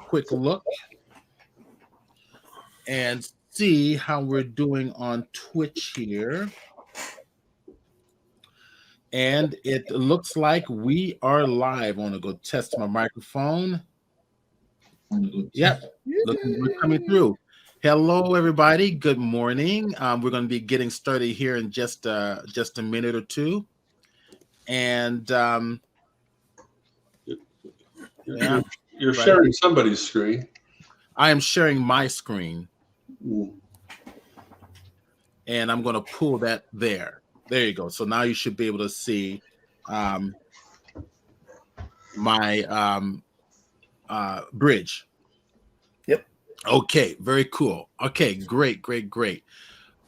quick look and see how we're doing on Twitch here. And it looks like we are live. I want to go test my microphone. Yep, we're coming through. Hello, everybody. Good morning. We're going to be getting started here in just a minute or two. And you're sharing somebody's screen. I am sharing my screen. And I'm going to pull that there. There you go. So now you should be able to see my bridge. Yep. Okay, very cool. Okay, great.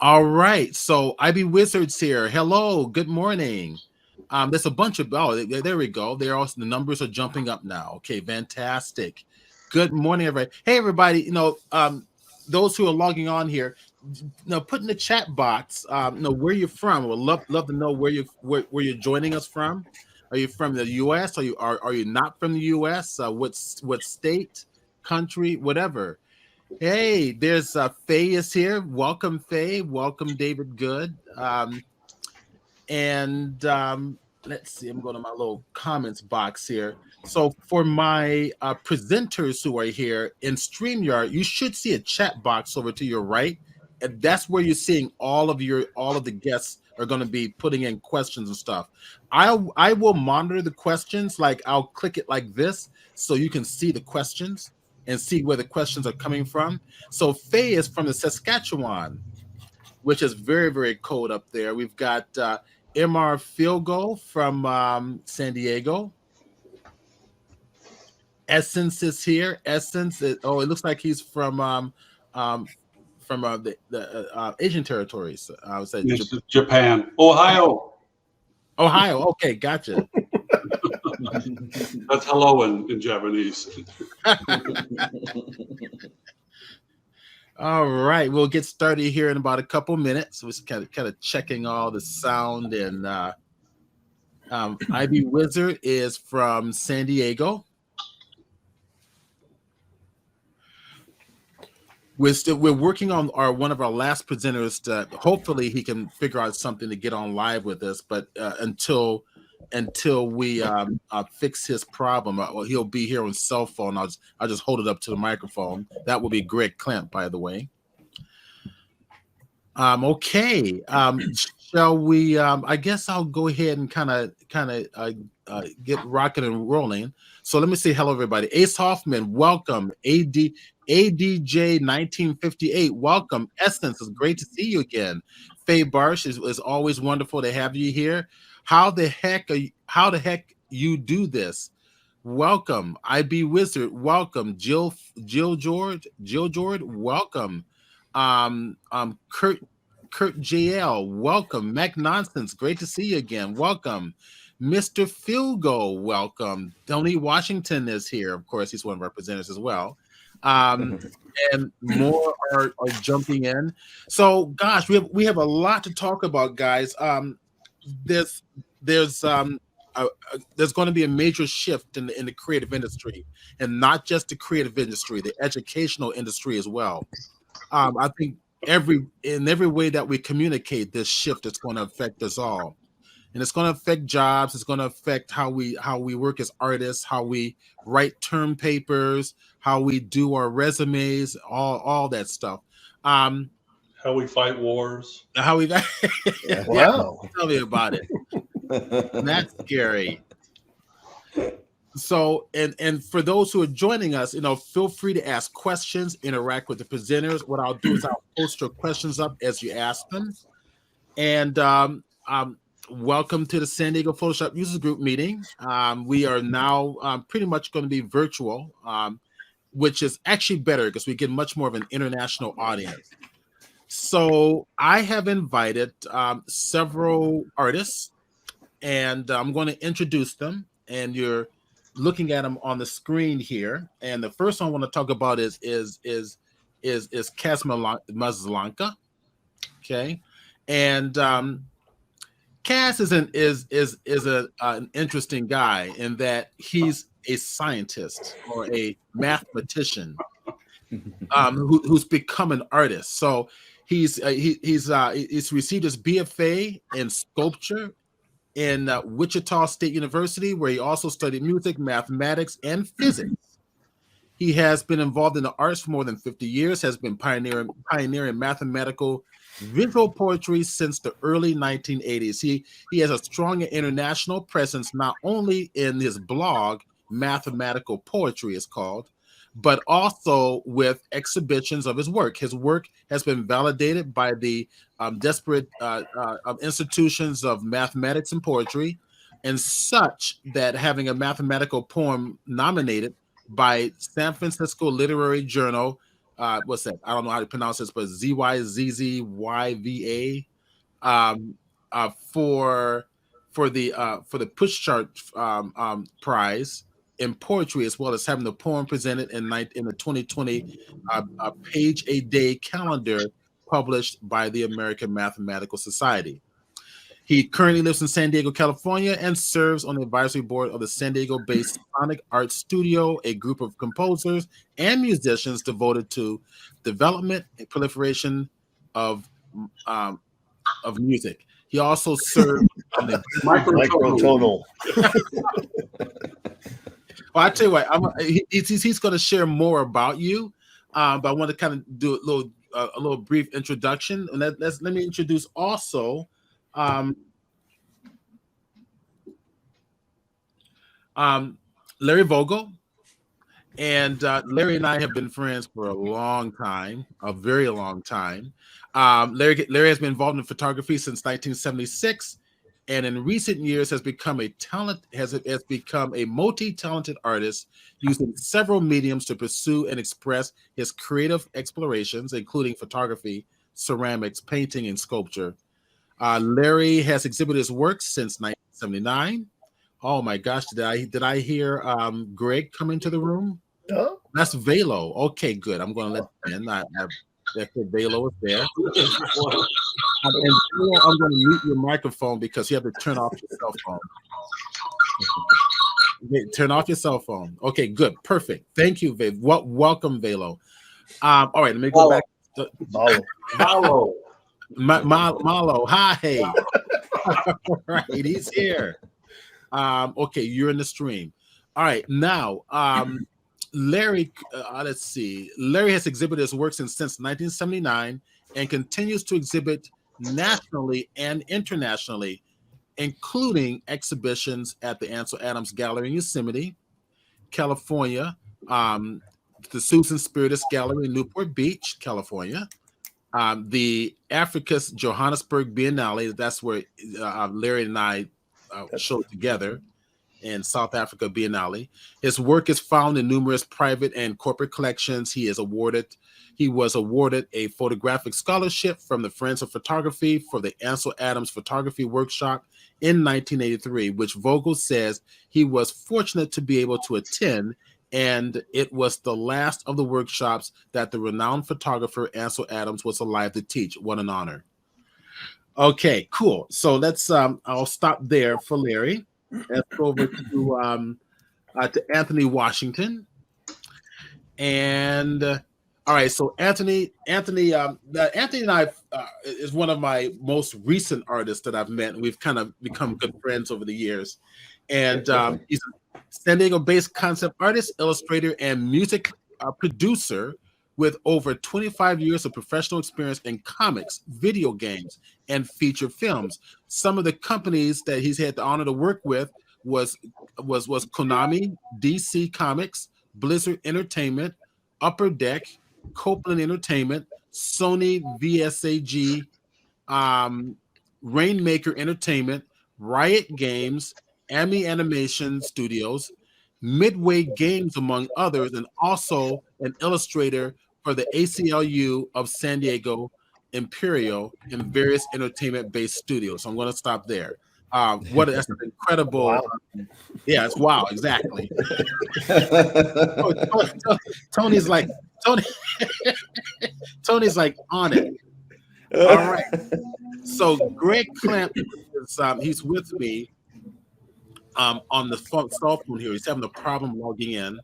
All right, so IB Wizards here. Hello, good morning. There's a bunch of, there we go. There also, the numbers are jumping up now. Okay, fantastic. Good morning, everybody. Hey, everybody, those who are logging on here, put in the chat box, where you're from. We'd love to know where you're joining us from. Are you from the U.S.? Are you not from the U.S.? What state, country, whatever? Hey, there's Faye is here. Welcome, Faye. Welcome, David Good. Let's see. I'm going to my little comments box here. So for my presenters who are here in StreamYard, you should see a chat box over to your right. And that's where you're seeing all of the guests are going to be putting in questions and stuff. I will monitor the questions. Like I'll click it like this so you can see the questions and see where the questions are coming from. So Faye is from the Saskatchewan, which is very, very cold up there. We've got Mr. Filgo from San Diego. Essence is here. Essence, it looks like he's from the Asian territories. I would say Japan. Ohio. Okay, gotcha. That's hello in Japanese. All right, we'll get started here in about a couple minutes. We're kind of checking all the sound, and IB Wizard is from San Diego. We're working on one of our last presenters to hopefully he can figure out something to get on live with us. But until we fix his problem, he'll be here on cell phone. I'll just hold it up to the microphone. That will be Greg Klemp, by the way. Okay. Shall we? I guess I'll go ahead and kind of get rocking and rolling. So let me say hello, everybody. Ace Hoffman, welcome. ADJ 1958, welcome. Essence, it's great to see you again. Faye Barsh, is always wonderful to have you here. How the heck you do this? Welcome. IB Wizard, welcome. Jill George, welcome. Kurt JL, welcome. Mac Nonsense, great to see you again. Welcome. Mr. Filgo, welcome. Tony Washington is here. Of course, he's one of our presenters as well. And more are jumping in. So, gosh, we have a lot to talk about, guys. There's going to be a major shift in the creative industry, and not just the creative industry, the educational industry as well. I think in every way that we communicate, this shift is going to affect us all. And it's going to affect jobs. It's going to affect how we work as artists, how we write term papers, how we do our resumes, all that stuff. How we fight wars. Wow. Tell me about it. That's scary. So, and for those who are joining us, feel free to ask questions, interact with the presenters. What I'll do is I'll post your questions up as you ask them. And welcome to the San Diego Photoshop Users Group meeting. We are now pretty much going to be virtual, which is actually better because we get much more of an international audience. So I have invited several artists, and I'm going to introduce them. And you're looking at them on the screen here. And the first one I want to talk about is Kaz Maslanka. Okay, and Kaz is an interesting guy in that he's a scientist or a mathematician who's become an artist. So he's received his BFA in sculpture in Wichita State University, where he also studied music, mathematics, and physics. He has been involved in the arts for more than 50 years, has been pioneering mathematical visual poetry since the early 1980s. He has a strong international presence, not only in his blog, Mathematical Poetry is called, but also with exhibitions of his work. His work has been validated by the disparate institutions of mathematics and poetry, and such that having a mathematical poem nominated by San Francisco Literary Journal, what's that? I don't know how to pronounce this, but ZYZZYVA, for the Pushcart prize in poetry, as well as having the poem presented in the 2020 Page a Day calendar published by the American Mathematical Society. He currently lives in San Diego, California, and serves on the advisory board of the San Diego-based Sonic Art Studio, a group of composers and musicians devoted to development and proliferation of music. He also served on the Microtonal. Well, I tell you what, he's going to share more about you, but I want to kind of do a little brief introduction, and let me introduce also Larry Vogel. And Larry and I have been friends for a long time, a very long time. Larry has been involved in photography since 1976, and in recent years has become a multi-talented artist, using several mediums to pursue and express his creative explorations, including photography, ceramics, painting, and sculpture. Larry has exhibited his work since 1979. Oh my gosh, did I hear Greg come into the room? Oh. That's Velo. Okay, good. I'm going to let him in. That's Velo is there. And I'm going to mute your microphone because you have to turn off your cell phone. Okay, turn off your cell phone. Okay, good. Perfect. Thank you, Velo. Welcome, Velo. All right, let me go back. Malo. Malo. Hi. All right, he's here. Okay, you're in the stream. All right, now Larry, let's see. Larry has exhibited his work since 1979 and continues to exhibit nationally and internationally, including exhibitions at the Ansel Adams Gallery in Yosemite, California, the Susan Spiritus Gallery in Newport Beach, California, the Africa's Johannesburg Biennale. That's where Larry and I showed together. In South Africa Biennale. His work is found in numerous private and corporate collections. He was awarded a photographic scholarship from the Friends of Photography for the Ansel Adams Photography Workshop in 1983, which Vogel says he was fortunate to be able to attend, and it was the last of the workshops that the renowned photographer Ansel Adams was alive to teach. What an honor. Okay, cool. So let's I'll stop there for Larry. Let's go over to Anthony Washington, and all right. So Anthony and I is one of my most recent artists that I've met, and we've kind of become good friends over the years. And he's a San Diego-based concept artist, illustrator, and music producer with over 25 years of professional experience in comics, video games, and feature films. Some of the companies that he's had the honor to work with was Konami, DC Comics, Blizzard Entertainment, Upper Deck, Copeland Entertainment, Sony VSAG, Rainmaker Entertainment, Riot Games, Ami Animation Studios, Midway Games, among others, and also an illustrator for the ACLU of San Diego Imperial and various entertainment-based studios. So I'm going to stop there. That's an incredible. Wow. Yeah, it's wow, exactly. Tony's like on it. All right. So Greg Klemp is he's with me. on the cell phone here. He's having a problem logging in.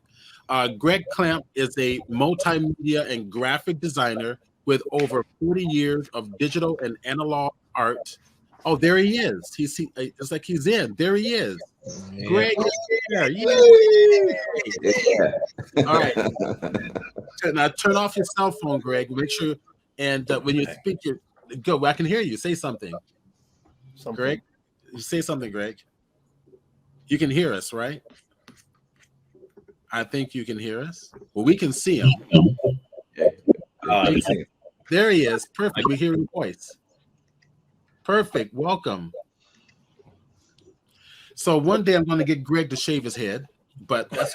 Greg Clamp is a multimedia and graphic designer with over 40 years of digital and analog art. Oh, there he is. It's like he's in. There he is. Yeah. Greg is there. Yeah. All right. Now turn off your cell phone, Greg. Make sure, and when you speak, go. I can hear you. Say something. Greg, you say something, Greg. You can hear us, right? I think you can hear us. Well, we can see him. There he is. Perfect. We hear your voice. Perfect. Welcome. So one day I'm going to get Greg to shave his head, but that's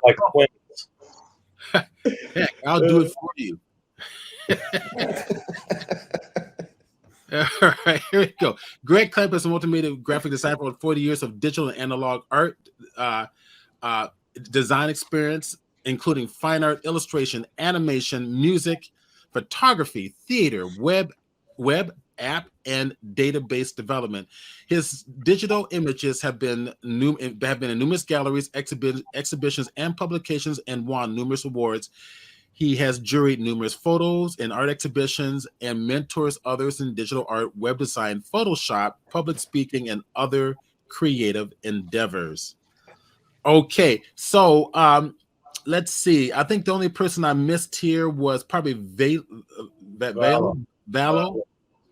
like twins. Heck, I'll do it for you. All right, here we go. Greg Clamp is a multimedia graphic designer with 40 years of digital and analog art design experience, including fine art, illustration, animation, music, photography, theater, web app, and database development. His digital images have been in numerous galleries, exhibitions, and publications, and won numerous awards. He has juried numerous photos and art exhibitions and mentors others in digital art, web design, Photoshop, public speaking, and other creative endeavors. Okay, so let's see. I think the only person I missed here was probably Valo.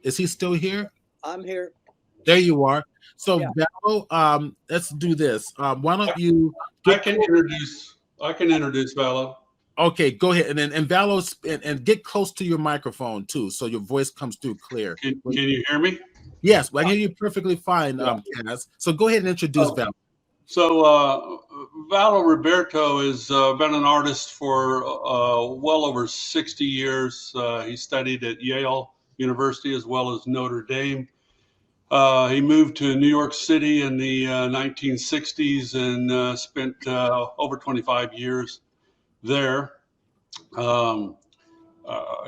Is he still here? I'm here. There you are. So Yeah. Valo, let's do this. Why don't you? I can introduce Valo. Okay, go ahead, and Valo, and get close to your microphone too, so your voice comes through clear. Can you hear me? Yes, I hear you perfectly fine, Kaz. So go ahead and introduce Valo. So Valo Roberto has been an artist for well over 60 years. He studied at Yale University as well as Notre Dame. He moved to New York City in the 1960s and spent over 25 years there.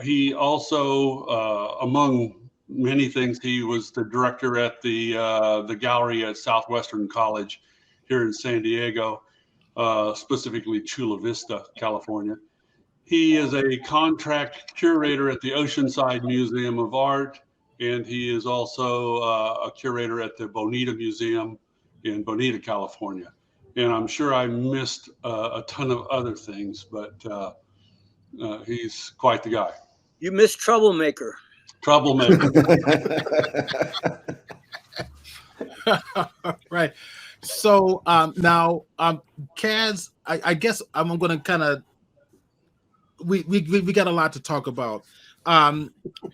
He also, among many things, he was the director at the gallery at Southwestern College here in San Diego, specifically Chula Vista, California. He is a contract curator at the Oceanside Museum of Art, and he is also a curator at the Bonita Museum in Bonita, California. And I'm sure I missed a ton of other things, but he's quite the guy. You missed Troublemaker. Troublemaker. Right. So now, Kaz, I guess I'm going to kind of, we got a lot to talk about.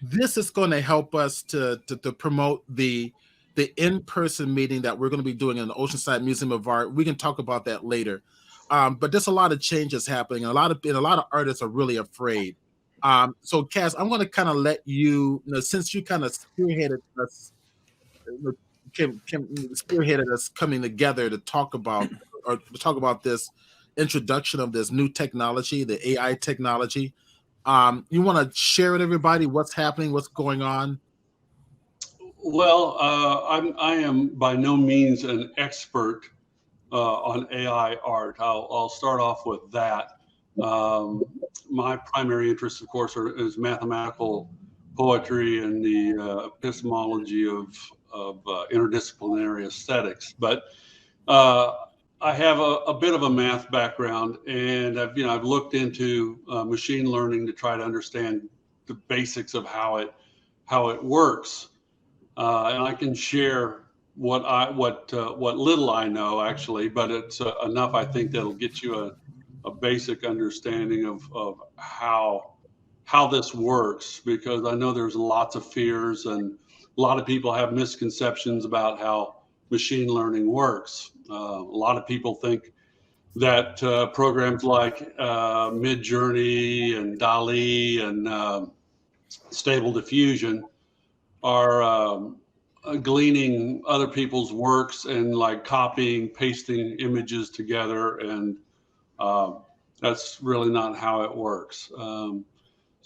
This is going to help us to promote the in-person meeting that we're going to be doing in the Oceanside Museum of Art. We can talk about that later. But there's a lot of changes happening, and a lot of artists are really afraid. So Kaz, I'm going to kind of let you know, since you kind of spearheaded us coming together to talk about this introduction of this new technology, the AI technology. You want to share with everybody what's happening, what's going on? Well, I am by no means an expert on AI art. I'll start off with that. My primary interest, of course, is mathematical poetry and the epistemology of interdisciplinary aesthetics. But I have a bit of a math background, and I've looked into machine learning to try to understand the basics of how it works. And I can share what little I know, actually, but it's enough, I think, that'll get you a basic understanding of how this works, because I know there's lots of fears and a lot of people have misconceptions about how machine learning works. A lot of people think that programs like Midjourney and DALL-E and Stable Diffusion are gleaning other people's works and like copying, pasting images together, and that's really not how it works.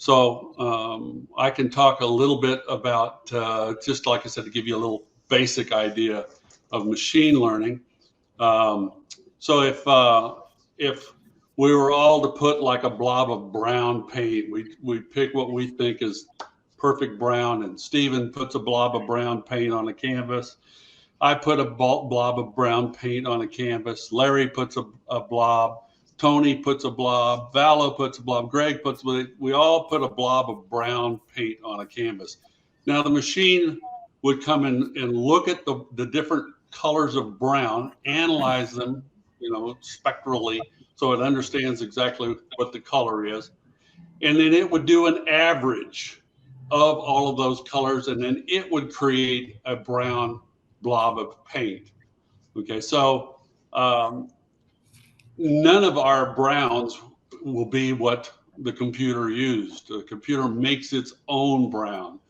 So I can talk a little bit about, just like I said, to give you a little basic idea of machine learning. So if we were all to put like a blob of brown paint, we pick what we think is perfect brown, and Stephen puts a blob of brown paint on a canvas. I put a blob of brown paint on a canvas. Larry puts a blob. Tony puts a blob. Valo puts a blob. Greg puts. We all put a blob of brown paint on a canvas. Now the machine would come in and look at the different colors of brown, analyze them, spectrally, so it understands exactly what the color is, and then it would do an average of all of those colors, and then it would create a brown blob of paint. Okay, so none of our browns will be what the computer used. The computer makes its own brown.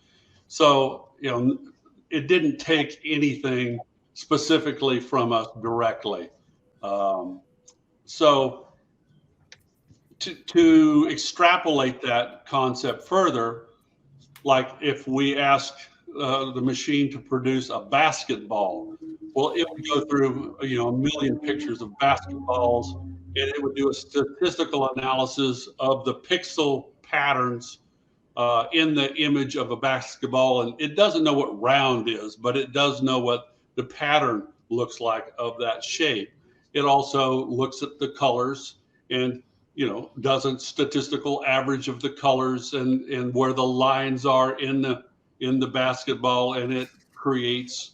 So, it didn't take anything specifically from us directly. So to extrapolate that concept further, like if we ask the machine to produce a basketball, well, it would go through a million pictures of basketballs, and it would do a statistical analysis of the pixel patterns in the image of a basketball. And it doesn't know what round is, but it does know what the pattern looks like of that shape. It also looks at the colors and does a statistical average of the colors and where the lines are in the basketball, and it creates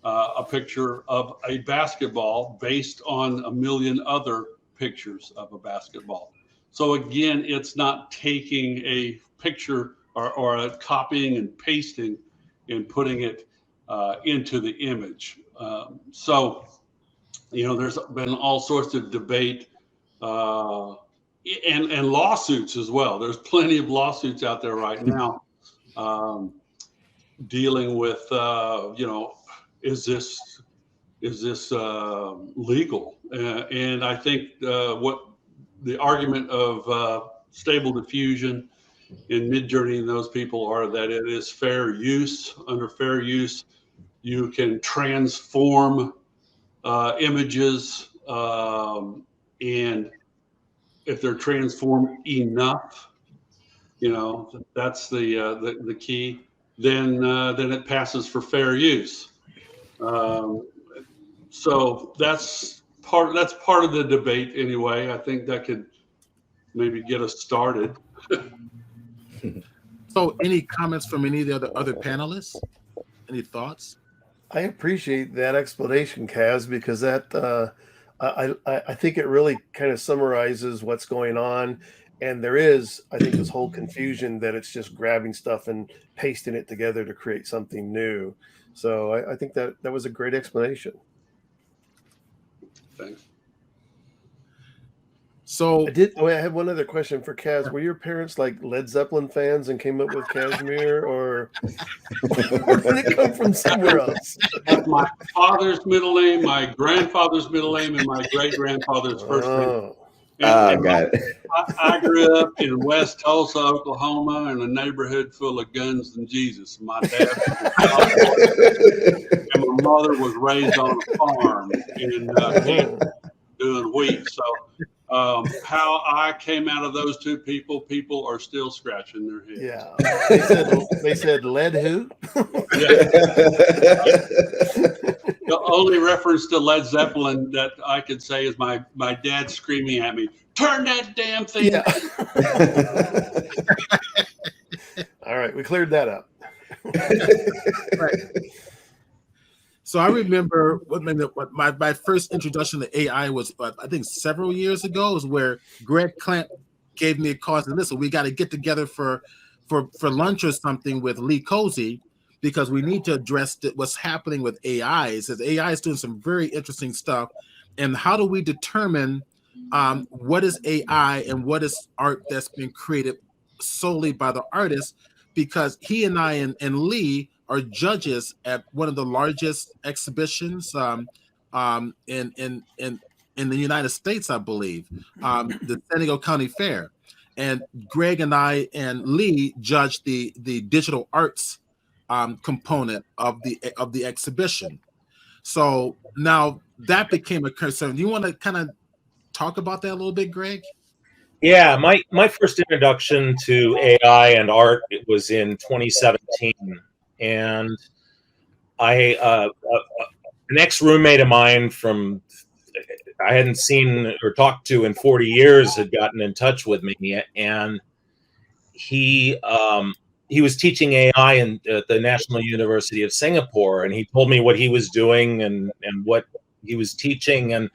a picture of a basketball based on a million other pictures of a basketball. So again, it's not taking a picture or a copying and pasting and putting it into the image. So there's been all sorts of debate and lawsuits as well. There's plenty of lawsuits out there right now dealing with is this legal? And I think what the argument of Stable Diffusion and Midjourney and those people are that it is fair use. Under fair use, you can transform images, and if they're transformed enough, that's the key. Then it passes for fair use. So that's part of the debate anyway. I think that could maybe get us started. So, any comments from any of the other panelists? Any thoughts? I appreciate that explanation, Kaz, because that I think it really kind of summarizes what's going on. And there is, I think, this whole confusion that it's just grabbing stuff and pasting it together to create something new. So I think that was a great explanation. Thanks. So I have one other question for Kaz. Were your parents like Led Zeppelin fans and came up with Kashmir, or did it come from somewhere else? My father's middle name, my grandfather's middle name, and my great-grandfather's first name. Got it. I grew up in West Tulsa, Oklahoma, in a neighborhood full of guns and Jesus. My dad and my mother was raised on a farm in doing wheat. So how I came out of those two people are still scratching their heads. Yeah, they said lead who? The only reference to Led Zeppelin that I could say is my dad screaming at me, "Turn that damn thing!" Yeah. All right, we cleared that up. Right. So I remember what my first introduction to AI was, I think several years ago, was where Greg Clamp gave me a call and said, "Listen, we got to get together for lunch or something with Lee Cozy, because we need to address what's happening with AI. It says AI is doing some very interesting stuff, and how do we determine what is AI and what is art that's been created solely by the artist?" Because he and I and Lee are judges at one of the largest exhibitions in the United States, I believe, the San Diego County Fair. and Greg and I and Lee judged the digital arts component of the exhibition. So now that became a concern. Do you want to kind of talk about that a little bit, Greg? Yeah, my first introduction to AI and art, it was in 2017, and an ex-roommate of mine from I hadn't seen or talked to in 40 years had gotten in touch with me, and he was teaching AI at the National University of Singapore, and he told me what he was doing and what he was teaching, and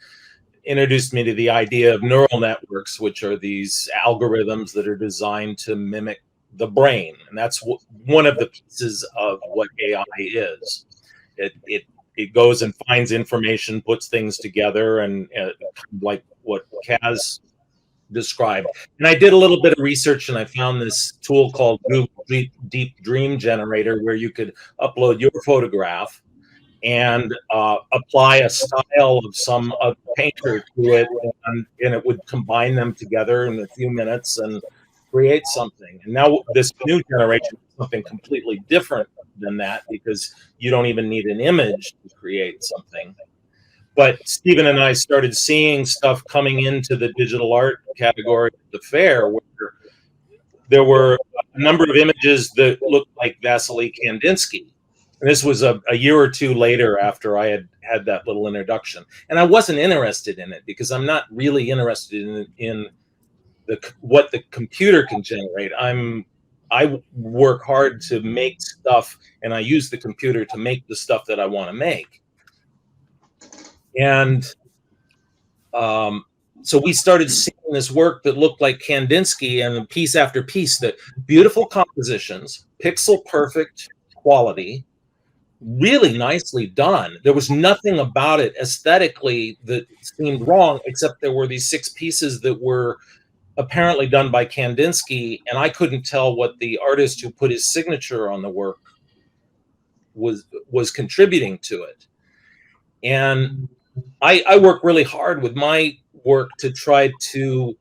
introduced me to the idea of neural networks, which are these algorithms that are designed to mimic the brain. And that's one of the pieces of what AI is. It goes and finds information, puts things together, and like what Kaz described. And I did a little bit of research, and I found this tool called Google Deep Dream Generator, where you could upload your photograph and apply a style of some painter to it, and it would combine them together in a few minutes and create something. And now this new generation is something completely different than that, because you don't even need an image to create something. But Stephen and I started seeing stuff coming into the digital art category at the fair, where there were a number of images that looked like Vasily Kandinsky. And this was a year or two later after I had that little introduction. And I wasn't interested in it because I'm not really interested in what the computer can generate. I work hard to make stuff, and I use the computer to make the stuff that I want to make. And so we started seeing this work that looked like Kandinsky, and piece after piece, that beautiful compositions, pixel perfect quality, really nicely done. There was nothing about it aesthetically that seemed wrong, except there were these 6 pieces that were apparently done by Kandinsky, and I couldn't tell what the artist who put his signature on the work was contributing to it. And I work really hard with my work to try to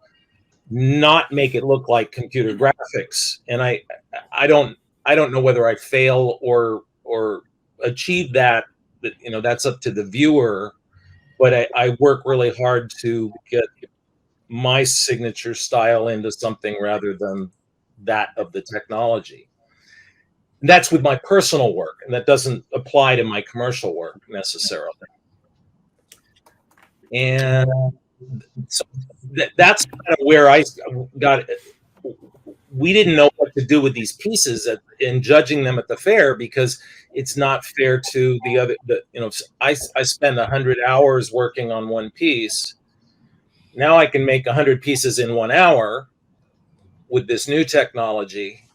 not make it look like computer graphics, and I don't know whether I fail or achieve that. You know, that's up to the viewer, but I work really hard to get my signature style into something rather than that of the technology. And that's with my personal work, and that doesn't apply to my commercial work necessarily. And so that's kind of where I got it. We didn't know what to do with these pieces in judging them at the fair, because it's not fair to the other. I spend 100 hours working on one piece. Now I can make 100 pieces in 1 hour with this new technology,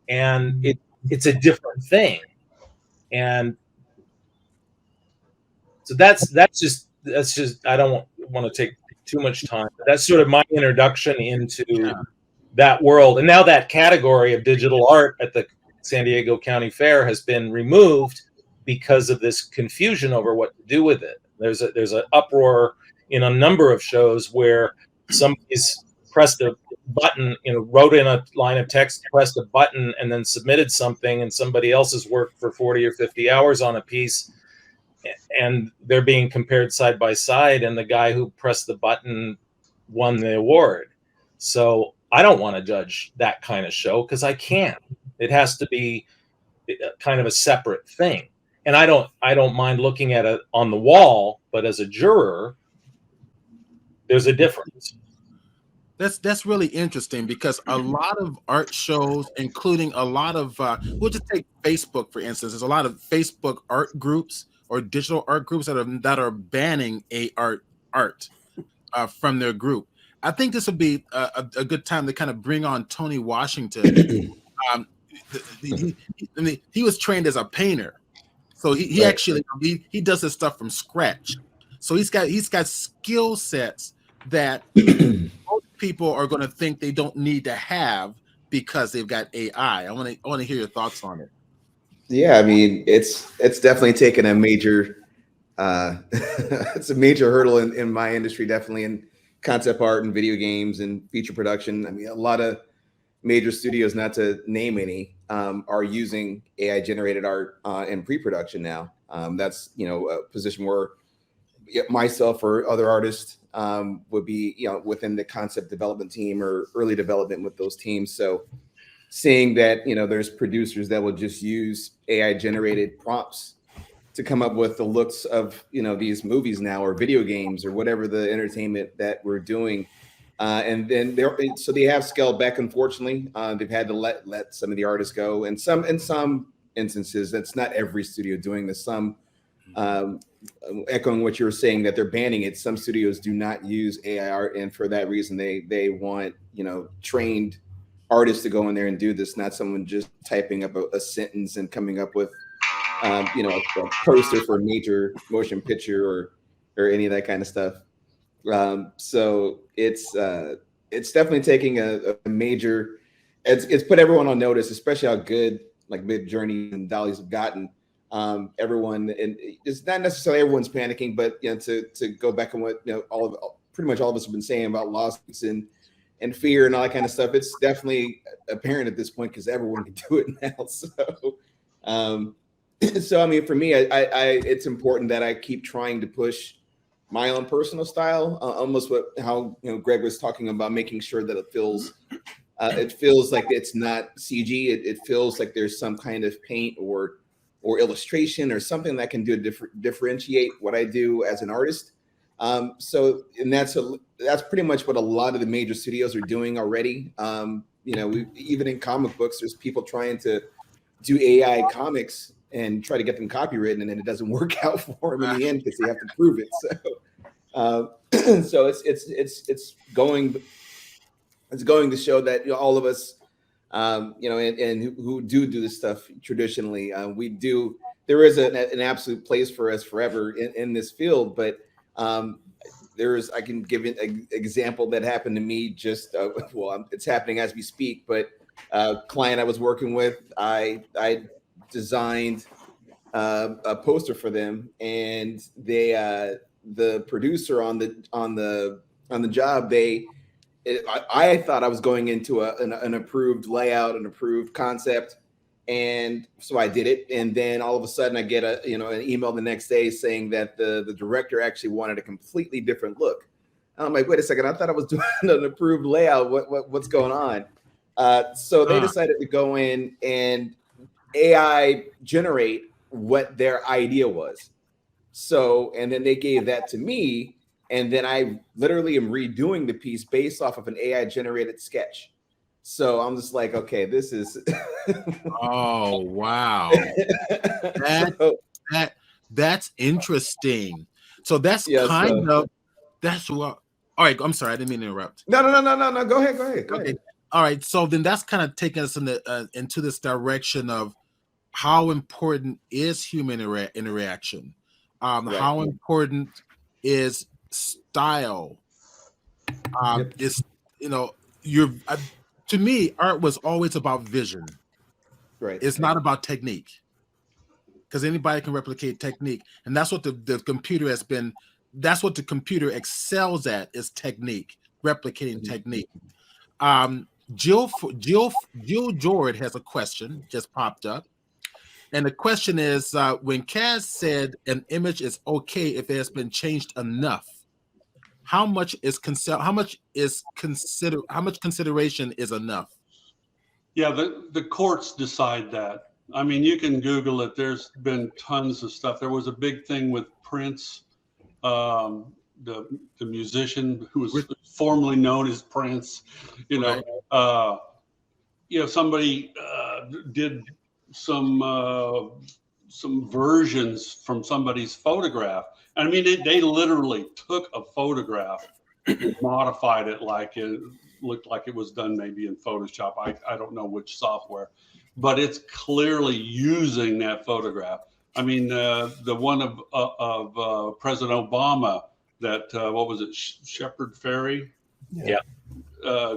and it's a different thing. And so that's just I don't want to take too much time. But that's sort of my introduction into that world. And now that category of digital art at the San Diego County Fair has been removed because of this confusion over what to do with it. There's an uproar in a number of shows where somebody's pressed a button, wrote in a line of text, pressed a button, and then submitted something, and somebody else has worked for 40 or 50 hours on a piece, and they're being compared side by side, and the guy who pressed the button won the award. So I don't want to judge that kind of show, because I can't. It has to be kind of a separate thing. And I don't mind looking at it on the wall, but as a juror, there's a difference. That's really interesting, because a lot of art shows, including a lot of we'll just take Facebook for instance. There's a lot of Facebook art groups or digital art groups that are banning art from their group. I think this would be a good time to kind of bring on Tony Washington. He was trained as a painter, so he right. Actually he does his stuff from scratch. So he's got skill sets that most people are going to think they don't need to have because they've got AI. I want to hear your thoughts on it. Yeah, I mean, it's definitely taken a major it's a major hurdle in my industry, definitely, and concept art and video games and feature production. I mean, a lot of major studios, not to name any, are using AI generated art in pre-production now. That's, you know, a position where myself or other artists would be, you know, within the concept development team or early development with those teams. So seeing that, you know, there's producers that will just use AI generated prompts to come up with the looks of, you know, these movies now or video games or whatever the entertainment that we're doing. And then so they have scaled back, unfortunately. They've had to let some of the artists go. And in some instances, that's not every studio doing this. Some, echoing what you were saying, that they're banning it. Some studios do not use AI art, and for that reason, they want, you know, trained artists to go in there and do this, not someone just typing up a sentence and coming up with, you know, a poster for a major motion picture or any of that kind of stuff. So it's definitely taking a major. It's put everyone on notice, especially how good like Midjourney and Dolly's have gotten. Everyone, and it's not necessarily everyone's panicking, but you know, to go back on what, you know, pretty much all of us have been saying about lawsuits and fear and all that kind of stuff. It's definitely apparent at this point because everyone can do it now. So I mean, for me, I it's important that I keep trying to push my own personal style, almost how, you know, Greg was talking about, making sure that it feels like it's not CG. It feels like there's some kind of paint or illustration or something that can differentiate what I do as an artist. So, and that's pretty much what a lot of the major studios are doing already. You know, even in comic books, there's people trying to do AI comics and try to get them copywritten, and then it doesn't work out for them in the end because they have to prove it. So, so it's going to show that, you know, all of us, you know, and who do this stuff traditionally, there is an absolute place for us forever in this field, but I can give an example that happened to me just, it's happening as we speak, but a client I was working with, I designed a poster for them, and they, the producer on the job, I thought I was going into an approved layout, an approved concept. And so I did it. And then all of a sudden I get an email the next day saying that the director actually wanted a completely different look. And I'm like, wait a second, I thought I was doing an approved layout. What's going on? So they decided to go in and AI generate what their idea was. So, and then they gave that to me. And then I literally am redoing the piece based off of an AI generated sketch. So I'm just like, okay, this is. Oh, wow. That's interesting. So that's that's what. All right, I'm sorry, I didn't mean to interrupt. No. Go ahead. Okay. All right, so then that's kind of taking us into this direction of how important is human interaction. Right. How important is style? Is, you know, to me, art was always about vision. Right. It's not about technique, because anybody can replicate technique, and that's what the computer has been. That's what the computer excels at, is technique, replicating technique. Jill Jord has a question just popped up, and the question is, when Kaz said an image is okay if it has been changed enough, how much consideration is enough? Yeah, the courts decide that. I mean, you can Google it. There's been tons of stuff. There was a big thing with Prince, the musician who was formerly known as Prince. You know, somebody did some versions from somebody's photograph. I mean, they literally took a photograph, modified it like it looked like it was done maybe in Photoshop. I don't know which software, but it's clearly using that photograph. I mean, the one of President Obama, that what was it, Shepard Fairey? Yeah.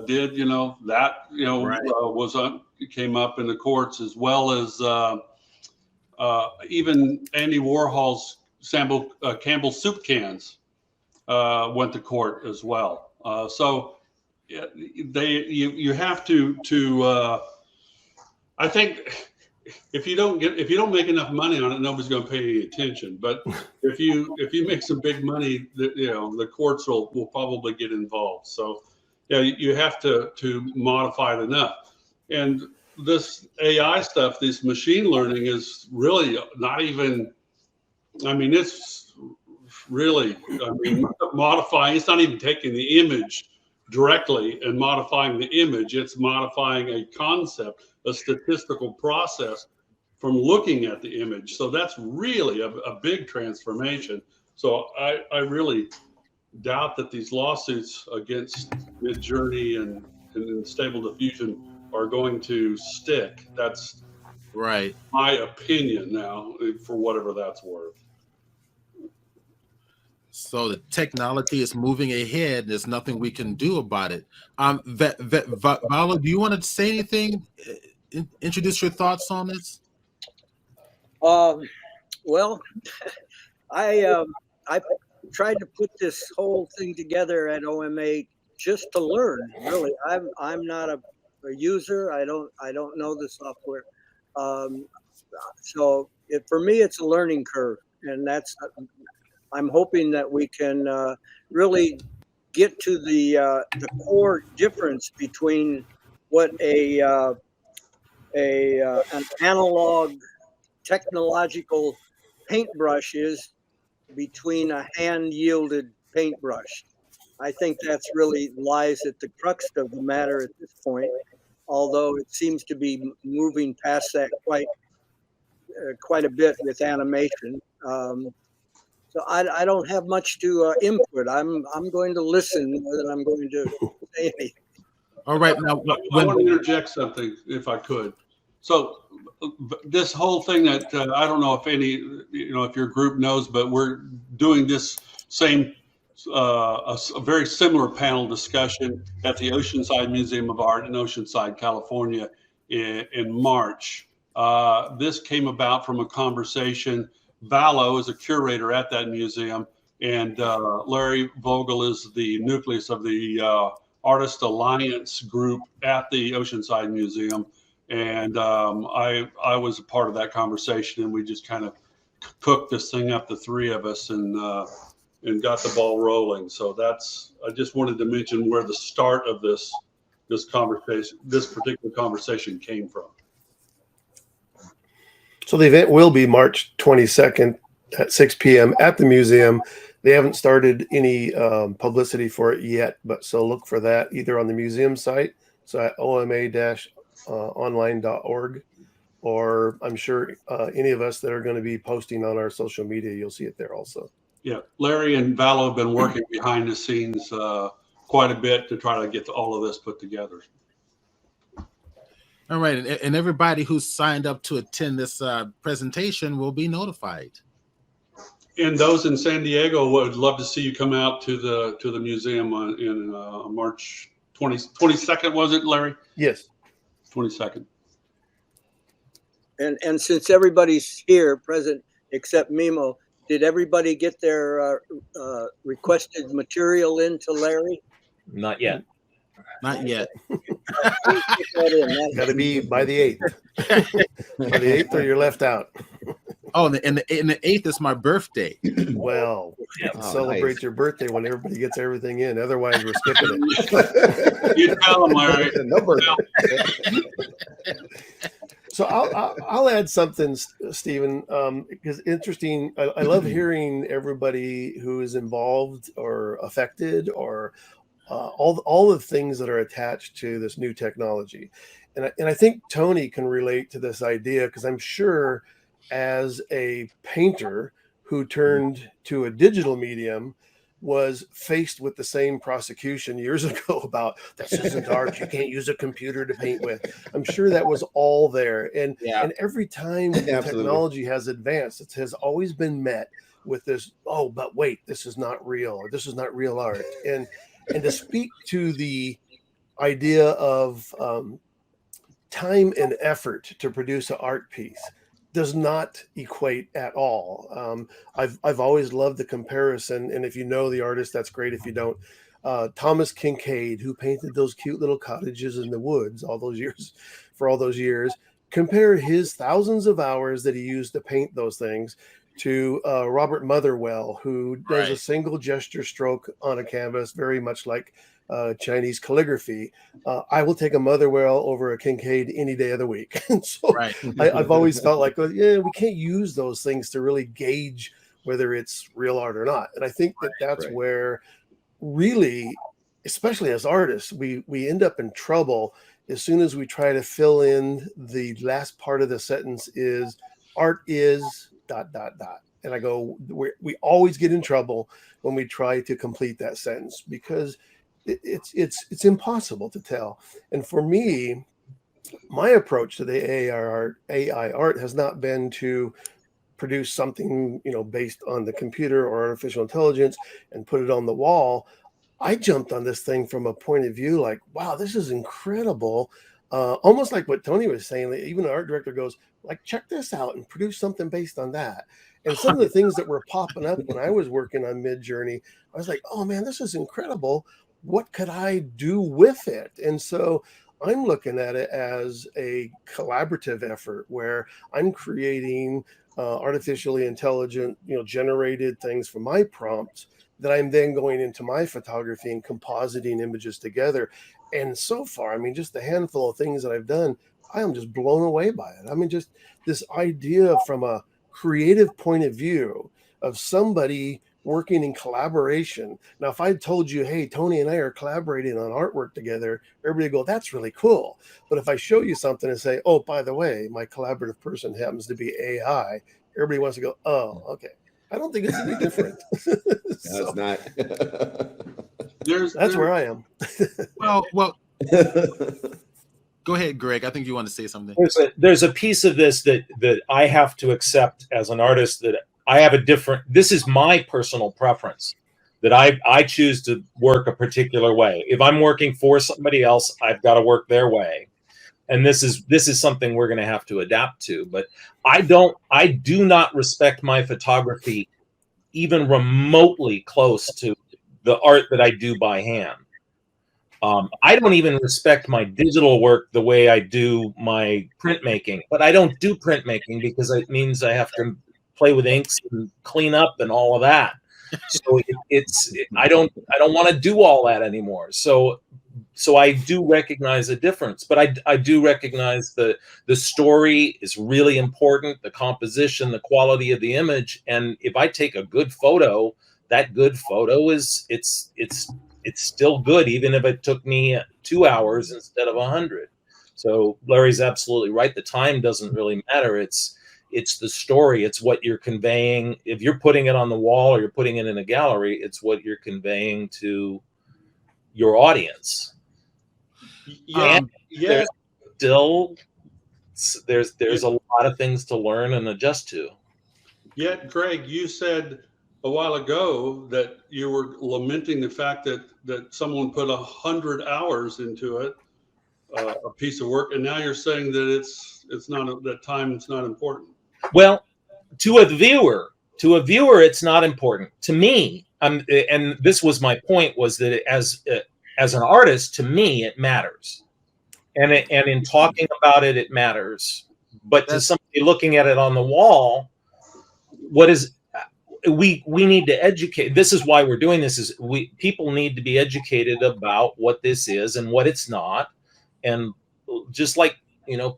Did, you know, that, you know, right. Came up in the courts, as well as even Andy Warhol's Campbell soup cans went to court as well. So yeah, you have to I think if you don't make enough money on it, nobody's going to pay any attention. But if you make some big money, the courts will probably get involved. So yeah, you have to modify it enough. And this AI stuff, this machine learning, is really not even. I mean, it's really. I mean, modifying. It's not even taking the image directly and modifying the image. It's modifying a concept, a statistical process from looking at the image. So that's really a big transformation. So I really doubt that these lawsuits against Midjourney and Stable Diffusion are going to stick. That's Right. my opinion now, for whatever that's worth. So the technology is moving ahead, and there's nothing we can do about it. Vala, do you want to say anything? Introduce your thoughts on this. Well, I tried to put this whole thing together at OMA just to learn. Really, I'm not a user. I don't know the software. So for me, it's a learning curve, and I'm hoping that we can really get to the core difference between what an analog technological paintbrush is between a hand-yielded paintbrush. I think that's really lies at the crux of the matter at this point, although it seems to be moving past that quite a bit with animation. So I don't have much to input. I'm going to listen more than I'm going to say anything. All right, now I want to interject something, if I could. So this whole thing that I don't know if if your group knows, but we're doing this same a very similar panel discussion at the Oceanside Museum of Art in Oceanside, California, in March. This came about from a conversation. Valo is a curator at that museum, and Larry Vogel is the nucleus of the Artist Alliance group at the Oceanside Museum. And I was a part of that conversation, and we just kind of cooked this thing up, the three of us, and got the ball rolling. So I just wanted to mention where the start of this particular conversation came from. So the event will be March 22nd at 6 p.m. at the museum. They haven't started any publicity for it yet, but so look for that either on the museum site, so at oma-online.org, or I'm sure any of us that are going to be posting on our social media, you'll see it there also. Yeah, Larry and Valo have been working behind the scenes quite a bit to try to get all of this put together. all right, and everybody who's signed up to attend this presentation will be notified. And those in San Diego would love to see you come out to the museum in March 22nd, was it, Larry? Yes. 22nd. And since everybody's here present except Mimo, did everybody get their requested material into Larry? Not yet. Not yet. Got to be by the 8th. By the 8th, or you're left out. Oh, and the 8th is my birthday. Well, Yeah. celebrate nice. your birthday when everybody gets everything in. Otherwise, we're skipping it. You tell them, Larry. Number. So I'll add something, Stephen, because interesting. I love hearing everybody who is involved or affected, or all the things that are attached to this new technology, and I think Tony can relate to this idea, because I'm sure as a painter who turned to a digital medium was faced with the same prosecution years ago about this isn't art, you can't use a computer to paint with. I'm sure that was all there. And every time the technology has advanced, it has always been met with this, oh, but wait, this is not real, or this is not real art. And to speak to the idea of time and effort to produce an art piece, does not equate at all. I've always loved the comparison, and if you know the artist, that's great. If you don't, Thomas Kincaid, who painted those cute little cottages in the woods all those years, for all those years, compare his thousands of hours that he used to paint those things to Robert Motherwell, who does a single gesture stroke on a canvas, very much like Chinese calligraphy. I will take a Motherwell over a Kincaid any day of the week. And so I've always felt like, well, yeah, we can't use those things to really gauge whether it's real art or not. And I think that that's where really, especially as artists, we end up in trouble as soon as we try to fill in the last part of the sentence is art is ... And I go, we always get in trouble when we try to complete that sentence because it's impossible to tell. And for me, my approach to the AI art has not been to produce something, based on the computer or artificial intelligence and put it on the wall. I jumped on this thing from a point of view like, wow, this is incredible. Almost like what Tony was saying, even an art director goes, like, check this out and produce something based on that. And some of the things that were popping up when I was working on Midjourney, I was like, oh man, this is incredible. What could I do with it? And so I'm looking at it as a collaborative effort where I'm creating artificially intelligent, generated things from my prompts that I'm then going into my photography and compositing images together. And so far, I mean, just a handful of things that I've done, I am just blown away by it. I mean, just this idea from a creative point of view of somebody working in collaboration. Now, if I told you, hey, Tony and I are collaborating on artwork together, everybody would go, that's really cool. But if I show you something and say, oh, by the way, my collaborative person happens to be AI, everybody wants to go, oh, okay. I don't think it's any different. It's not. That's where I am. Well, go ahead, Greg. I think you want to say something. There's a piece of this that I have to accept as an artist, that I have this is my personal preference, that I choose to work a particular way. If I'm working for somebody else, I've got to work their way. And this is something we're going to have to adapt to. But I do not respect my photography even remotely close to the art that I do by hand. I don't even respect my digital work the way I do my printmaking. But I don't do printmaking because it means I have to play with inks and clean up and all of that. So I don't want to do all that anymore. So I do recognize a difference, but I do recognize the story is really important, the composition, the quality of the image. And if I take a good photo, that good photo it's still good, even if it took me 2 hours instead of 100. So Larry's absolutely right. The time doesn't really matter. It's the story. It's what you're conveying. If you're putting it on the wall or you're putting it in a gallery, it's what you're conveying to your audience. Yeah. There's a lot of things to learn and adjust to. Yet, Greg, you said a while ago that you were lamenting the fact that someone put 100 hours into it, a piece of work, and now you're saying that it's not that time. It's not important. Well, to a viewer, it's not important. To me, and this was my point, was that as an artist, to me, it matters. And in talking about it, it matters. But to somebody looking at it on the wall, we need to educate. This is why we're doing this, people need to be educated about what this is and what it's not. And just like,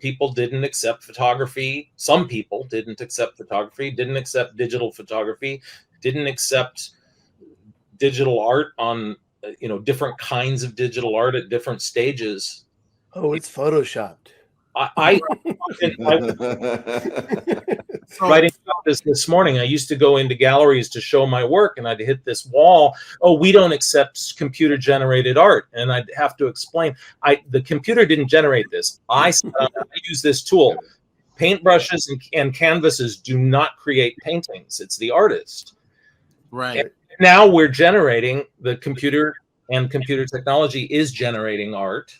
people didn't accept photography. Some people didn't accept photography, didn't accept digital photography, didn't accept digital art on different kinds of digital art at different stages. Oh, it's photoshopped. I writing about this morning. I used to go into galleries to show my work, and I'd hit this wall. Oh, we don't accept computer generated art, and I'd have to explain. The computer didn't generate this. I use this tool. Paintbrushes and canvases do not create paintings. It's the artist. Right. And now we're generating, the computer and computer technology is generating art.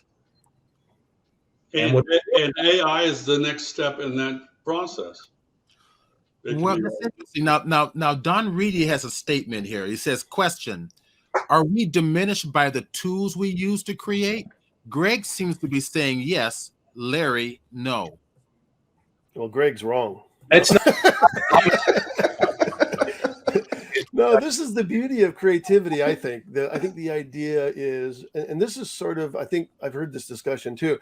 And AI is the next step in that process. It can Well, be- that's interesting. Now, Don Reedy has a statement here. He says, "Question: Are we diminished by the tools we use to create?" Greg seems to be saying yes. Larry, no. Well, Greg's wrong. It's not. No, this is the beauty of creativity. I think the idea is, and this is sort of, I think I've heard this discussion too.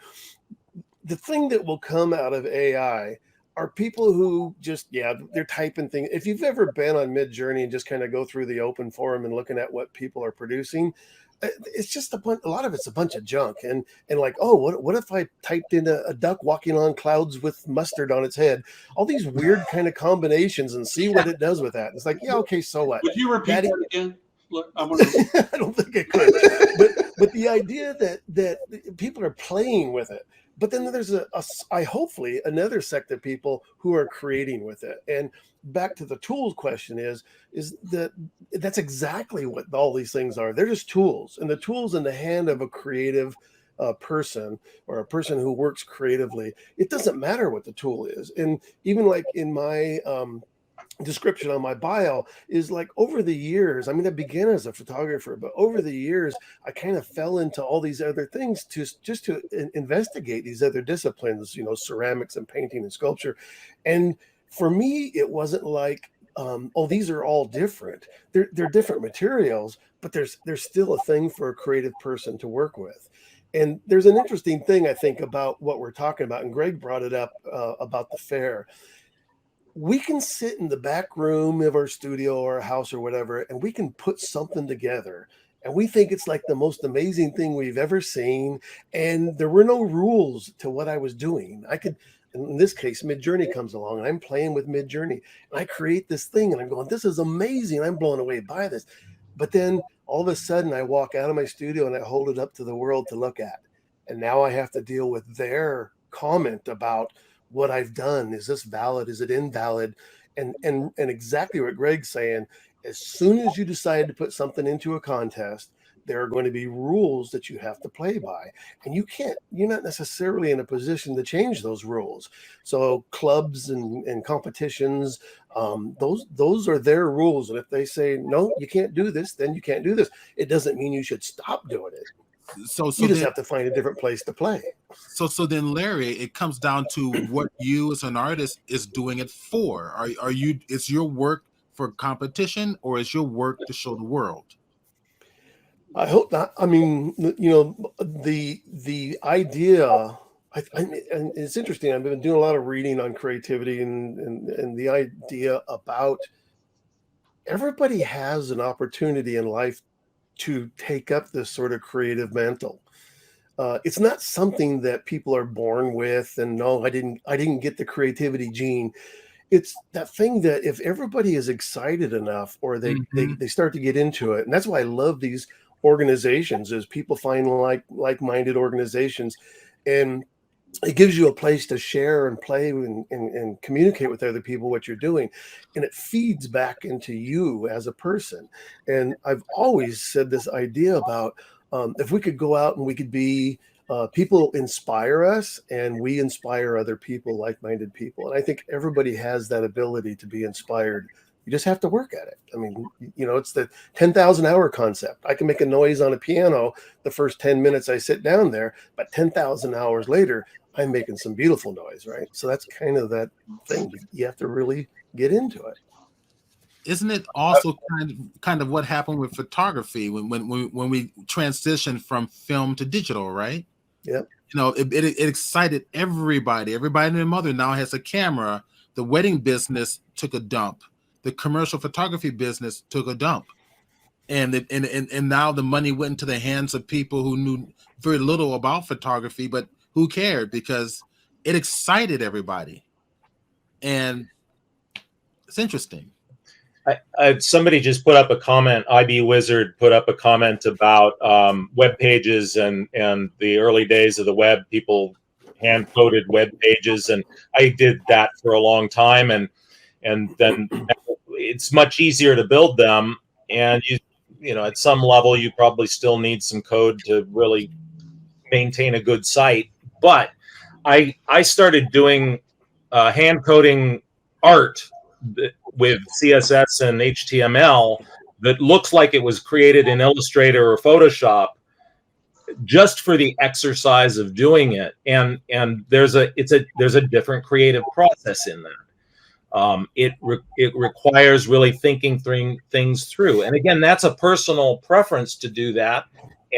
The thing that will come out of AI are people who just, they're typing things. If you've ever been on Midjourney and just kind of go through the open forum and looking at what people are producing, it's just a lot of it's a bunch of junk. And like, oh, what if I typed in a duck walking on clouds with mustard on its head? All these weird kind of combinations, and see what it does with that. It's like, yeah, okay, so what? Would you repeat Daddy- that again? Look, I want to. I don't think it could. But the idea that people are playing with it. But then there's hopefully another sect of people who are creating with it. And back to the tools question is that's exactly what all these things are. They're just tools, and the tools in the hand of a creative person, or a person who works creatively. It doesn't matter what the tool is. And even like in my description on my bio is like, over the years, I mean, I began as a photographer, but over the years, I kind of fell into all these other things to investigate these other disciplines, ceramics and painting and sculpture. And for me, it wasn't like, oh, these are all different. They're different materials, but there's still a thing for a creative person to work with. And there's an interesting thing, I think, about what we're talking about, and Greg brought it up about the fair. We can sit in the back room of our studio or a house or whatever, and we can put something together, and we think it's like the most amazing thing we've ever seen. And there were no rules to what I was doing. I could, in this case, Midjourney comes along, and I'm playing with Midjourney, and I create this thing, and I'm going, this is amazing. I'm blown away by this. But then all of a sudden, I walk out of my studio and I hold it up to the world to look at. And now I have to deal with their comment about what I've done. Is this valid? Is it invalid? And exactly what Greg's saying, as soon as you decide to put something into a contest, there are going to be rules that you have to play by. And you're not necessarily in a position to change those rules. So clubs and competitions, those are their rules. And if they say, no, you can't do this, then you can't do this. It doesn't mean you should stop doing it. So You just then, have to find a different place to play. so then, Larry, it comes down to what you as an artist is doing it for. Are you? Is your work for competition, or is your work to show the world? I hope not. I mean, the idea, and it's interesting. I've been doing a lot of reading on creativity and the idea about everybody has an opportunity in life to take up this sort of creative mantle. It's not something that people are born with, and no, I didn't get the creativity gene. It's that thing that if everybody is excited enough, or they start to get into it, and that's why I love these organizations, is people find like-minded organizations, and it gives you a place to share and play and communicate with other people what you're doing, and it feeds back into you as a person. And I've always said this idea about if we could go out and we could be people inspire us, and we inspire other people, like-minded people. And I think everybody has that ability to be inspired. You just have to work at it. I mean, it's the 10,000 hour concept. I can make a noise on a piano the first 10 minutes I sit down there, but 10,000 hours later, I'm making some beautiful noise, right? So that's kind of that thing. You have to really get into it. Isn't it also kind of what happened with photography when we transitioned from film to digital, right? Yep. It excited everybody. Everybody and their mother now has a camera. The wedding business took a dump. The commercial photography business took a dump. And now the money went into the hands of people who knew very little about photography, but who cared, because it excited everybody. And it's interesting. Somebody just put up a comment. IB Wizard put up a comment about web pages and the early days of the web. People hand coded web pages, and I did that for a long time. And then it's much easier to build them. And you know, at some level, you probably still need some code to really maintain a good site. But I started doing hand coding art with CSS and HTML that looks like it was created in Illustrator or Photoshop just for the exercise of doing it. And there's a different creative process in that. It requires really thinking things through. And again, that's a personal preference to do that.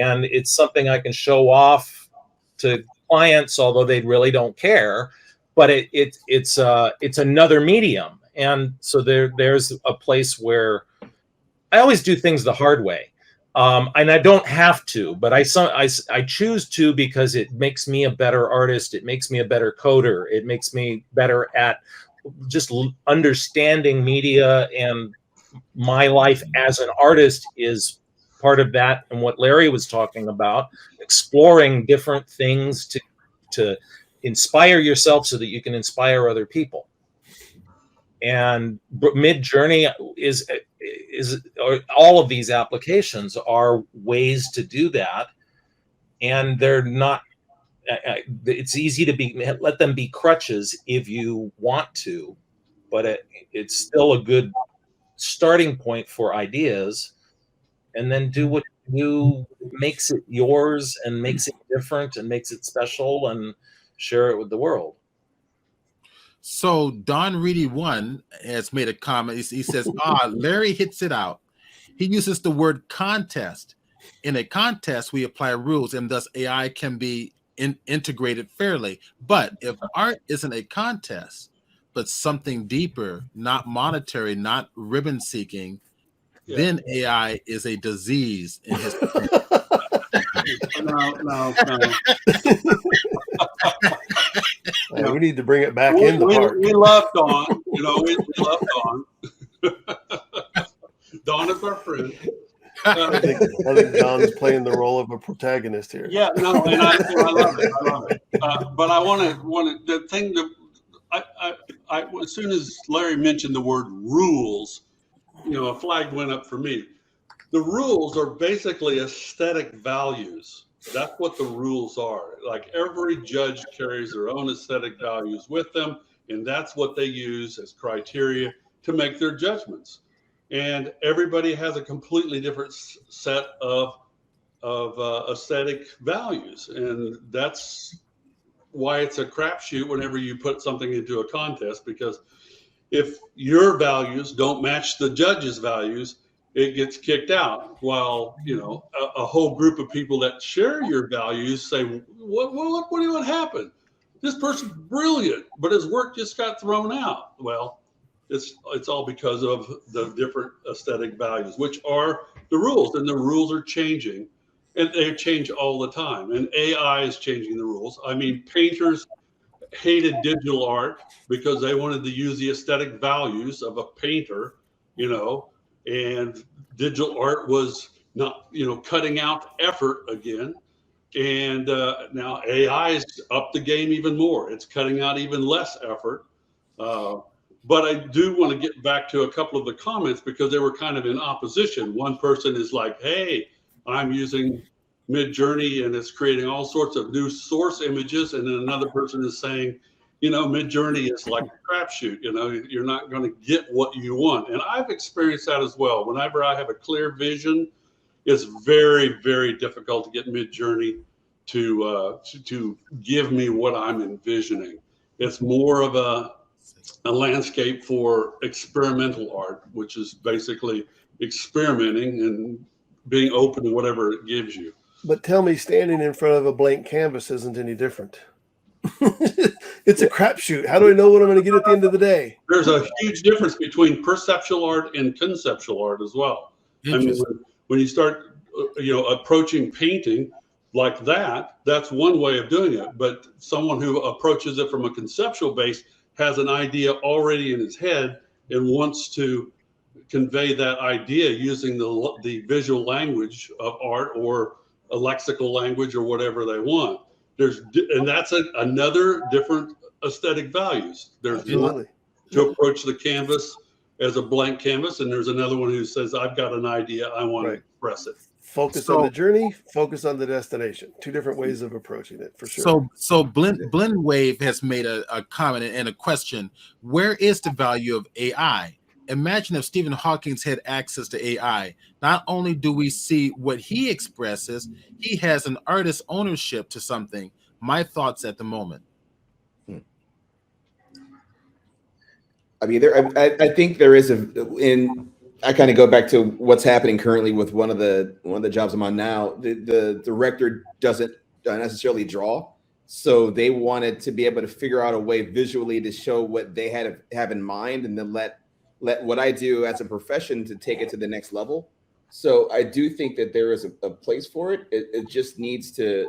And it's something I can show off to clients, although they really don't care. But it's another medium. And so there's a place where I always do things the hard way. And I don't have to, but I choose to because it makes me a better artist. It makes me a better coder. It makes me better at just understanding media, and my life as an artist is part of that. And what Larry was talking about, exploring different things to inspire yourself so that you can inspire other people. And Midjourney is all of these applications are ways to do that, and they're not. It's easy to let them be crutches if you want to, but it's still a good starting point for ideas, and then do what you makes it yours and makes it different and makes it special, and share it with the world. So Don Reedy one has made a comment. He says, Larry hits it out. He uses the word contest. In a contest, we apply rules, and thus AI can be integrated fairly. But if art isn't a contest, but something deeper, not monetary, not ribbon seeking, then AI is a disease in his No. We need to bring it back in the park. We love Don. We love Don. Don is our friend. I think Don's playing the role of a protagonist here. Yeah, no, and I love it. I love it. But I want to the thing that I as soon as Larry mentioned the word rules, a flag went up for me. The rules are basically aesthetic values. That's what the rules are. Like every judge carries their own aesthetic values with them, and that's what they use as criteria to make their judgments. And everybody has a completely different set of aesthetic values, and that's why it's a crapshoot whenever you put something into a contest. Because if your values don't match the judge's values, it gets kicked out. While a whole group of people that share your values say, what happened? This person's brilliant, but his work just got thrown out. Well, it's all because of the different aesthetic values, which are the rules, and the rules are changing, and they change all the time. And AI is changing the rules. I mean, painters hated digital art because they wanted to use the aesthetic values of a painter, and digital art was not, cutting out effort again. And now AI is up the game even more. It's cutting out even less effort. But I do want to get back to a couple of the comments because they were kind of in opposition. One person is like, hey, I'm using Midjourney and it's creating all sorts of new source images. And then another person is saying, Midjourney is like a crapshoot. You're not going to get what you want. And I've experienced that as well. Whenever I have a clear vision, it's very, very difficult to get Midjourney to give me what I'm envisioning. It's more of a landscape for experimental art, which is basically experimenting and being open to whatever it gives you. But tell me, standing in front of a blank canvas isn't any different. It's a crapshoot. How do I know what I'm going to get at the end of the day? There's a huge difference between perceptual art and conceptual art as well. I mean, when you start, approaching painting like that, that's one way of doing it. But someone who approaches it from a conceptual base has an idea already in his head and wants to convey that idea using the visual language of art or a lexical language or whatever they want. And that's another different aesthetic values. There's one to approach the canvas as a blank canvas, and there's another one who says, I've got an idea, I want to express it. Focus on the journey, focus on the destination. Two different ways of approaching it, for sure. So Blend Wave has made a comment and a question. Where is the value of AI? Imagine if Stephen Hawking had access to AI. Not only do we see what he expresses, he has an artist ownership to something. My thoughts at the moment. I mean, I think there is I kind of go back to what's happening currently with one of the jobs I'm on now. The director doesn't necessarily draw, so they wanted to be able to figure out a way visually to show what they have in mind, and then let what I do as a profession to take it to the next level. So I do think that there is a place for it. It just needs to.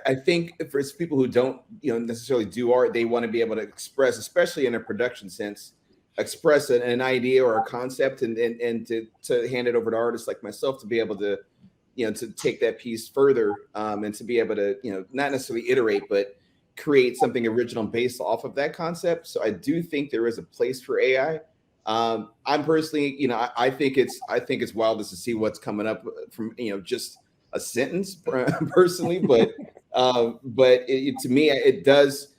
I think for people who don't necessarily do art, they want to be able to express, especially in a production sense, express an idea or a concept, and to hand it over to artists like myself to be able to to take that piece further, and to be able to not necessarily iterate, but create something original based off of that concept. So I do think there is a place for AI. I'm personally, I think it's wild to see what's coming up from just a sentence personally, but to me it does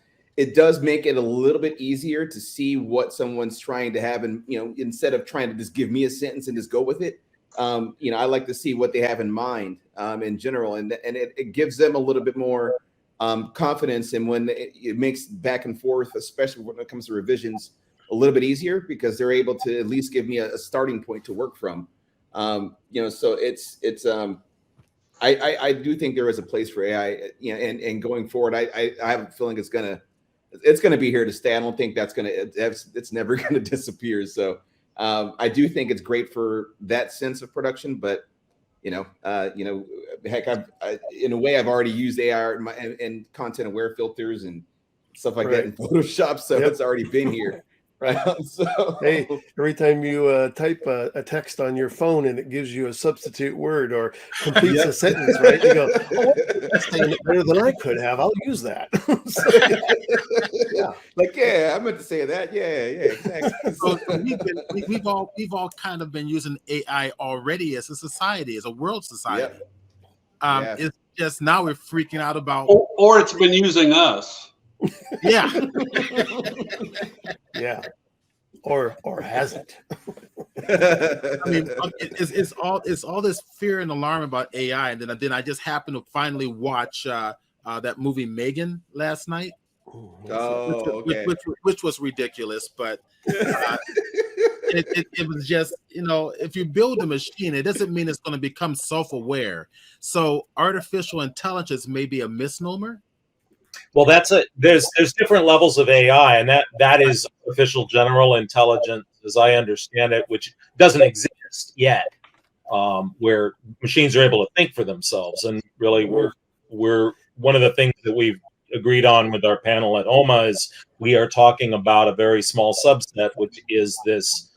make it a little bit easier to see what someone's trying to have, and instead of trying to just give me a sentence and just go with it. I like to see what they have in mind in general, and it gives them a little bit more confidence, and when it makes back and forth, especially when it comes to revisions, a little bit easier, because they're able to at least give me a starting point to work from. So I do think there is a place for AI, and going forward, I have a feeling it's gonna be here to stay. I don't think it's never gonna disappear. So I do think it's great for that sense of production, but heck, in a way I've already used AI in content aware filters and stuff like that in Photoshop, so it's already been here. Right. So hey, every time you type a text on your phone and it gives you a substitute word or completes a sentence, right? You go, oh, that's saying it better than I could have. I'll use that. I meant to say that. Yeah, exactly. So we've all kind of been using AI already as a society, as a world society. It's just now we're freaking out about, or it's been using us. Yeah. Yeah. Or hasn't. I mean, it's all this fear and alarm about AI, and then I just happened to finally watch that movie Megan last night. Which was ridiculous, but it was just, if you build a machine, it doesn't mean it's going to become self-aware. So artificial intelligence may be a misnomer. Well, there's different levels of AI, and that is artificial general intelligence, as I understand it, which doesn't exist yet, where machines are able to think for themselves. And really, we're one of the things that we've agreed on with our panel at OMA is we are talking about a very small subset, which is this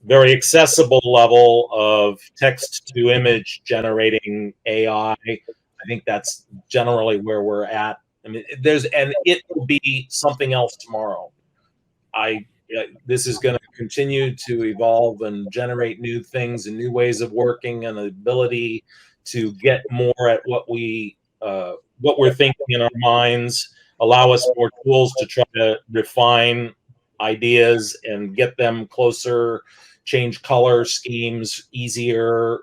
very accessible level of text to image generating AI. I think that's generally where we're at. I mean, it will be something else tomorrow. This is going to continue to evolve and generate new things and new ways of working, and the ability to get more at what we're thinking in our minds, allow us more tools to try to refine ideas and get them closer, change color schemes easier,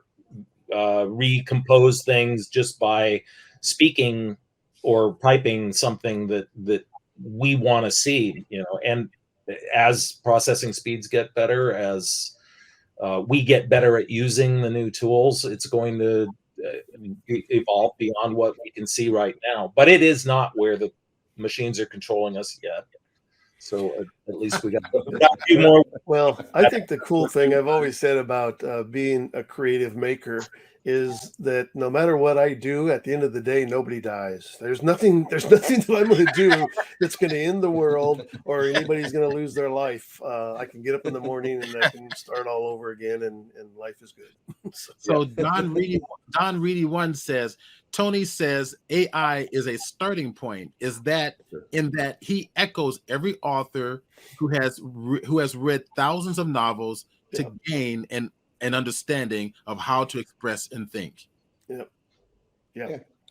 recompose things just by speaking or typing something that we want to see, and as processing speeds get better, as we get better at using the new tools, it's going to evolve beyond what we can see right now. But it is not where the machines are controlling us yet. So at least we got a few more. Well, I think the cool thing I've always said about being a creative maker is that no matter what I do, at the end of the day, nobody dies. There's nothing that I'm going to do that's going to end the world or anybody's going to lose their life. I can get up in the morning and I can start all over again, and life is good. So Don Reedy one says, Tony says AI is a starting point. Is that in that he echoes every author who has read thousands of novels to gain an and understanding of how to express and think.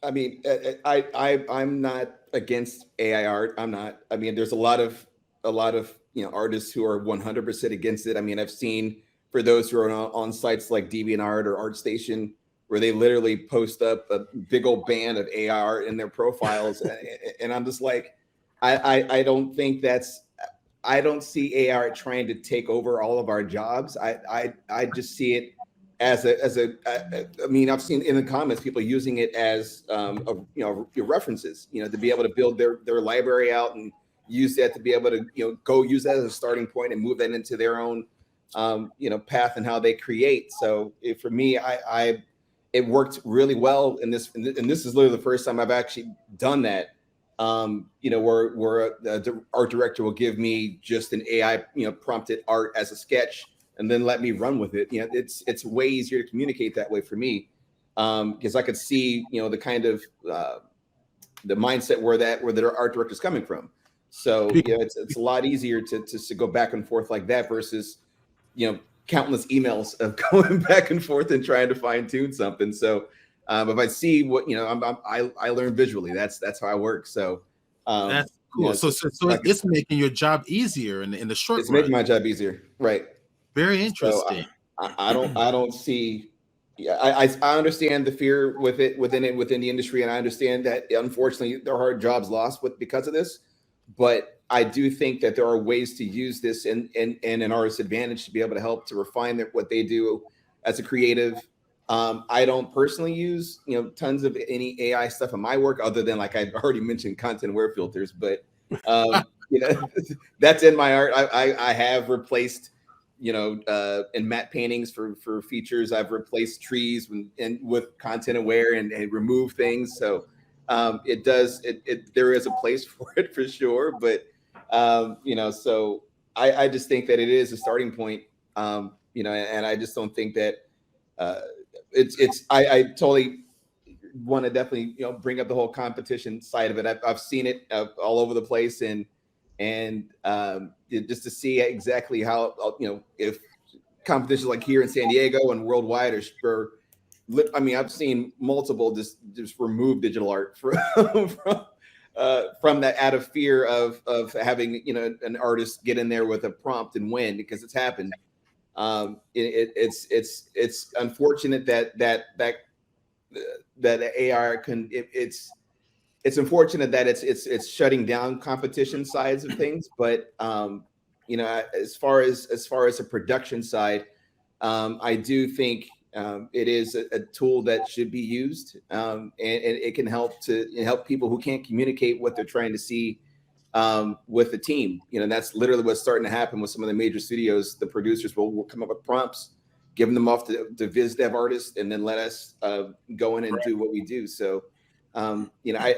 I mean, I'm not against AI art. I'm not. I mean, there's a lot of artists who are 100% against it. I mean, I've seen, for those who are on sites like DeviantArt or ArtStation, where they literally post up a big old band of AI art in their profiles, and I'm just like, I don't think I don't see AI art trying to take over all of our jobs. I just see it as I mean, I've seen in the comments people using it as your references, to be able to build their library out and use that to be able to go use that as a starting point and move that into their own path and how they create. So for me, it worked really well in this, and this is literally the first time I've actually done that. Where the art director will give me just an AI prompted art as a sketch, and then let me run with it. It's way easier to communicate that way for me, because I could see the kind of the mindset where the art director is coming from. So it's a lot easier to go back and forth like that versus countless emails of going back and forth and trying to fine tune something. So if I see what I learn visually. That's how I work. So that's cool. So it's making your job easier in the short run. It's making my job easier, right? Very interesting. So I don't see. Yeah, I understand the fear within the industry, and I understand that unfortunately there are jobs lost because of this. But I do think that there are ways to use this in an artist's advantage to be able to help to refine what they do as a creative. I don't personally use tons of any AI stuff in my work, other than, like I already mentioned, content aware filters. But that's in my art. I have replaced in matte paintings for features. I've replaced trees with content aware and removed things. So there is a place for it for sure. But so I just think that it is a starting point. And I just don't think that I totally want to definitely bring up the whole competition side of it. I've seen it all over the place, and just to see exactly how if competitions like here in San Diego and worldwide are I mean, I've seen multiple just remove digital art from that out of fear of having an artist get in there with a prompt and win, because it's happened. It's unfortunate that AI can. It's unfortunate that it's shutting down competition sides of things, but as far as a production side, I do think it is a tool that should be used, and it can help people who can't communicate what they're trying to see with the team. That's literally what's starting to happen with some of the major studios. The producers will come up with prompts, giving them off to viz dev artists, and then let us go in and do what we do. So I'm not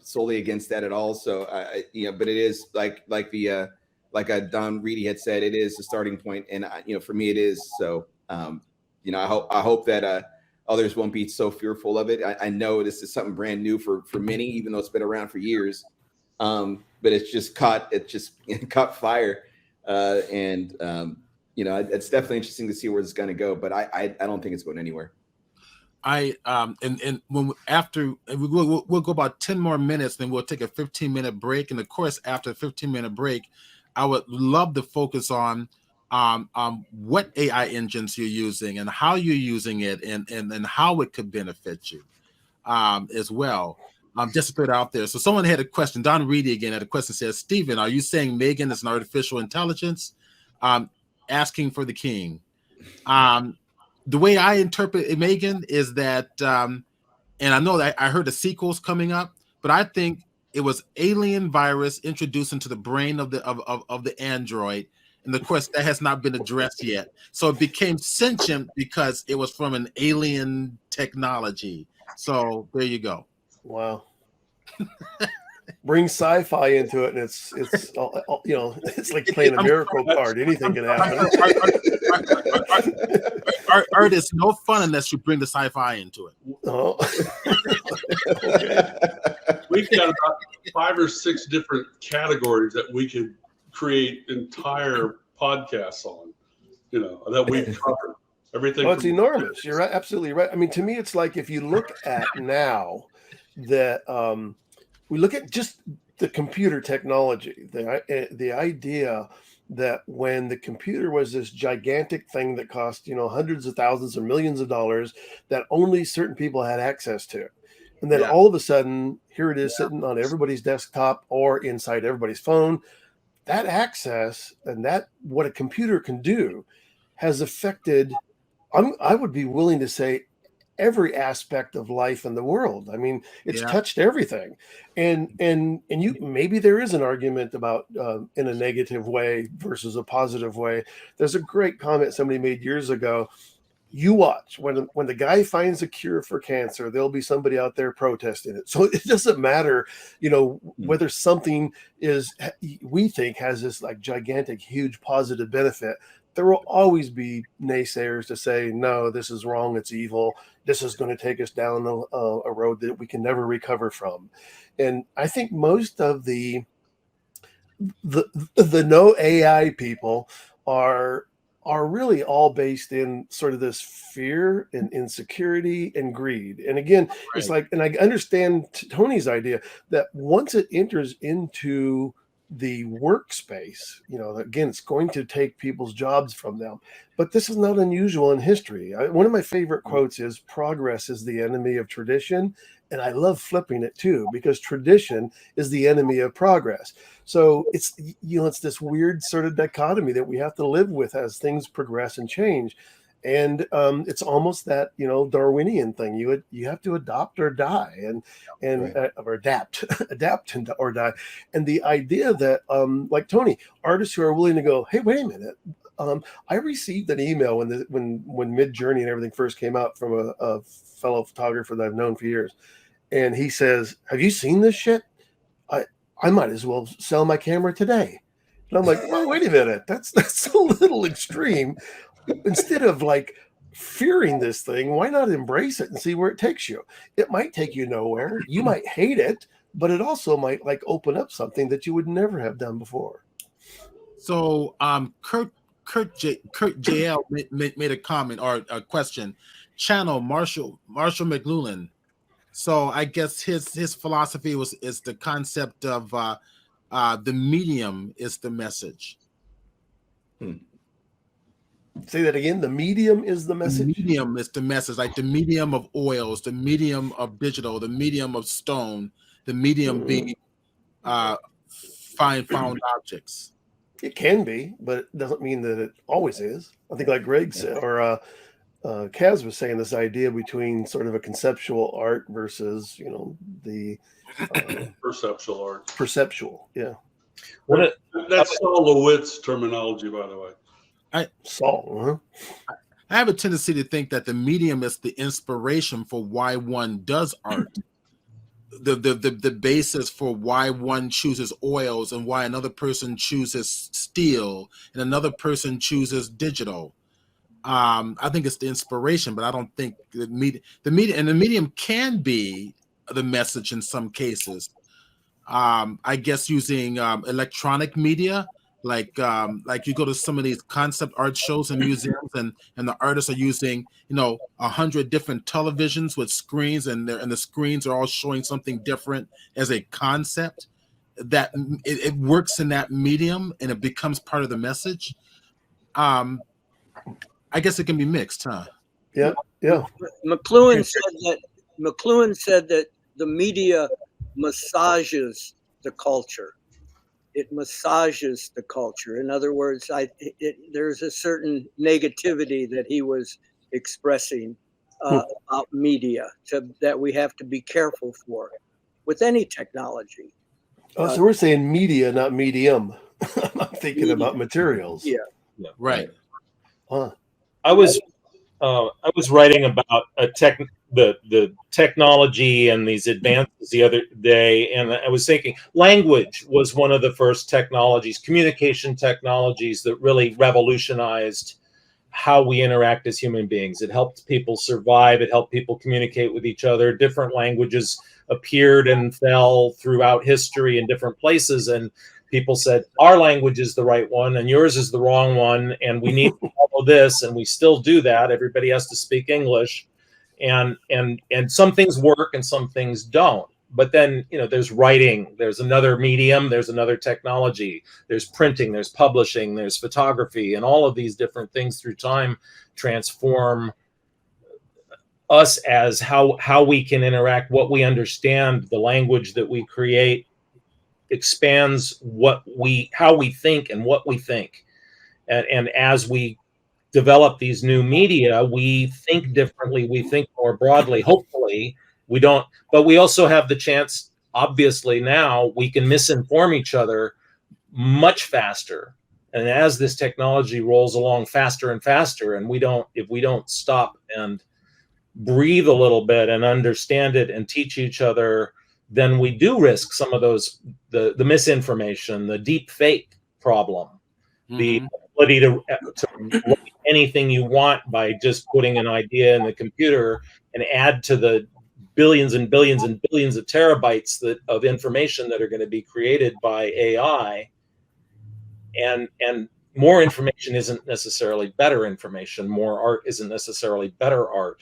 solely against that at all. So but it is like Don Reedy had said, it is the starting point, and for me it is. So I hope that others won't be so fearful of it. I know this is something brand new for many, even though it's been around for years. But it's caught fire, and it's definitely interesting to see where it's going to go. But I don't think it's going anywhere. And when we'll go about 10 more minutes, then we'll take a 15-minute break. And of course, after a 15-minute break, I would love to focus on what AI engines you're using and how you're using it, and how it could benefit you as well. Just to put it out there. So someone had a question. Don Reedy again had a question. Says, Stephen, are you saying Megan is an artificial intelligence? Asking for the king. The way I interpret Megan is that, and I know that I heard the sequel's coming up, but I think it was alien virus introduced into the brain of the android, and of course that has not been addressed yet. So it became sentient because it was from an alien technology. So there you go. Wow. Bring sci-fi into it, and it's like playing a miracle card. Anything can happen. Art is no fun unless you bring the sci-fi into it. Oh. We've got about 5 or 6 different categories that we could create entire podcasts on. that we've covered. Everything. Oh, it's enormous. You're right, absolutely right. I mean, to me, it's like if you look at now that we look at just the computer technology, the idea that when the computer was this gigantic thing that cost hundreds of thousands or millions of dollars that only certain people had access to, and then all of a sudden here it is sitting on everybody's desktop or inside everybody's phone. That access and that what a computer can do has affected, I would be willing to say, every aspect of life in the world. I mean, it's touched everything, and you maybe there is an argument about in a negative way versus a positive way. There's a great comment somebody made years ago. You watch when the guy finds a cure for cancer, there'll be somebody out there protesting it. So it doesn't matter, whether something we think has this like gigantic, huge positive benefit. There will always be naysayers to say, no, this is wrong. It's evil. This is going to take us down a road that we can never recover from. And I think most of the no AI people are really all based in sort of this fear and insecurity and greed. And again, it's like, and I understand Tony's idea that once it enters into the workspace, again, it's going to take people's jobs from them. But this is not unusual in history. One of my favorite quotes is progress is the enemy of tradition. And I love flipping it too, because tradition is the enemy of progress. So it's this weird sort of dichotomy that we have to live with as things progress and change. And it's almost that Darwinian thing. You have to adopt or die, or adapt or die. And the idea that like Tony, artists who are willing to go, hey, wait a minute. I received an email when Midjourney and everything first came out from a fellow photographer that I've known for years, and he says, "Have you seen this shit? I might as well sell my camera today." And I'm like, well, wait a minute, that's a little extreme. Instead of like fearing this thing, why not embrace it and see where it takes you? It might take you nowhere. You might hate it, but it also might like open up something that you would never have done before. So, Kurt JL made a comment or a question. Channel Marshall McLuhan. So I guess his philosophy is the concept of the medium is the message. Say that again. The medium is the message. The medium is the message, like the medium of oils, the medium of digital, the medium of stone, the medium being found objects. It can be, but it doesn't mean that it always is. I think, like Greg said, or Kaz was saying, this idea between sort of a conceptual art versus the perceptual art. Perceptual, yeah. That's Saul LeWitt's terminology, by the way. Saul. I have a tendency to think that the medium is the inspiration for why one does art. The basis for why one chooses oils and why another person chooses steel and another person chooses digital. I think it's the inspiration, but I don't think the medium can be the message in some cases. I guess using electronic media, like you go to some of these concept art shows and museums, and the artists are using 100 different televisions with screens, and the screens are all showing something different as a concept. That it works in that medium and it becomes part of the message. I guess it can be mixed, huh? Yeah. McLuhan said that the media massages the culture. It massages the culture. In other words, there's a certain negativity that he was expressing about media that we have to be careful for with any technology. Oh, so we're saying media, not medium. I'm thinking media. About materials. Yeah. Right. Huh. I was writing about the technology and these advances the other day, and I was thinking language was one of the first technologies, communication technologies that really revolutionized how we interact as human beings. It helped people survive. It helped people communicate with each other. Different languages appeared and fell throughout history in different places, and people said our language is the right one and yours is the wrong one, and we need to follow this, and we still do that. Everybody has to speak English, and some things work and some things don't. But then, there's writing, there's another medium, there's another technology, there's printing, there's publishing, there's photography, and all of these different things through time transform us as how we can interact, what we understand, the language that we create expands how we think and what we think. And as we develop these new media, we think differently, we think more broadly. Hopefully we don't, but we also have the chance, obviously now we can misinform each other much faster. And as this technology rolls along faster and faster, and if we don't stop and breathe a little bit and understand it and teach each other, then we do risk some of those, the misinformation, the deep fake problem, the ability to write anything you want by just putting an idea in the computer and add to the billions and billions and billions of terabytes of information that are going to be created by AI. And more information isn't necessarily better information. More art isn't necessarily better art.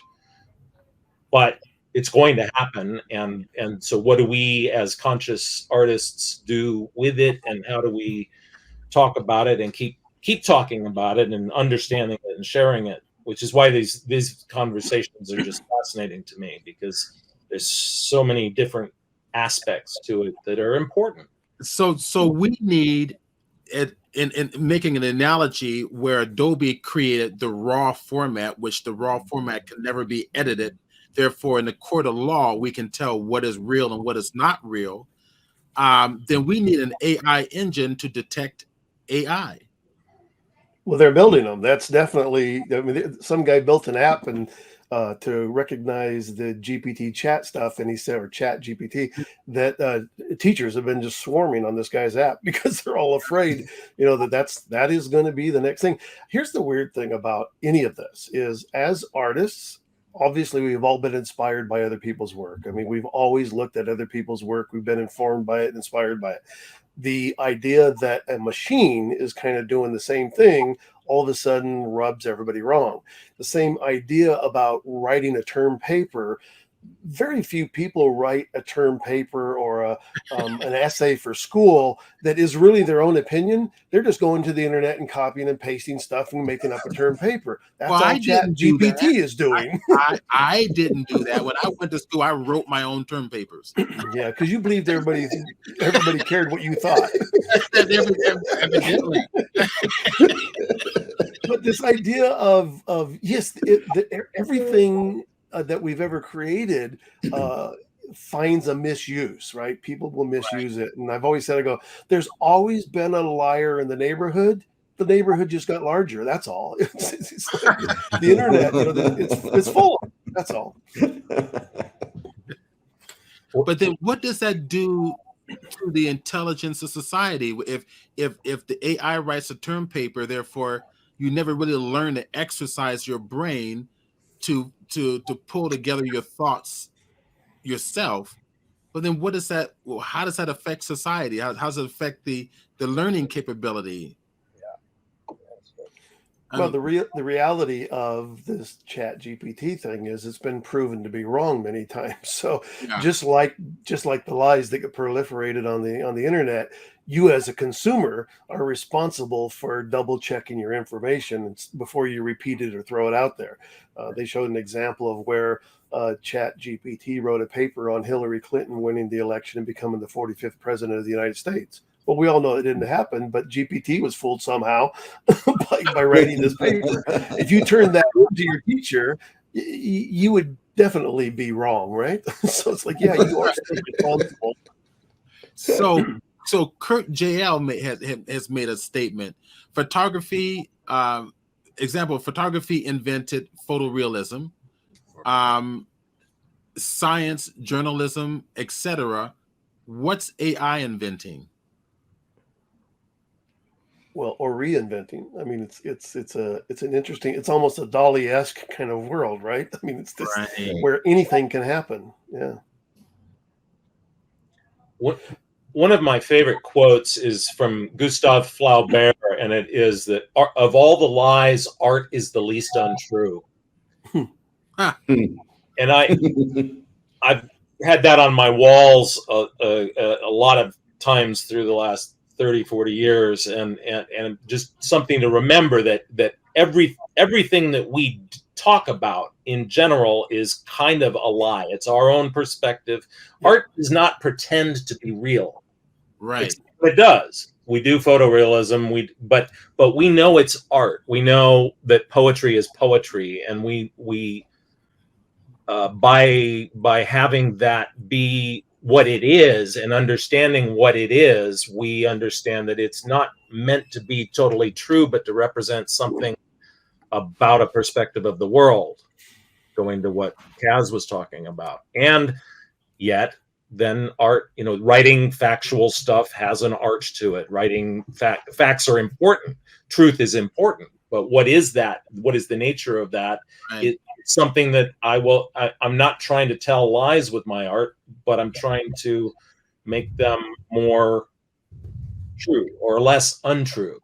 But it's going to happen. And so what do we as conscious artists do with it? And how do we talk about it and keep talking about it and understanding it and sharing it? Which is why these conversations are just fascinating to me, because there's so many different aspects to it that are important. So we need it in making an analogy where Adobe created the raw format, which the raw format can never be edited. Therefore, in the court of law, we can tell what is real and what is not real. Then we need an AI engine to detect AI. Well, they're building them. That's definitely. I mean, some guy built an app and to recognize the GPT chat stuff, and he said, or Chat GPT, that teachers have been just swarming on this guy's app because they're all afraid, that is going to be the next thing. Here's the weird thing about any of this is, as artists, obviously we've all been inspired by other people's work. I mean, we've always looked at other people's work. We've been informed by it, inspired by it. The idea that a machine is kind of doing the same thing all of a sudden rubs everybody wrong. The same idea about writing a term paper. Very few people write a term paper or an essay for school that is really their own opinion. They're just going to the internet and copying and pasting stuff and making up a term paper. That's all Chat GPT is doing. I didn't do that. When I went to school, I wrote my own term papers. Yeah, because you believed everybody cared what you thought. Evidently. But this idea of yes, everything that we've ever created finds a misuse, right? People will misuse it. And I've always said, there's always been a liar in the neighborhood. The neighborhood just got larger. That's all. It's like the internet, it's full of it. That's all. But then what does that do to the intelligence of society? If the AI writes a term paper, therefore you never really learn to exercise your brain to pull together your thoughts yourself. But then what is that? Well, how does that affect society? How does it affect the learning capability? Well, the reality of this Chat GPT thing is it's been proven to be wrong many times. So just like the lies that get proliferated on the internet, you as a consumer are responsible for double checking your information before you repeat it or throw it out there. They showed an example of where Chat GPT wrote a paper on Hillary Clinton winning the election and becoming the 45th president of the United States. Well, we all know it didn't happen, but GPT was fooled somehow by writing this paper. If you turn that into your teacher, you would definitely be wrong, right? So it's like, yeah, you are responsible. So Kurt JL has made a statement. Photography, photography invented photorealism, science, journalism, etc. What's AI inventing? Well, or reinventing. I mean, it's an interesting. It's almost a Dali-esque kind of world, right? I mean, it's this where anything can happen. Yeah. one of my favorite quotes is from Gustave Flaubert, and it is that of all the lies, art is the least untrue. And I've had that on my walls a lot of times through the last 30, 40 years, and just something to remember that everything that we talk about in general is kind of a lie. It's our own perspective. Art does not pretend to be real. Right. It does. We do photorealism. But we know it's art. We know that poetry is poetry, and we by having that be what it is and understanding what it is, we understand that it's not meant to be totally true, but to represent something about a perspective of the world, going to what Kaz was talking about. And yet then art, writing factual stuff has an arch to it. Writing facts are important. Truth is important. But what is that? What is the nature of that? Right. It's something that I'm not trying to tell lies with my art, but I'm trying to make them more true or less untrue,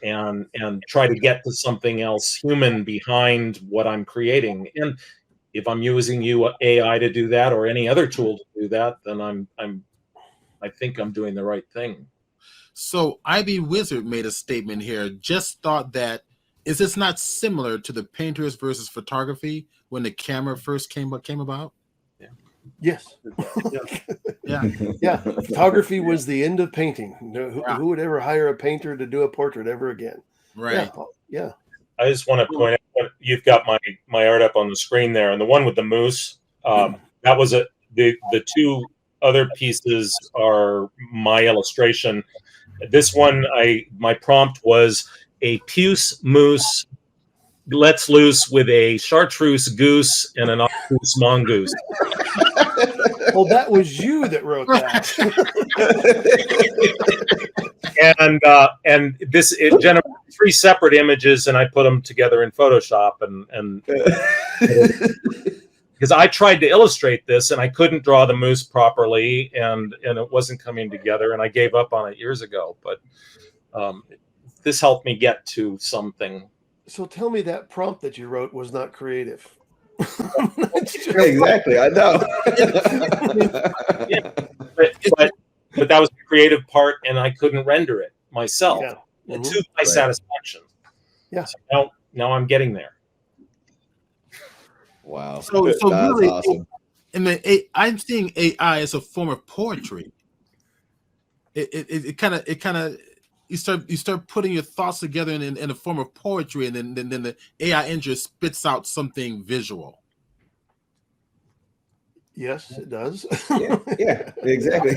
and try to get to something else human behind what I'm creating. And if I'm using AI to do that, or any other tool to do that, then I think I'm doing the right thing. So Ivy Wizard made a statement here. Just thought that, is this not similar to the painters versus photography when the camera first came about? Yes. Yeah. Yeah. Photography was the end of painting. Who would ever hire a painter to do a portrait ever again? Right. Yeah. I just want to point out, you've got my art up on the screen there, and the one with the moose, that was the two other pieces are my illustration. This one, my prompt was a puce moose lets loose with a chartreuse goose and an obtuse mongoose. Well, that was you that wrote that. And it generated 3 separate images, and I put them together in Photoshop, and because I tried to illustrate this and I couldn't draw the moose properly, and it wasn't coming together, and I gave up on it years ago. But this helped me get to something. So tell me, that prompt that you wrote was not creative. Exactly, I know. Yeah, but that was the creative part, and I couldn't render it myself to my satisfaction. Yeah. So now I'm getting there. Wow. So That's really, awesome. I'm seeing AI as a form of poetry. It kind of you start putting your thoughts together in a form of poetry, and then the AI engine spits out something visual. Yes, it does. Yeah, exactly.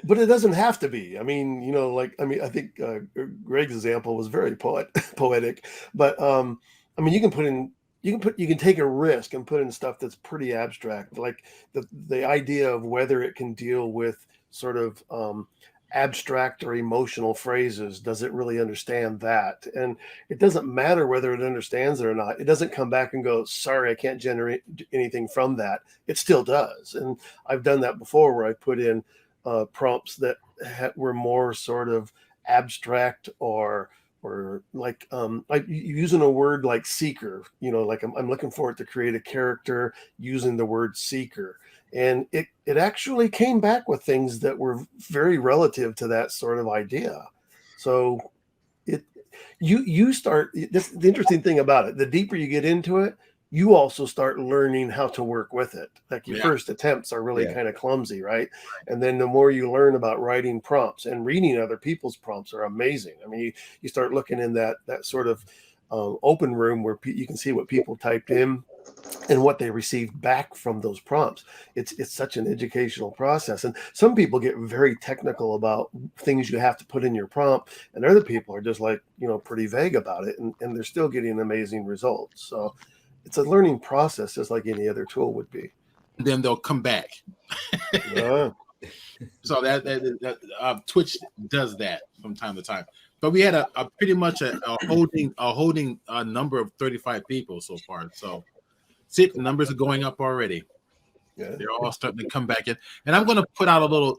But it doesn't have to be. I mean, I think Greg's example was very poetic. But you can take a risk and put in stuff that's pretty abstract, like the idea of whether it can deal with sort of abstract or emotional phrases. Does it really understand that? And it doesn't matter whether it understands it or not. It doesn't come back and go, sorry, I can't generate anything from that. It still does. And I've done that before, where I put in prompts that were more sort of abstract, or like using a word like seeker, like I'm looking for it to create a character using the word seeker. And it actually came back with things that were very relative to that sort of idea. So you start, this the interesting thing about it, the deeper you get into it, you also start learning how to work with it. Like your first attempts are really kind of clumsy, right? And then the more you learn about writing prompts, and reading other people's prompts are amazing. I mean, you start looking in that sort of open room where you can see what people typed in and what they received back from those prompts. It's such an educational process. And some people get very technical about things you have to put in your prompt, and other people are just like, pretty vague about it, and they're still getting amazing results. So it's a learning process, just like any other tool would be. Then they'll come back. So that Twitch does that from time to time. But we had a pretty much a holding number of 35 people so far. So see, the numbers are going up already. Yeah. They're all starting to come back in, and I'm going to put out a little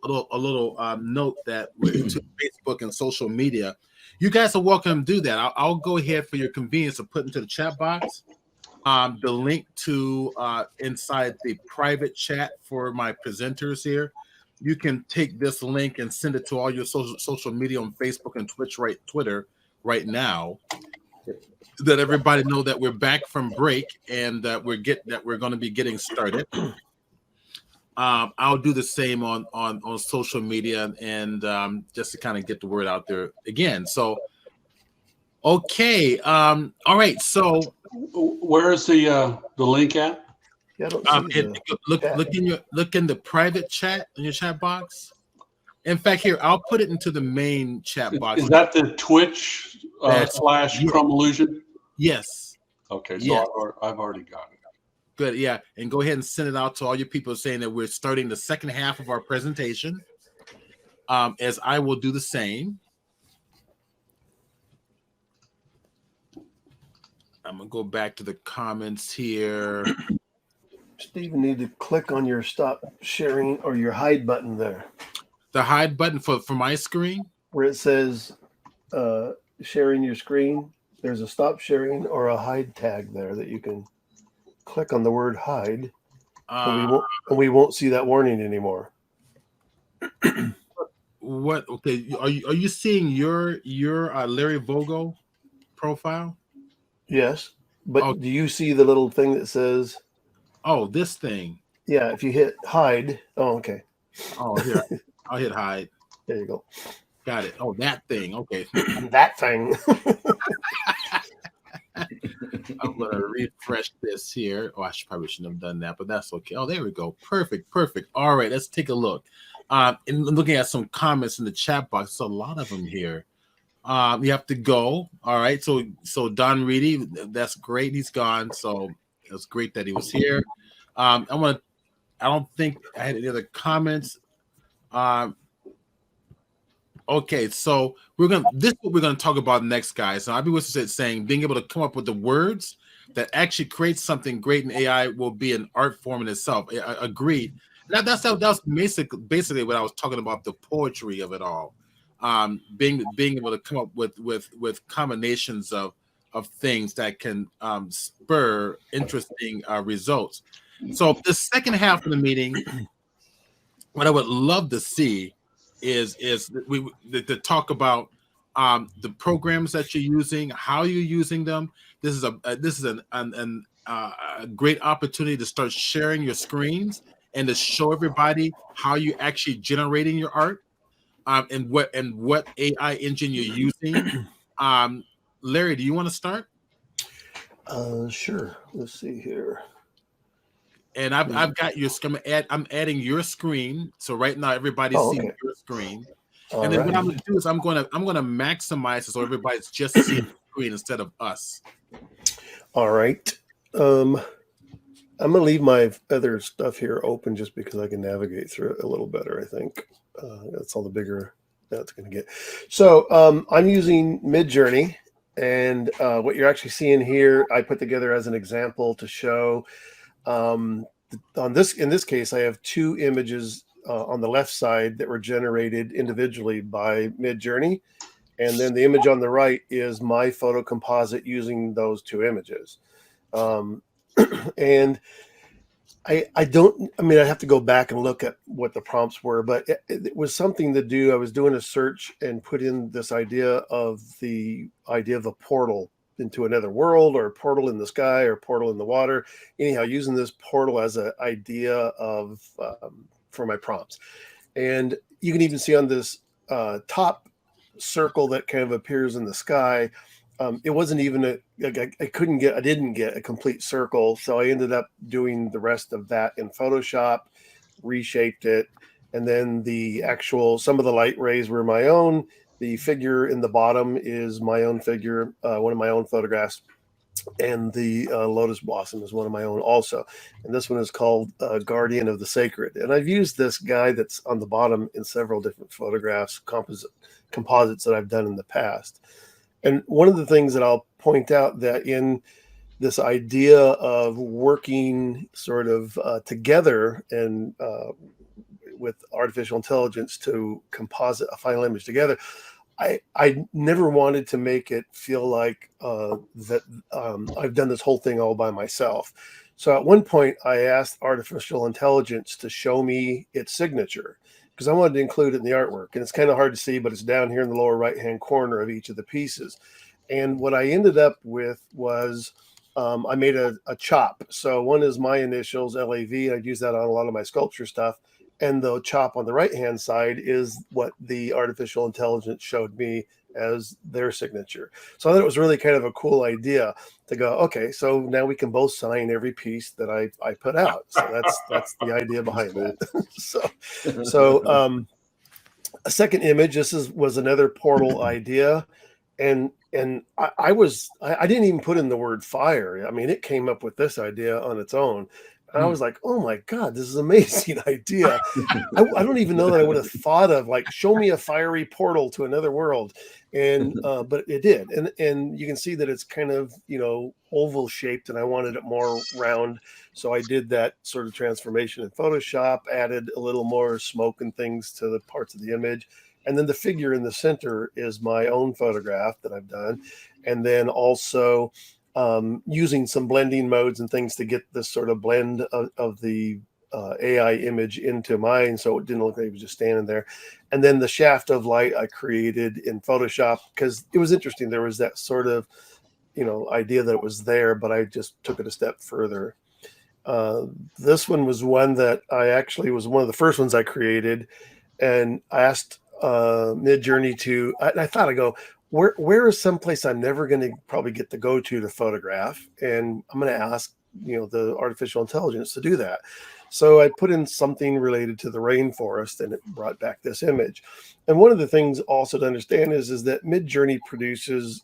note that to Facebook and social media. You guys are welcome to do that. I'll go ahead for your convenience to put into the chat box the link to inside the private chat for my presenters here. You can take this link and send it to all your social media on Facebook and Twitter right now. That everybody know that we're back from break and that we're going to be getting started. I'll do the same on social media and just to kind of get the word out there again. So, okay, all right. So, where is the link at? Yeah, I don't see look in the private chat in your chat box. In fact, here I'll put it into the main chat box. Is that the Twitch / Chrome Illusion? Yes. Okay, so Yes. I've already got it. Good, yeah, and go ahead and send it out to all you people saying that we're starting the second half of our presentation. As I will do the same. I'm gonna go back to the comments here. Steve, need to click on your stop sharing or your hide button there, The hide button for my screen. where it says sharing your screen. There's a stop sharing or a hide tag there that you can click on the word hide, and we won't see that warning anymore. What? Okay, are you seeing your Larry Vogel profile? Yes, but Oh. do you see the little thing that says? Oh, this thing. Yeah, if you hit hide. Oh, okay. Oh, here. I'll hit hide. There you go. Got it. Oh, that thing. Okay. That thing. I'm gonna refresh this here. Oh, probably shouldn't have done that, but that's okay. Oh, there we go. Perfect. All right, let's take a look. And looking at some comments in the chat box, so a lot of them here. You have to go. All right. So Don Reedy, that's great. He's gone. So it was great that he was here. I don't think I had any other comments. Okay, so this is what we're gonna talk about next, guys. So I'll be saying being able to come up with the words that actually create something great in AI will be an art form in itself. I agreed. That's basically what I was talking about, the poetry of it all. Being able to come up with combinations of things that can spur interesting results. So the second half of the meeting, what I would love to see is to talk about the programs that you're using, how you're using them. This is a great opportunity to start sharing your screens and to show everybody how you're actually generating your art, and what AI engine you're using. Larry, do you want to start? Sure. Let's see here. And I've got your screen. I'm adding your screen, so right now everybody's seeing your screen. And then what I'm going to do is I'm going to maximize it so everybody's just seeing the screen instead of us. All right. I'm going to leave my other stuff here open just because I can navigate through it a little better, I think. That's all the bigger that's going to get. So I'm using Midjourney, and what you're actually seeing here, I put together as an example to show. In this case, I have two images on the left side that were generated individually by Midjourney, and then the image on the right is my photo composite using those two images. And I have to go back and look at what the prompts were, but it was something to do. I was doing a search and put in this idea of a portal into another world, or a portal in the sky, or a portal in the water. Anyhow, using this portal as an idea of for my prompts. And you can even see on this top circle that kind of appears in the sky, it wasn't even I didn't get a complete circle. So I ended up doing the rest of that in Photoshop, reshaped it. And then some of the light rays were my own. The figure in the bottom is my own figure, one of my own photographs. And the lotus blossom is one of my own also. And this one is called Guardian of the Sacred. And I've used this guy that's on the bottom in several different photographs, composites that I've done in the past. And one of the things that I'll point out that in this idea of working sort of together and with artificial intelligence to composite a final image together. I never wanted to make it feel like that I've done this whole thing all by myself. So at one point, I asked artificial intelligence to show me its signature because I wanted to include it in the artwork. And it's kind of hard to see, but it's down here in the lower right-hand corner of each of the pieces. And what I ended up with was I made a chop. So one is my initials, LAV. I'd use that on a lot of my sculpture stuff. And the chop on the right-hand side is what the artificial intelligence showed me as their signature. So I thought it was really kind of a cool idea to go, okay, so now we can both sign every piece that I put out. So that's the idea behind that. so a second image, was another portal idea. And I didn't even put in the word fire. I mean, it came up with this idea on its own. And I was like, oh my God, this is an amazing idea. I don't even know that I would have thought of like, show me a fiery portal to another world. And, but it did. And you can see that it's kind of, oval shaped and I wanted it more round. So I did that sort of transformation in Photoshop, added a little more smoke and things to the parts of the image. And then the figure in the center is my own photograph that I've done. And then also, using some blending modes and things to get this sort of blend of the AI image into mine, so it didn't look like it was just standing there. And then the shaft of light I created in Photoshop because it was interesting. There was that sort of, idea that it was there, but I just took it a step further. This one was one that I actually was one of the first ones I created, and I asked Midjourney to. I thought, I go, where is someplace I'm never going to probably get to go to photograph? And I'm going to ask, the artificial intelligence to do that. So I put in something related to the rainforest and it brought back this image. And one of the things also to understand is that Midjourney produces,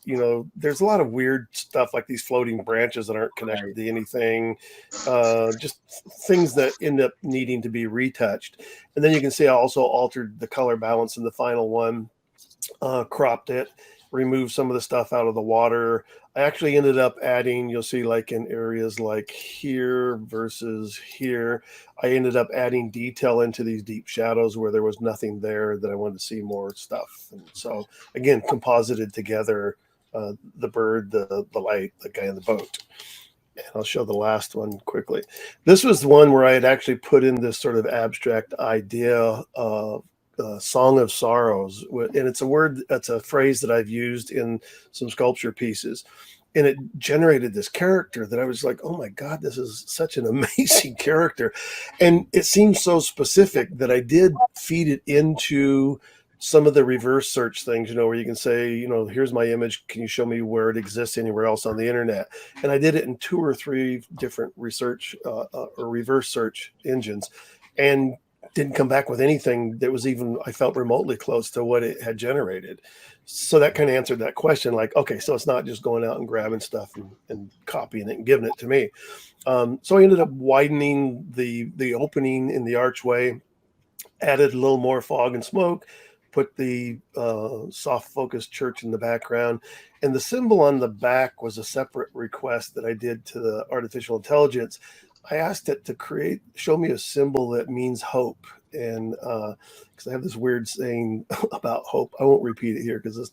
there's a lot of weird stuff like these floating branches that aren't connected to anything, just things that end up needing to be retouched. And then you can see I also altered the color balance in the final one, cropped it, removed some of the stuff out of the water. I actually ended up adding, you'll see like in areas like here versus here, I ended up adding detail into these deep shadows where there was nothing there that I wanted to see more stuff. And so again, composited together, the bird, the light, the guy in the boat. And I'll show the last one quickly. This was the one where I had actually put in this sort of abstract idea of Song of Sorrows, and it's a phrase that I've used in some sculpture pieces, and it generated this character that I was like, oh my God, this is such an amazing character. And it seemed so specific that I did feed it into some of the reverse search things, where you can say, here's my image, can you show me where it exists anywhere else on the internet? And I did it in 2 or 3 different research or reverse search engines, and didn't come back with anything that was even, I felt, remotely close to what it had generated. So that kind of answered that question, like, okay, so it's not just going out and grabbing stuff and copying it and giving it to me. So I ended up widening the opening in the archway, added a little more fog and smoke, put the soft focus church in the background. And the symbol on the back was a separate request that I did to the artificial intelligence. I asked it to show me a symbol that means hope. And because I have this weird saying about hope, I won't repeat it here because it's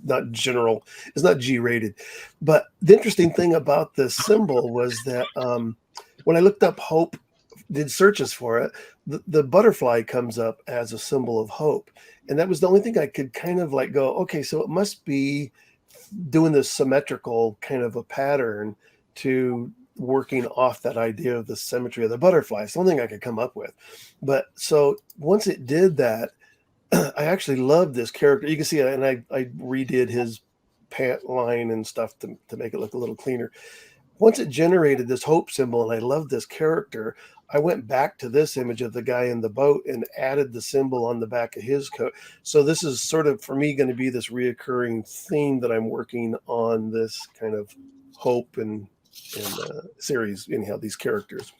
not general, it's not G-rated. But the interesting thing about this symbol was that when I looked up hope, did searches for it, the butterfly comes up as a symbol of hope. And that was the only thing I could kind of like go, okay, so it must be doing this symmetrical kind of a pattern to working off that idea of the symmetry of the butterfly. It's the only thing I could come up with. But so once it did that, I actually loved this character. You can see, and I redid his pant line and stuff to make it look a little cleaner. Once it generated this hope symbol, and I loved this character, I went back to this image of the guy in the boat and added the symbol on the back of his coat. So this is sort of, for me, going to be this reoccurring theme that I'm working on, this kind of hope and series, anyhow, these characters.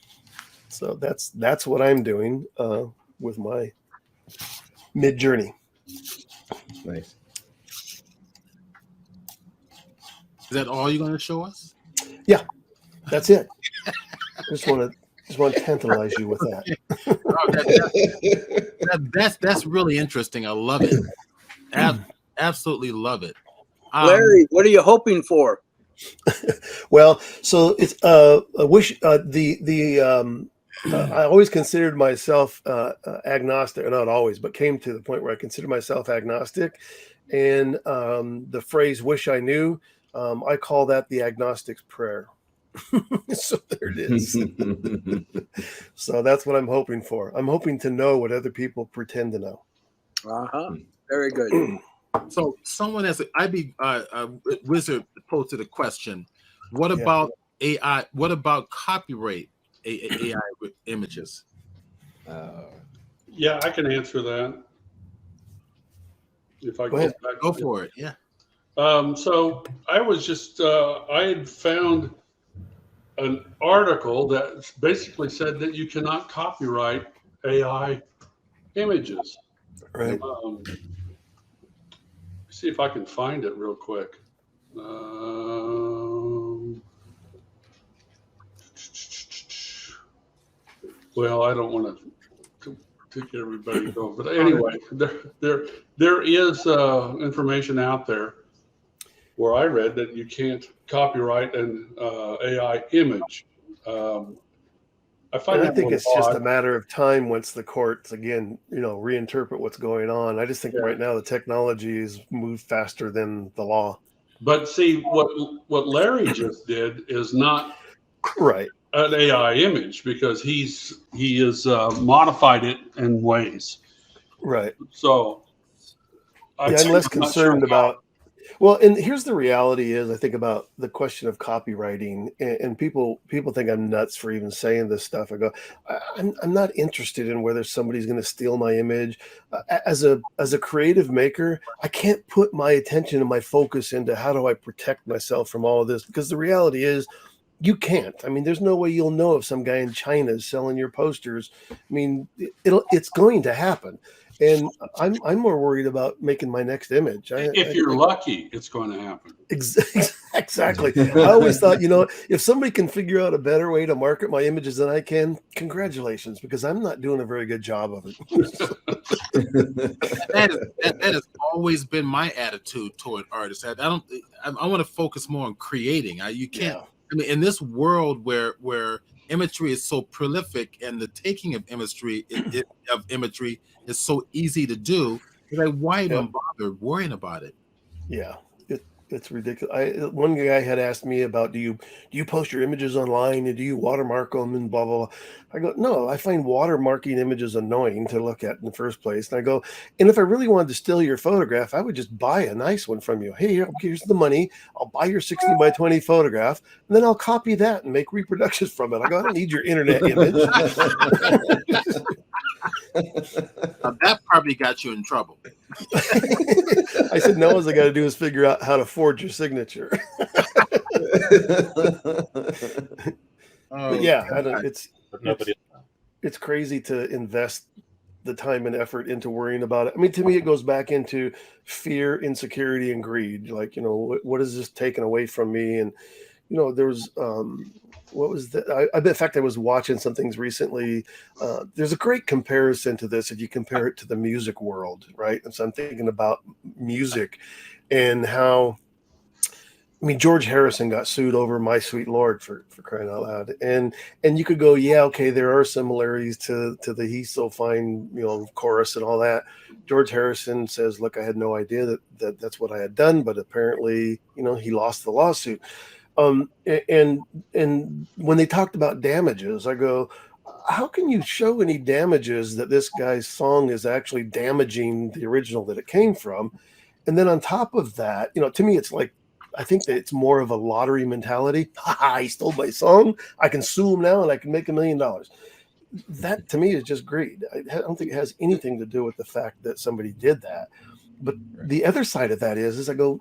So that's what I'm doing with my Midjourney. Nice. that all you're going to show us? That's it. Just want to tantalize you with that. That's really interesting. I love it. Absolutely love it. Larry, what are you hoping for? Well, so it's I wish I always considered myself agnostic, not always, but came to the point where I consider myself agnostic. And the phrase "wish I knew," I call that the agnostic's prayer. So there it is. So that's what I'm hoping for. I'm hoping to know what other people pretend to know. Very good. So someone as IB Wizard posted a question. What about AI? What about copyright AI images? Yeah, I can answer that. If I Go ahead. Go for it. Yeah. So I was just, I had found an article that basically said that you cannot copyright AI images. Right. See if I can find it real quick. Well, I don't want to get everybody going, but anyway, there is information out there where I read that you can't copyright an AI image. I think it's just a matter of time once the courts again, reinterpret what's going on. I just think right now the technology is moved faster than the law. But see, what Larry just did is not right an AI image because he has modified it in ways. Right. So I'm less concerned about. Well, and here's the reality is I think about the question of copywriting, and people think I'm nuts for even saying this stuff. I go, I'm not interested in whether somebody's going to steal my image. As a creative maker, I can't put my attention and my focus into how do I protect myself from all of this, because the reality is you can't. I mean, there's no way you'll know if some guy in China is selling your posters. I mean, it's going to happen. And I'm more worried about making my next image. If you're lucky, it's going to happen. Exactly. I always thought, if somebody can figure out a better way to market my images than I can, congratulations, because I'm not doing a very good job of it. that has always been my attitude toward artists. I want to focus more on creating. You can't. Yeah. I mean, in this world where imagery is so prolific and the taking of imagery is so easy to do, like why even bother worrying about it? Yeah, it's ridiculous. One guy had asked me about, do you post your images online and do you watermark them and blah blah blah. I go, no, I find watermarking images annoying to look at in the first place. And I go, and if I really wanted to steal your photograph, I would just buy a nice one from you. Hey, here's the money. I'll buy your 16 by 20 photograph, and then I'll copy that and make reproductions from it. I go, I don't need your internet image. That probably got you in trouble. I said, no, all I got to do is figure out how to forge your signature. But yeah, it's crazy to invest the time and effort into worrying about it. I mean, to me, it goes back into fear, insecurity, and greed. Like, what is this taken away from me? And, there was, what was that? In fact, I was watching some things recently. There's a great comparison to this if you compare it to the music world, right? And so I'm thinking about music and how, George Harrison got sued over My Sweet Lord for crying out loud. And you could go, yeah, okay, there are similarities to the He's So Fine, chorus and all that. George Harrison says, look, I had no idea that's what I had done, but apparently, he lost the lawsuit. And when they talked about damages, I go, how can you show any damages that this guy's song is actually damaging the original that it came from? And then on top of that, to me, it's like, I think that it's more of a lottery mentality. He stole my song. I can sue him now and I can make $1 million. That to me is just greed. I don't think it has anything to do with the fact that somebody did that. But the other side of that is I go,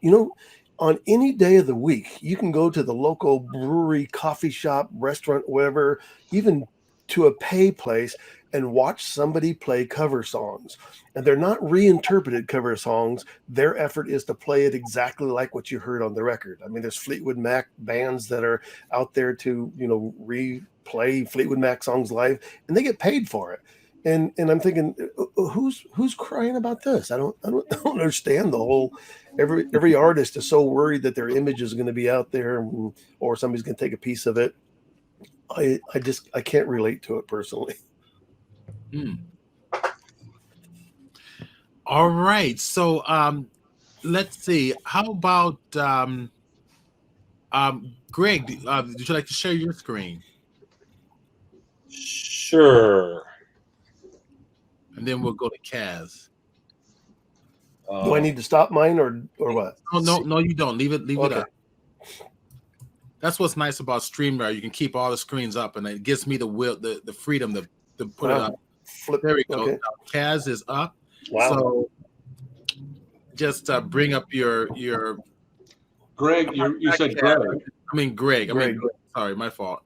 on any day of the week, you can go to the local brewery, coffee shop, restaurant, whatever, even to a pay place and watch somebody play cover songs. And they're not reinterpreted cover songs. Their effort is to play it exactly like what you heard on the record. I mean, there's Fleetwood Mac bands that are out there to, replay Fleetwood Mac songs live, and they get paid for it. And I'm thinking, who's crying about this? I don't understand the whole. Every artist is so worried that their image is going to be out there, or somebody's going to take a piece of it. I can't relate to it personally. All right. So let's see. How about Greg? Would you like to share your screen? Sure. And then we'll go to Kaz. Do I need to stop mine or what? No, you don't. Leave it Okay. up. That's what's nice about StreamYard. You can keep all the screens up, and it gives me the freedom to put it up. Flip. There we go. Okay. Now, Kaz is up. Wow. So just bring up your. Greg, you said Greg. I mean Greg. Greg. Sorry, my fault.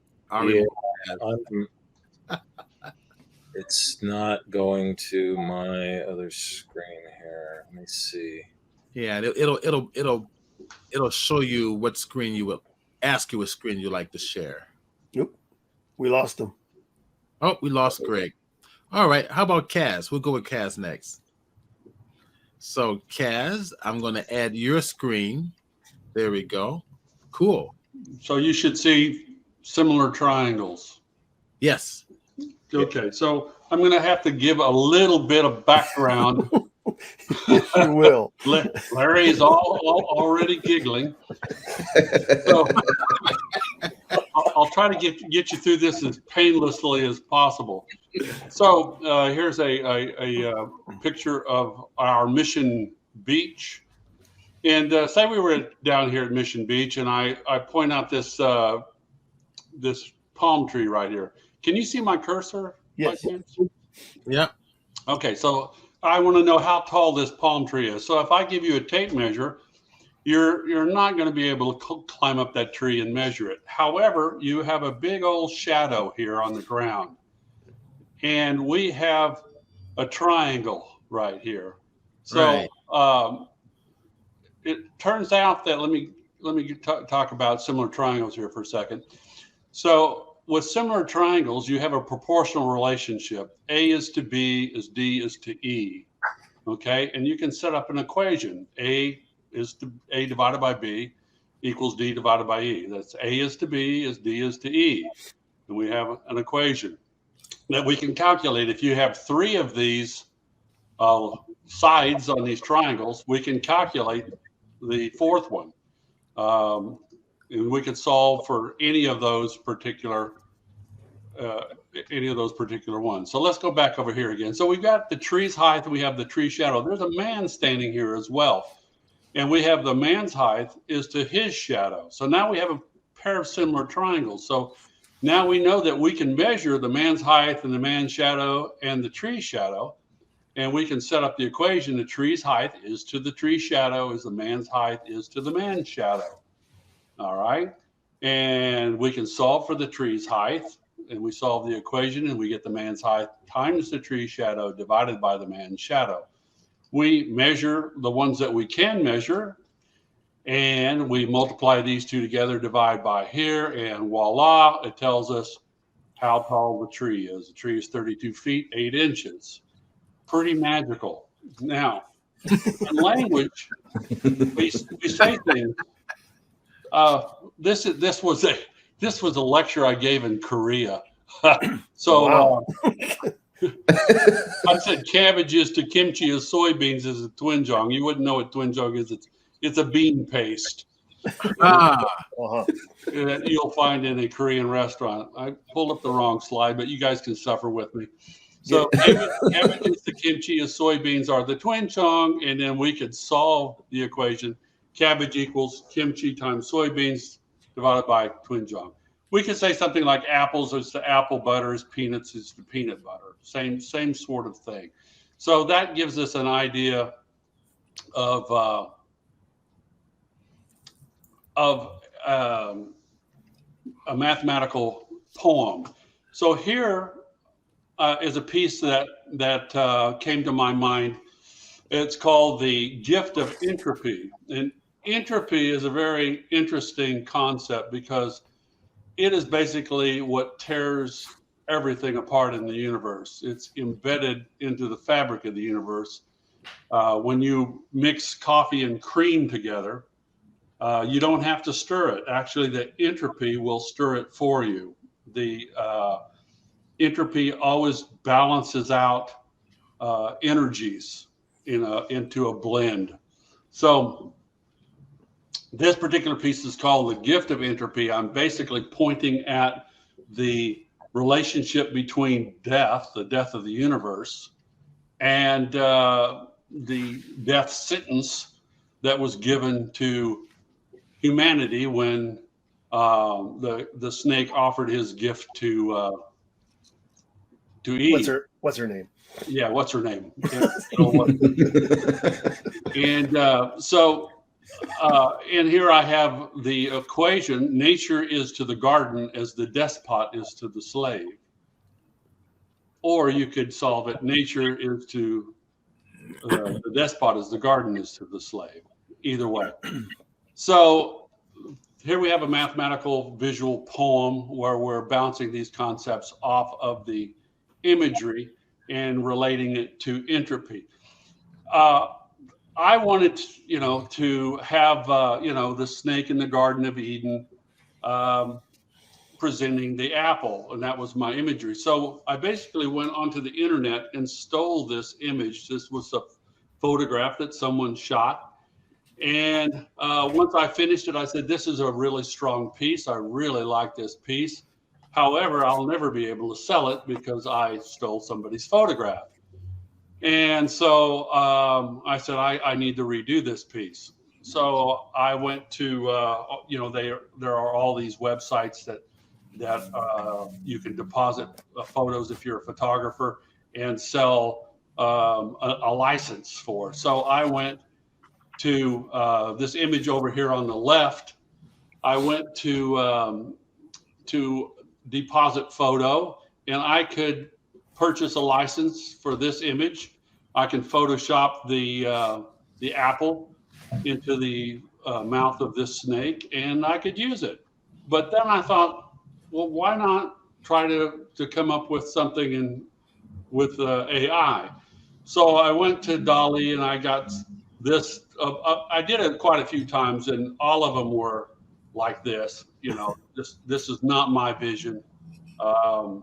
It's not going to my other screen here. Let me see. Yeah, it'll show you what screen you will ask you what screen you like to share. Nope. We lost him. Oh, we lost Greg. All right. How about Kaz? We'll go with Kaz next. So Kaz, I'm going to add your screen. There we go. Cool. So you should see similar triangles. Yes. Okay, so I'm going to have to give a little bit of background. If you will. Larry is already giggling. So I'll try to get you through this as painlessly as possible. So here's a picture of our Mission Beach. And say we were down here at Mission Beach, and I point out this this palm tree right here. Can you see my cursor? Yes. Yep. Okay, so I want to know how tall this palm tree is. So if I give you a tape measure, you're not going to be able to climb up that tree and measure it. However, you have a big old shadow here on the ground, and we have a triangle right here. So it turns out that let me talk about similar triangles here for a second. So with similar triangles, you have a proportional relationship. A is to B is D is to E. Okay, and you can set up an equation. A divided by B equals D divided by E. That's A is to B is D is to E. And we have an equation that we can calculate. If you have three of these sides on these triangles, we can calculate the fourth one. And we could solve for any of those particular ones. So let's go back over here again. So we've got the tree's height and we have the tree shadow. There's a man standing here as well. And we have the man's height is to his shadow. So now we have a pair of similar triangles. So now we know that we can measure the man's height and the man's shadow and the tree shadow. And we can set up the equation. The tree's height is to the tree shadow as the man's height is to the man's shadow. All right. And we can solve for the tree's height, and we solve the equation, and we get the man's height times the tree shadow divided by the man's shadow. We measure the ones that we can measure, and we multiply these two together, divide by here, and voila, it tells us how tall the tree is. The tree is 32 feet, 8 inches. Pretty magical. Now, in language, we say things. This was a lecture I gave in Korea. So Wow. I said cabbage to kimchi is soybeans is a twinjong. You wouldn't know what twinjong is. It's a bean paste. Uh-huh. You'll find in a Korean restaurant. I pulled up the wrong slide, but you guys can suffer with me. So cabbage to kimchi is soybeans are the twinjong, and then we could solve the equation. Cabbage equals kimchi times soybeans divided by twinjong. We could say something like apples is the apple, butter is peanuts is the peanut butter. Same sort of thing. So that gives us an idea of a mathematical poem. So here is a piece that came to my mind. It's called The Gift of Entropy. And entropy is a very interesting concept because it is basically what tears everything apart in the universe. It's embedded into the fabric of the universe. When you mix coffee and cream together, you don't have to stir it. Actually, the entropy will stir it for you. The entropy always balances out energies into a blend. So this particular piece is called The Gift of Entropy. I'm basically pointing at the relationship between death, the death of the universe, and the death sentence that was given to humanity when the snake offered his gift to Eve. What's her name? Yeah, what's her name? And here I have the equation: nature is to the garden as the despot is to the slave. Or you could solve it: nature is to the despot as the garden is to the slave. Either way. So here we have a mathematical visual poem where we're bouncing these concepts off of the imagery and relating it to entropy. I wanted, to have, the snake in the Garden of Eden presenting the apple, and that was my imagery. So I basically went onto the internet and stole this image. This was a photograph that someone shot. And once I finished it, I said, this is a really strong piece. I really like this piece. However, I'll never be able to sell it because I stole somebody's photograph. And so I said, I need to redo this piece. So I went to, there are all these websites that you can deposit photos if you're a photographer and sell a license for. So I went to this image over here on the left. I went to Deposit Photo, and I could purchase a license for this image. I can Photoshop the apple into the mouth of this snake, and I could use it. But then I thought, well, why not try to come up with something with AI? So I went to DALL-E and I got this. I did it quite a few times, and all of them were like this. This is not my vision. The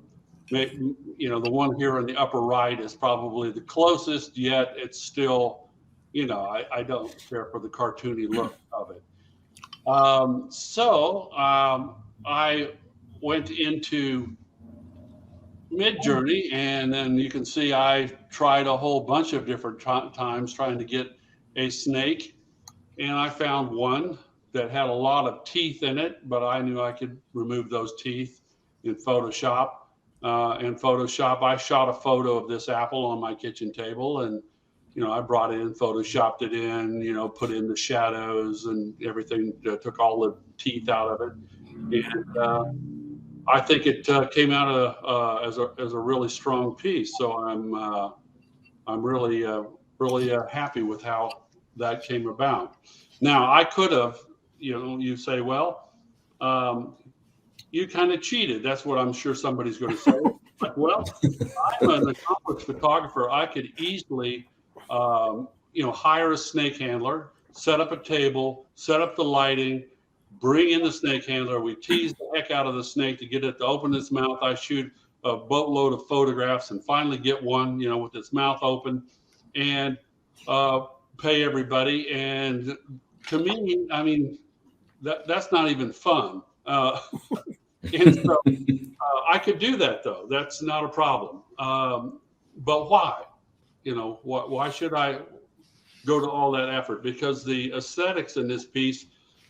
one here in the upper right is probably the closest, yet it's still, I don't care for the cartoony look of it. So I went into Midjourney, and then you can see I tried a whole bunch of different times trying to get a snake, and I found one that had a lot of teeth in it, but I knew I could remove those teeth in Photoshop. I shot a photo of this apple on my kitchen table, and I brought it in, Photoshopped it in, put in the shadows and everything, took all the teeth out of it, and I think it came out as a really strong piece. So I'm really happy with how that came about. Now I could have, you say, well, you kind of cheated. That's what I'm sure somebody's going to say. Like, well, I'm an accomplished photographer. I could easily, hire a snake handler, set up a table, set up the lighting, bring in the snake handler. We tease the heck out of the snake to get it to open its mouth. I shoot a boatload of photographs and finally get one, with its mouth open, and pay everybody. And to me, I mean, that's not even fun. And so I could do that, though. That's not a problem. But why? Why should I go to all that effort? Because the aesthetics in this piece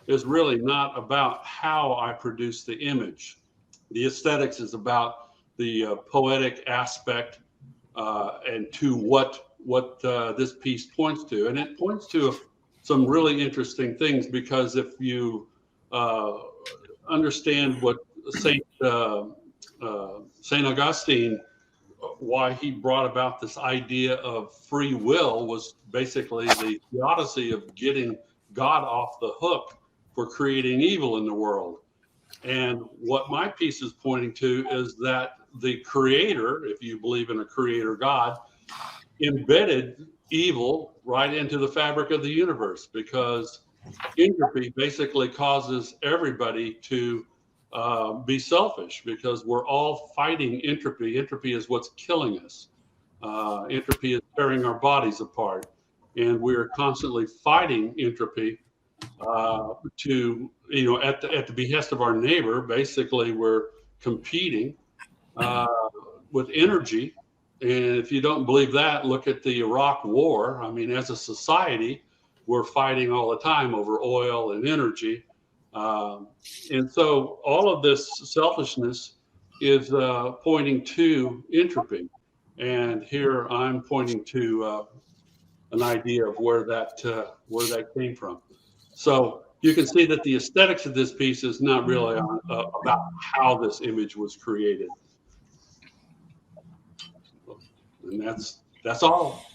is really not about how I produce the image. The aesthetics is about the poetic aspect and to what this piece points to. And it points to some really interesting things, because if you understand what Saint St. Augustine, why he brought about this idea of free will was basically the theodicy of getting God off the hook for creating evil in the world. And what my piece is pointing to is that the creator, if you believe in a creator God, embedded evil right into the fabric of the universe, because entropy basically causes everybody to be selfish, because we're all fighting entropy. Entropy is what's killing us. Entropy is tearing our bodies apart, and we're constantly fighting entropy to, at the behest of our neighbor. Basically, we're competing with energy. And if you don't believe that, look at the Iraq War. I mean, as a society, we're fighting all the time over oil and energy. And so all of this selfishness is pointing to entropy. And here I'm pointing to an idea of where that came from. So you can see that the aesthetics of this piece is not really about how this image was created. And that's all.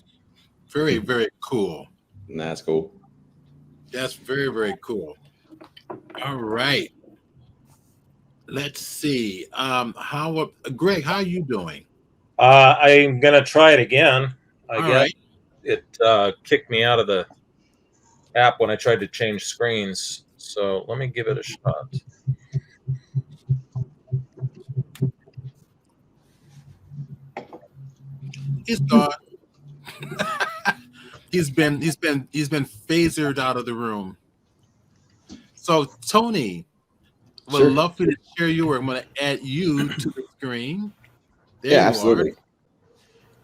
Very, very cool. That's cool. That's very, very cool. All right. Let's see. Greg, how are you doing? I'm gonna try it again. I All guess right. it kicked me out of the app when I tried to change screens. So let me give it a shot. He's gone. he's been phasered out of the room. So Tony, would Sure. love for you to share your work. I'm going to add you to the screen. There Yeah, you absolutely. are.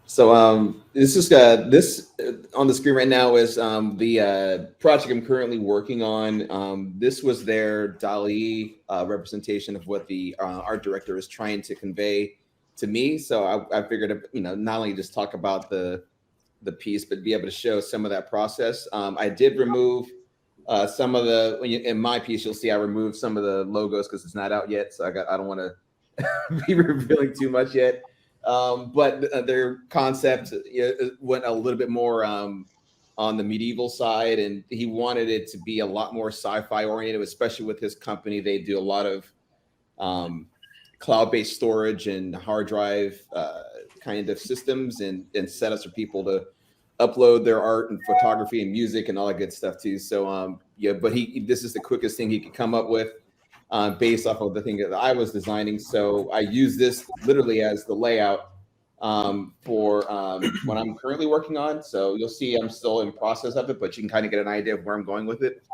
So this is this on the screen right now is the project I'm currently working on. This was their DALL-E representation of what the art director is trying to convey to me. So I figured, not only just talk about the piece, but be able to show some of that process. I did remove some of the, in my piece, you'll see I removed some of the logos because it's not out yet. So I don't want to be revealing too much yet. But their concept went a little bit more on the medieval side, and he wanted it to be a lot more sci-fi oriented, especially with his company. They do a lot of cloud-based storage and hard drive kind of systems and setups for people to upload their art and photography and music and all that good stuff too. So but this is the quickest thing he could come up with based off of the thing that I was designing. So I use this literally as the layout for what I'm currently working on. So you'll see I'm still in process of it, but you can kind of get an idea of where I'm going with it.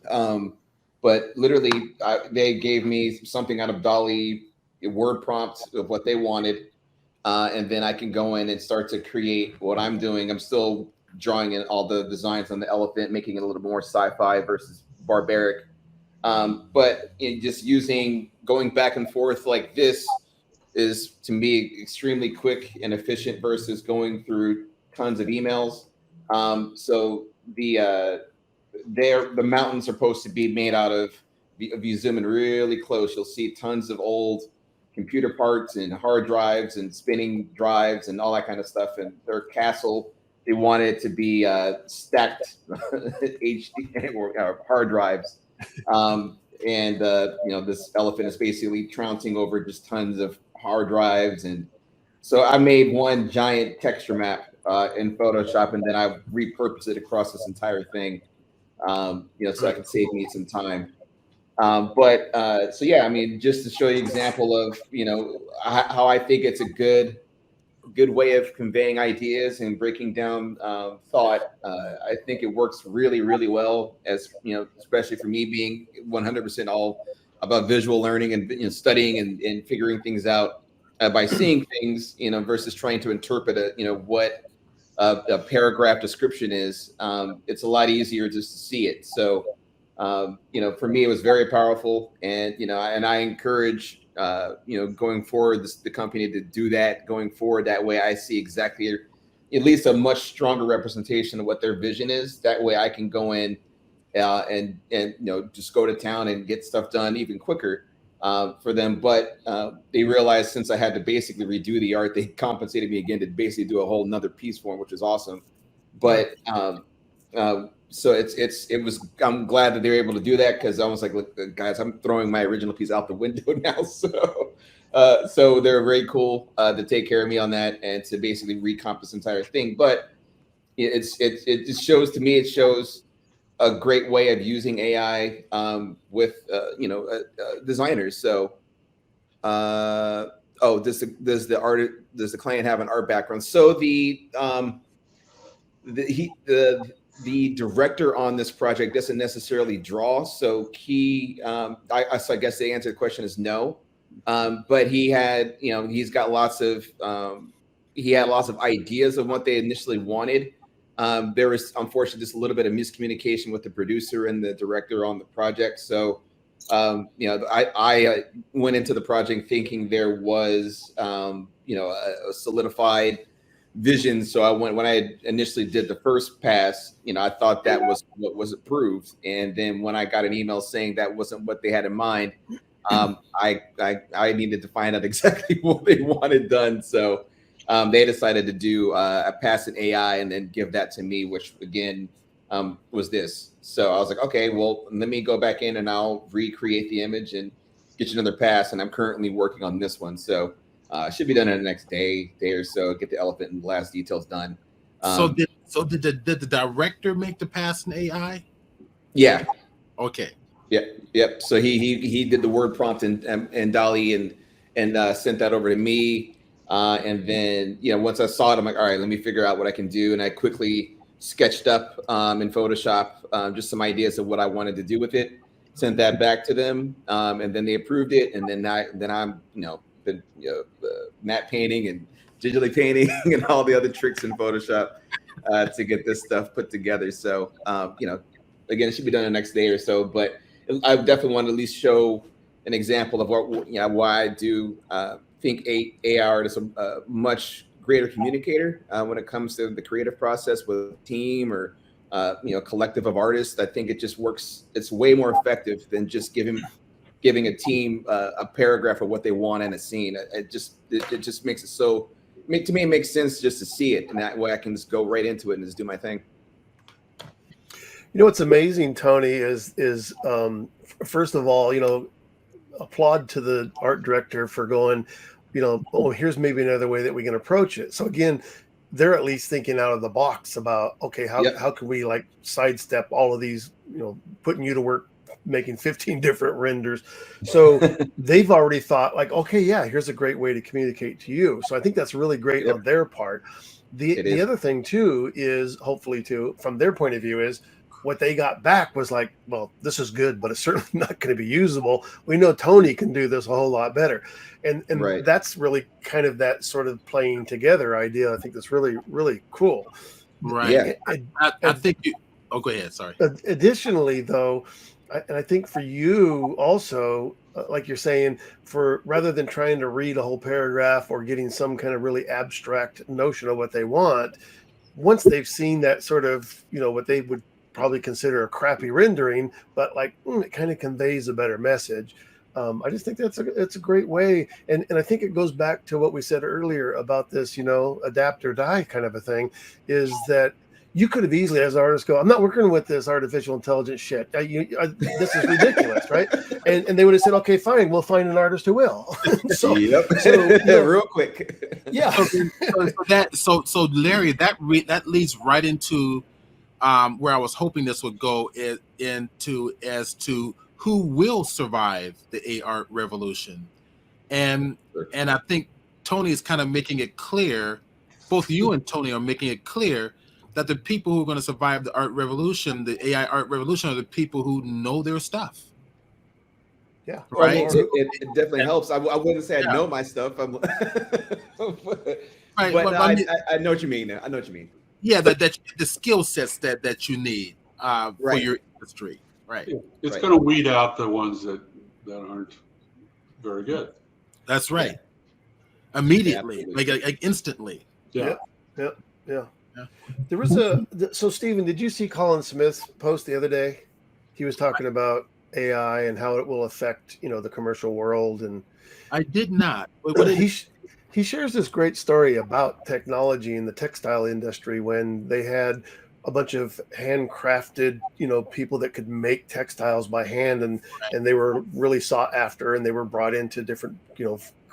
But literally, they gave me something out of DALL-E, a word prompt of what they wanted. And then I can go in and start to create what I'm doing. I'm still drawing in all the designs on the elephant, making it a little more sci-fi versus barbaric. But just going back and forth like this is, to me, extremely quick and efficient versus going through tons of emails. So the mountains are supposed to be made out of, if you zoom in really close, you'll see tons of old computer parts and hard drives and spinning drives and all that kind of stuff. And their castle, they wanted it to be stacked HD or hard drives. This elephant is basically trouncing over just tons of hard drives. And so I made one giant texture map in Photoshop, and then I repurposed it across this entire thing, so I could save me some time. So yeah, I mean, just to show you an example of, how I think it's a good way of conveying ideas and breaking down thought. I think it works really, really well, as especially for me being 100% all about visual learning and studying and figuring things out by seeing things, versus trying to interpret what a paragraph description is. It's a lot easier just to see it. So for me, it was very powerful, and I encourage going forward, the company to do that going forward. That way I see exactly, at least a much stronger representation of what their vision is. That way I can go in and just go to town and get stuff done even quicker. for them. But they realized since I had to basically redo the art, they compensated me again to basically do a whole nother piece for them, which was awesome. But so it was. I'm glad that they were able to do that, because I was like, look, guys, I'm throwing my original piece out the window now. So they're very cool to take care of me on that and to basically recomp this entire thing. But it just shows to me, it shows a great way of using AI with designers. So does the client have an art background? So the director on this project doesn't necessarily draw. So I guess the answer to the question is no. But he had, he's got lots of ideas of what they initially wanted. There was unfortunately just a little bit of miscommunication with the producer and the director on the project. So, I went into the project thinking there was, a solidified vision. So when I initially did the first pass, I thought that was what was approved. And then when I got an email saying that wasn't what they had in mind, I needed to find out exactly what they wanted done. So they decided to do a pass in AI and then give that to me, which again was this. So I was like, okay, well, let me go back in and I'll recreate the image and get you another pass. And I'm currently working on this one. So should be done in the next day or so. Get the elephant and the last details done. So did the director make the pass in AI? Yeah. Okay. Yep. So he did the word prompt and DALL-E and sent that over to me. And then once I saw it, I'm like, all right, let me figure out what I can do. And I quickly sketched up in Photoshop just some ideas of what I wanted to do with it. Sent that back to them, and then they approved it. And then I'm been matte painting and digitally painting and all the other tricks in Photoshop to get this stuff put together. So again, it should be done the next day or so. But I definitely want to at least show an example of why I do think AI art is a much greater communicator when it comes to the creative process with a team or collective of artists. I think it just works. It's way more effective than just giving a team a paragraph of what they want in a scene. It just makes it so. To me, it makes sense just to see it, and that way I can just go right into it and just do my thing. What's amazing, Tony, is first of all, applaud to the art director for going, here's maybe another way that we can approach it. So again, they're at least thinking out of the box about, okay, how can we like sidestep all of these, putting you to work, making 15 different renders. So they've already thought like, okay, yeah, here's a great way to communicate to you. So I think that's really great on their part. The other thing too is hopefully too, from their point of view, is what they got back was like, well, this is good, but it's certainly not going to be usable. We know Tony can do this a whole lot better. And right. That's really kind of that sort of playing together idea. I think that's really, really cool. Right. Yeah. I think go ahead. Sorry. Additionally, though, I think for you also, like you're saying, for rather than trying to read a whole paragraph or getting some kind of really abstract notion of what they want, once they've seen that sort of, what they would probably consider a crappy rendering, but like it kind of conveys a better message. I just think it's a great way, and I think it goes back to what we said earlier about this, adapt or die kind of a thing, is that you could have easily, as artists, go, I'm not working with this artificial intelligence shit. This is ridiculous, right? And they would have said, okay, fine, we'll find an artist who will. So real quick. Yeah. So Larry, that leads right into where I was hoping this would go as to who will survive the AR revolution, and I think Tony is kind of making it clear. Both you and Tony are making it clear that the people who are going to survive the art revolution, the AI art revolution, are the people who know their stuff. Yeah, right. It definitely helps. I wouldn't say I know my stuff. Right, but I know what you mean. I know what you mean. Yeah, that the skill sets that you need for your industry. Right. It's going to weed out the ones that aren't very good. That's right. Immediately, like instantly. Yeah. There was so Stephen, did you see Colin Smith's post the other day? He was talking about AI and how it will affect, the commercial world. And I did not. What did he shares this great story about technology in the textile industry when they had a bunch of handcrafted, people that could make textiles by hand, and they were really sought after, and they were brought into different,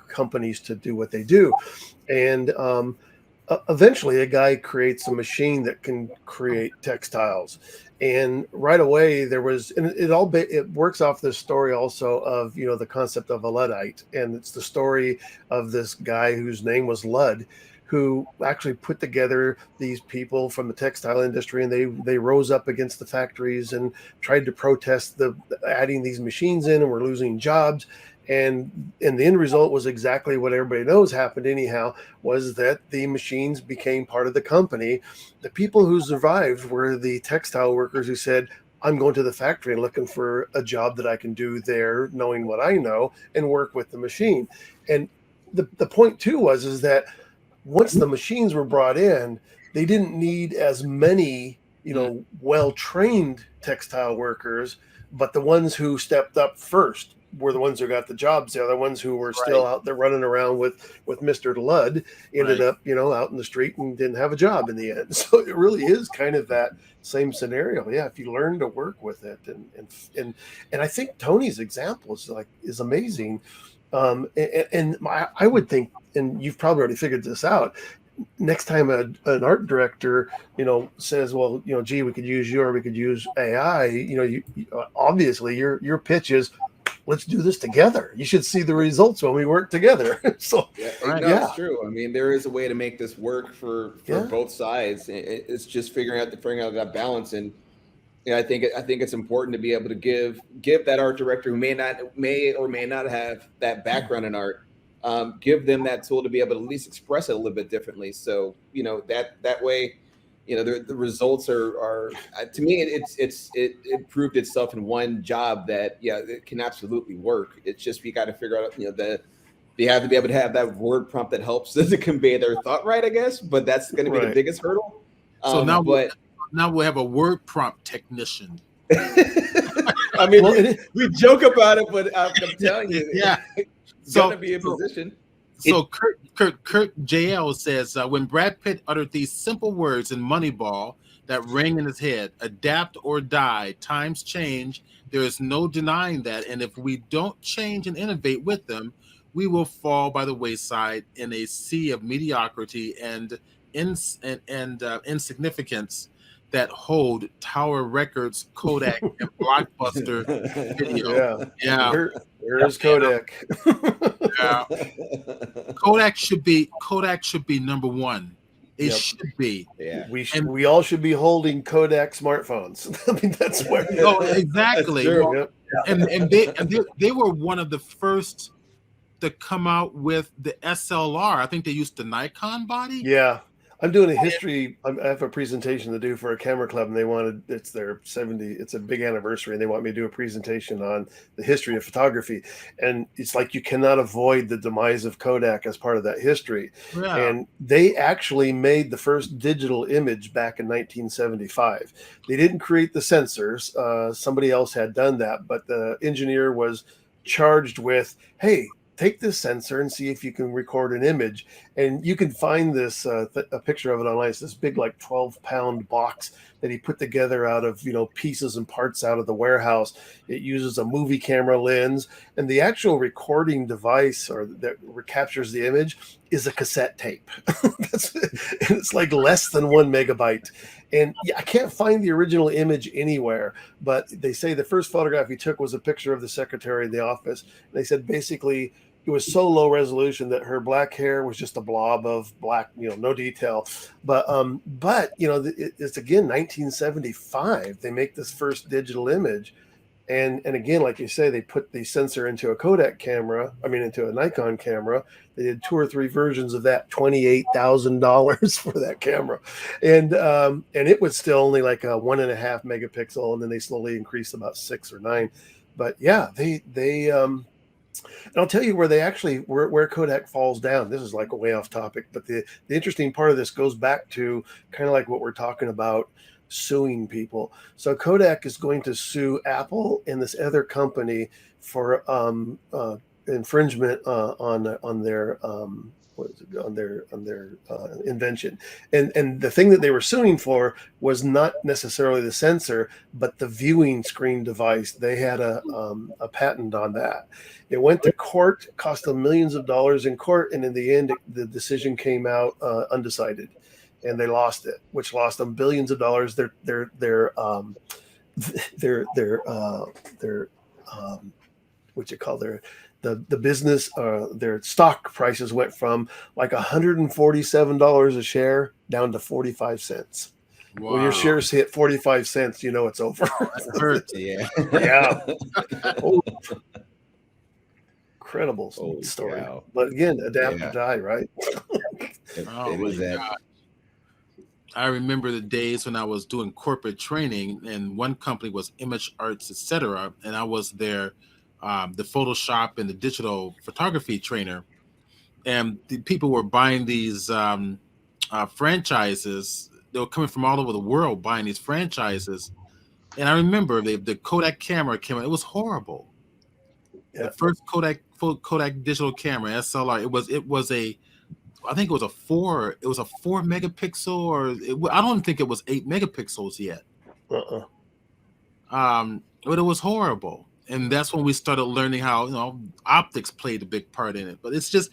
companies to do what they do. And eventually a guy creates a machine that can create textiles, and right away there was, and it works off this story also of, the concept of a Luddite, and it's the story of this guy whose name was Ludd, who actually put together these people from the textile industry, and they rose up against the factories and tried to protest the adding these machines in, and we're losing jobs. And the end result was exactly what everybody knows happened anyhow, was that the machines became part of the company. The people who survived were the textile workers who said, I'm going to the factory and looking for a job that I can do there, knowing what I know, and work with the machine. And the point too is that once the machines were brought in, they didn't need as many, well-trained textile workers, but the ones who stepped up first were the ones who got the jobs. The other ones who were still out there running around with Mr. Ludd ended up, out in the street and didn't have a job in the end. So it really is kind of that same scenario. Yeah, if you learn to work with it, and I think Tony's example is amazing. I would think, and you've probably already figured this out, next time an art director, says, well, gee, we could use you, or we could use AI, you obviously your pitch is, let's do this together. You should see the results when we work together. So it's true. I mean, there is a way to make this work for both sides. It's just figuring out that balance. And I think it's important to be able to give that art director who may or may not have that background in art, give them that tool to be able to at least express it a little bit differently. So that way, the results are to me, it proved itself in one job that it can absolutely work. It's just we got to figure out you have to be able to have that word prompt that helps to convey their thought right, I guess. But that's going to be the biggest hurdle. So now we'll have a word prompt technician. I mean, we joke about it, but I'm telling you, it's going to be a position. So Kurt JL says, when Brad Pitt uttered these simple words in Moneyball that rang in his head, adapt or die, times change, there is no denying that. And if we don't change and innovate with them, we will fall by the wayside in a sea of mediocrity and insignificance that hold Tower Records, Kodak, and Blockbuster Video. Here's Kodak. Kodak should be number one. It should be. Yeah. We all should be holding Kodak smartphones. I mean, that's where. Oh, exactly. Well, and they were one of the first to come out with the SLR. I think they used the Nikon body. Yeah. I'm doing a history. I have a presentation to do for a camera club, and it's their 70. It's a big anniversary, and they want me to do a presentation on the history of photography. And it's like you cannot avoid the demise of Kodak as part of that history. Yeah. And they actually made the first digital image back in 1975. They didn't create the sensors. Somebody else had done that, but the engineer was charged with, hey, take this sensor and see if you can record an image. And you can find this a picture of it online. It's this big, like 12-pound box that he put together out of pieces and parts out of the warehouse. It uses a movie camera lens, and the actual recording device that captures the image is a cassette tape. It's like less than 1 megabyte. And I can't find the original image anywhere, but they say the first photograph he took was a picture of the secretary in the office. And they said basically it was so low resolution that her black hair was just a blob of black, no detail. But it's again 1975. They make this first digital image, and again, like you say, they put the sensor into a Kodak camera. Into a Nikon camera. They did 2 or 3 versions of that, $28,000 for that camera, and it was still only like a 1.5 megapixel, and then they slowly increased about 6 or 9. But yeah, they and I'll tell you where Kodak falls down. This is like a way off topic, but the interesting part of this goes back to kind of like what we're talking about suing people. So Kodak is going to sue Apple and this other company for infringement on their invention. And the thing that they were suing for was not necessarily the sensor, but the viewing screen device. They had a patent on that. It went to court, cost them millions of dollars in court, and in the end, the decision came out undecided, and they lost it, which lost them billions of dollars. The business, their stock prices went from like $147 a share down to 45 cents. Wow. When your shares hit 45 cents, you know it's over. That hurts. Yeah. Yeah. Oh. Incredible Holy story. cow. But again, adapt Yeah. or die, right? Oh It my is that. God. I remember the days when I was doing corporate training, and one company was Image Arts, etc., and I was their the Photoshop and the digital photography trainer, and the people were buying these franchises. They were coming from all over the world buying these franchises, and I remember the Kodak camera came out. It was horrible. Yeah. The first Kodak digital camera SLR. It was a I think it was a 4 megapixel, or I don't think it was 8 megapixels yet. But it was horrible. And that's when we started learning how, optics played a big part in it. But it's just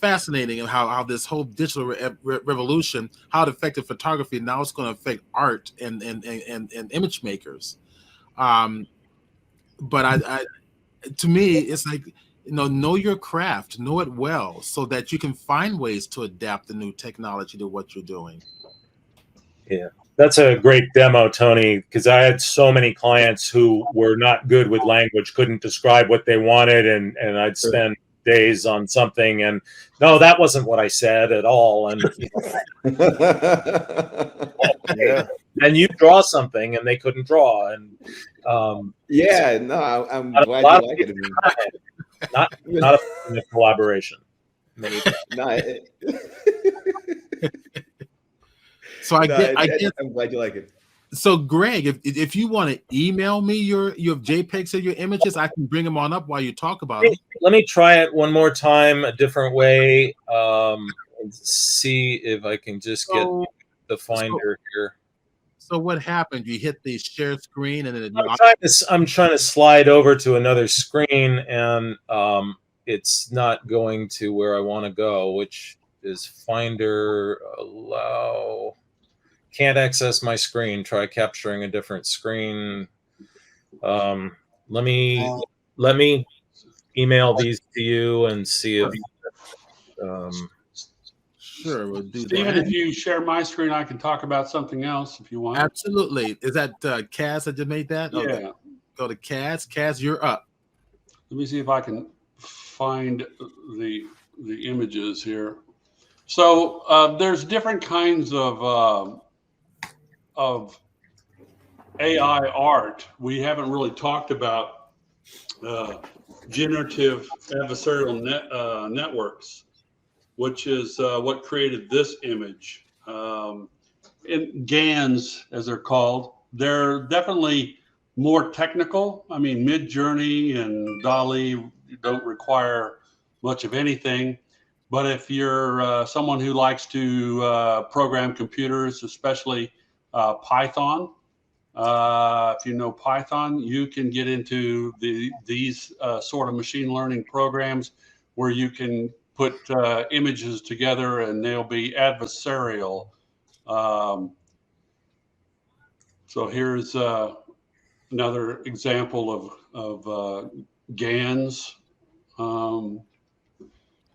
fascinating how this whole digital revolution, how it affected photography. Now it's going to affect art and image makers. But to me, it's like, know your craft, know it well, so that you can find ways to adapt the new technology to what you're doing. Yeah, that's a great demo, Tony, because I had so many clients who were not good with language, couldn't describe what they wanted, and I'd spend days on something, and no, that wasn't what I said at all. And Yeah. and you draw something, and they couldn't draw, and Yeah, no, I'm a glad lot you of like it. not a collaboration. Many times. No, So I guess I'm glad you like it. So Greg, if you want to email me your JPEGs of your images, I can bring them on up while you talk about it. Let me try it one more time, a different way. And see if I can just get the Finder here. So what happened? You hit the share screen, and then I'm trying to slide over to another screen, and it's not going to where I want to go, which is Finder allow. Can't access my screen. Try capturing a different screen. Let me email these to you and see if. Sure, we'll do Stephen, that. if you share my screen, I can talk about something else if you want. Absolutely. Is that Kaz that just made that? Yeah. Okay. Go to Kaz. Kaz, you're up. Let me see if I can find the images here. So there's different kinds of AI art. We haven't really talked about generative adversarial networks, which is what created this image. In GANs, as they're called, they're definitely more technical. I mean, Midjourney and DALL-E don't require much of anything. But if you're someone who likes to program computers, especially Python, if you know Python, you can get into these sort of machine learning programs where you can put images together and they'll be adversarial. So here's another example of GANs.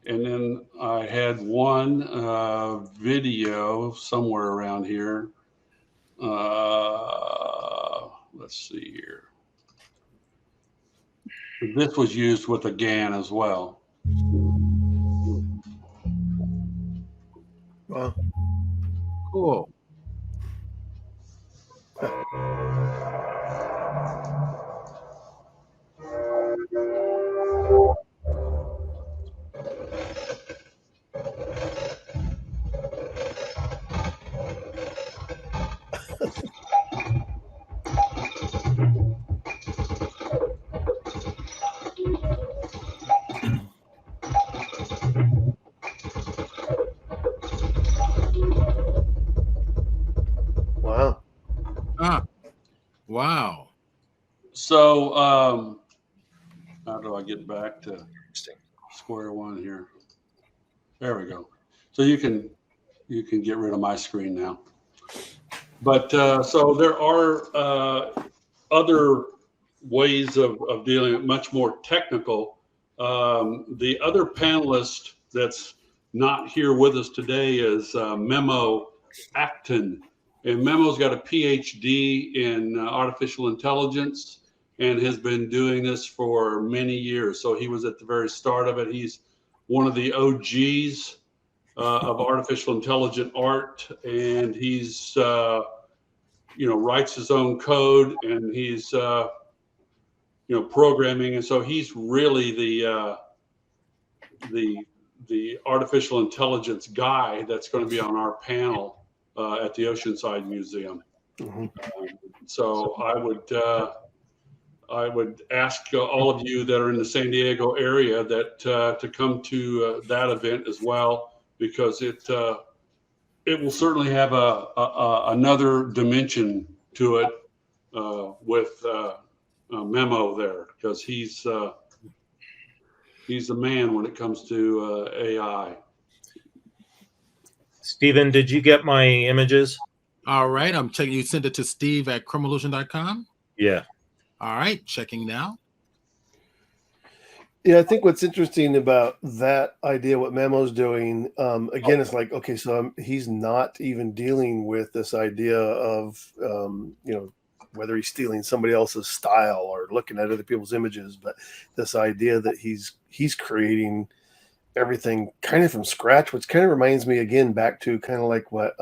And then I had one video somewhere around here. Let's see here. This was used with a GAN as well. Wow. Cool. Wow. So how do I get back to square one here? There we go. So you can get rid of my screen now. But so there are other ways of dealing, much more technical. The other panelist that's not here with us today is Memo Acton. And Memo's got a PhD in artificial intelligence and has been doing this for many years. So he was at the very start of it. He's one of the OGs of artificial intelligent art, and he's writes his own code, and he's programming, and so he's really the artificial intelligence guy that's going to be on our panel at the Oceanside Museum. Mhm. So I would ask all of you that are in the San Diego area that to come to that event as well, because it will certainly have another dimension to it with Memo there, because he's the man when it comes to AI. Stephen, did you get my images? All right. I'm checking. You sent it to Steve at Chromoillusion.com. Yeah. All right. Checking now. Yeah, I think what's interesting about that idea, what Memo's doing, again, it's like, okay, so he's not even dealing with this idea of, whether he's stealing somebody else's style or looking at other people's images, but this idea that he's creating everything kind of from scratch, which kind of reminds me again back to kind of like what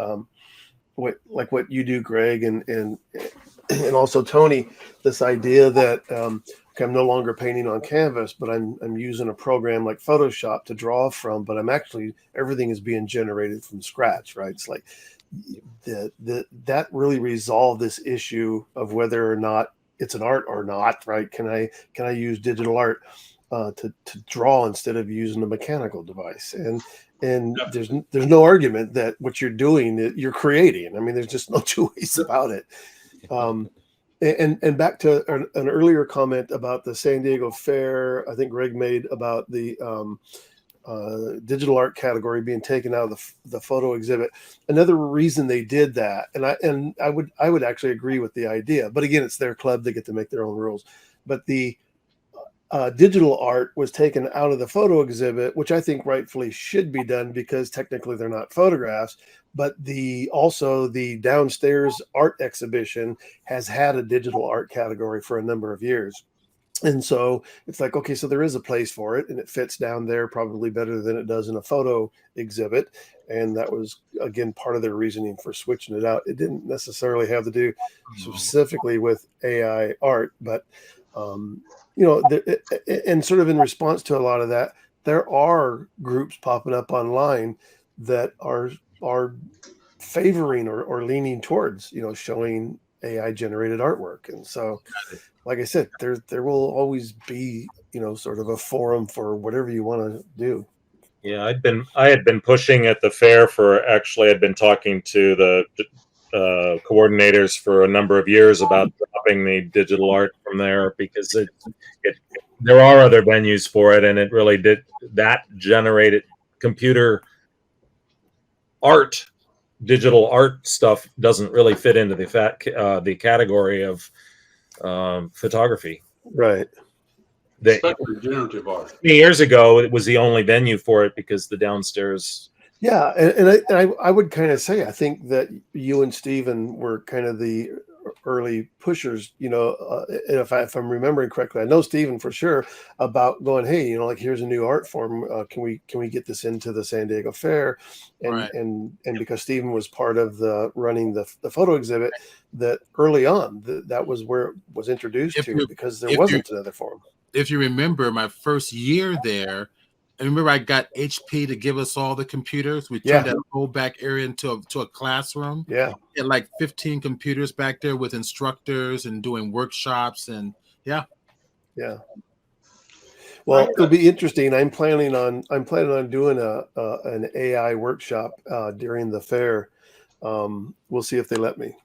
you do, Greg, and also Tony, this idea that I'm no longer painting on canvas, but I'm using a program like Photoshop to draw from, but everything is being generated from scratch, right? It's like that really resolved this issue of whether or not it's an art or not, right? Can I use digital art to draw instead of using a mechanical device? And there's no argument that what you're doing, you're creating. I mean, there's just no two ways about it. And back to an earlier comment about the San Diego Fair, I think Greg made about the digital art category being taken out of the photo exhibit. Another reason they did that, and I would actually agree with the idea, but again, it's their club; they get to make their own rules. But the digital art was taken out of the photo exhibit, which I think rightfully should be done because technically they're not photographs. But also the downstairs art exhibition has had a digital art category for a number of years. And so it's like, okay, so there is a place for it and it fits down there probably better than it does in a photo exhibit. And that was, again, part of their reasoning for switching it out. It didn't necessarily have to do specifically with AI art, but, and sort of in response to a lot of that, there are groups popping up online that are favoring or leaning towards, showing AI generated artwork. And so, like I said, there will always be, sort of a forum for whatever you want to do. Yeah, I had been pushing at the fair I'd been talking to the coordinators for a number of years about dropping the digital art from there, because there are other venues for it, and it really that generated computer art, digital art stuff doesn't really fit into the category of photography. Right. Especially generative art. Years ago, it was the only venue for it because the downstairs. Yeah, and I would kind of say I think that you and Stephen were kind of the early pushers, if I'm remembering correctly. I know Stephen for sure about going, hey, like here's a new art form. Can we get this into the San Diego Fair? And Right. and because Stephen was part of running the photo exhibit, that early on that was where it was introduced because there wasn't another forum. If you remember my first year there, I remember I got HP to give us all the computers. We turned that whole back area into a classroom. Yeah. We had like 15 computers back there with instructors and doing workshops, and yeah. Well, it'll be interesting. I'm planning on doing an AI workshop during the fair. We'll see if they let me.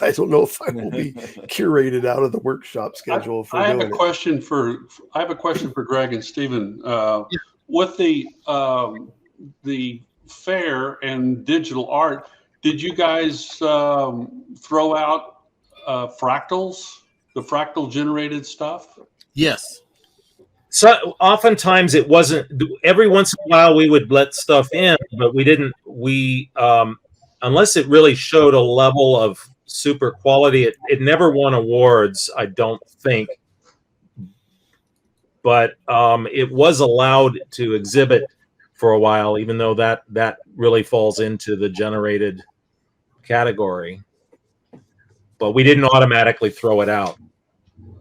I don't know if I will be curated out of the workshop schedule for I have doing a it. question for Greg and Stephen. With the fair and digital art, did you guys throw out fractals, the fractal generated stuff? Yes. So oftentimes it wasn't. Every once in a while we would let stuff in, but we didn't. Unless it really showed a level of super quality, it never won awards, I don't think. But it was allowed to exhibit for a while, even though that really falls into the generated category. But we didn't automatically throw it out.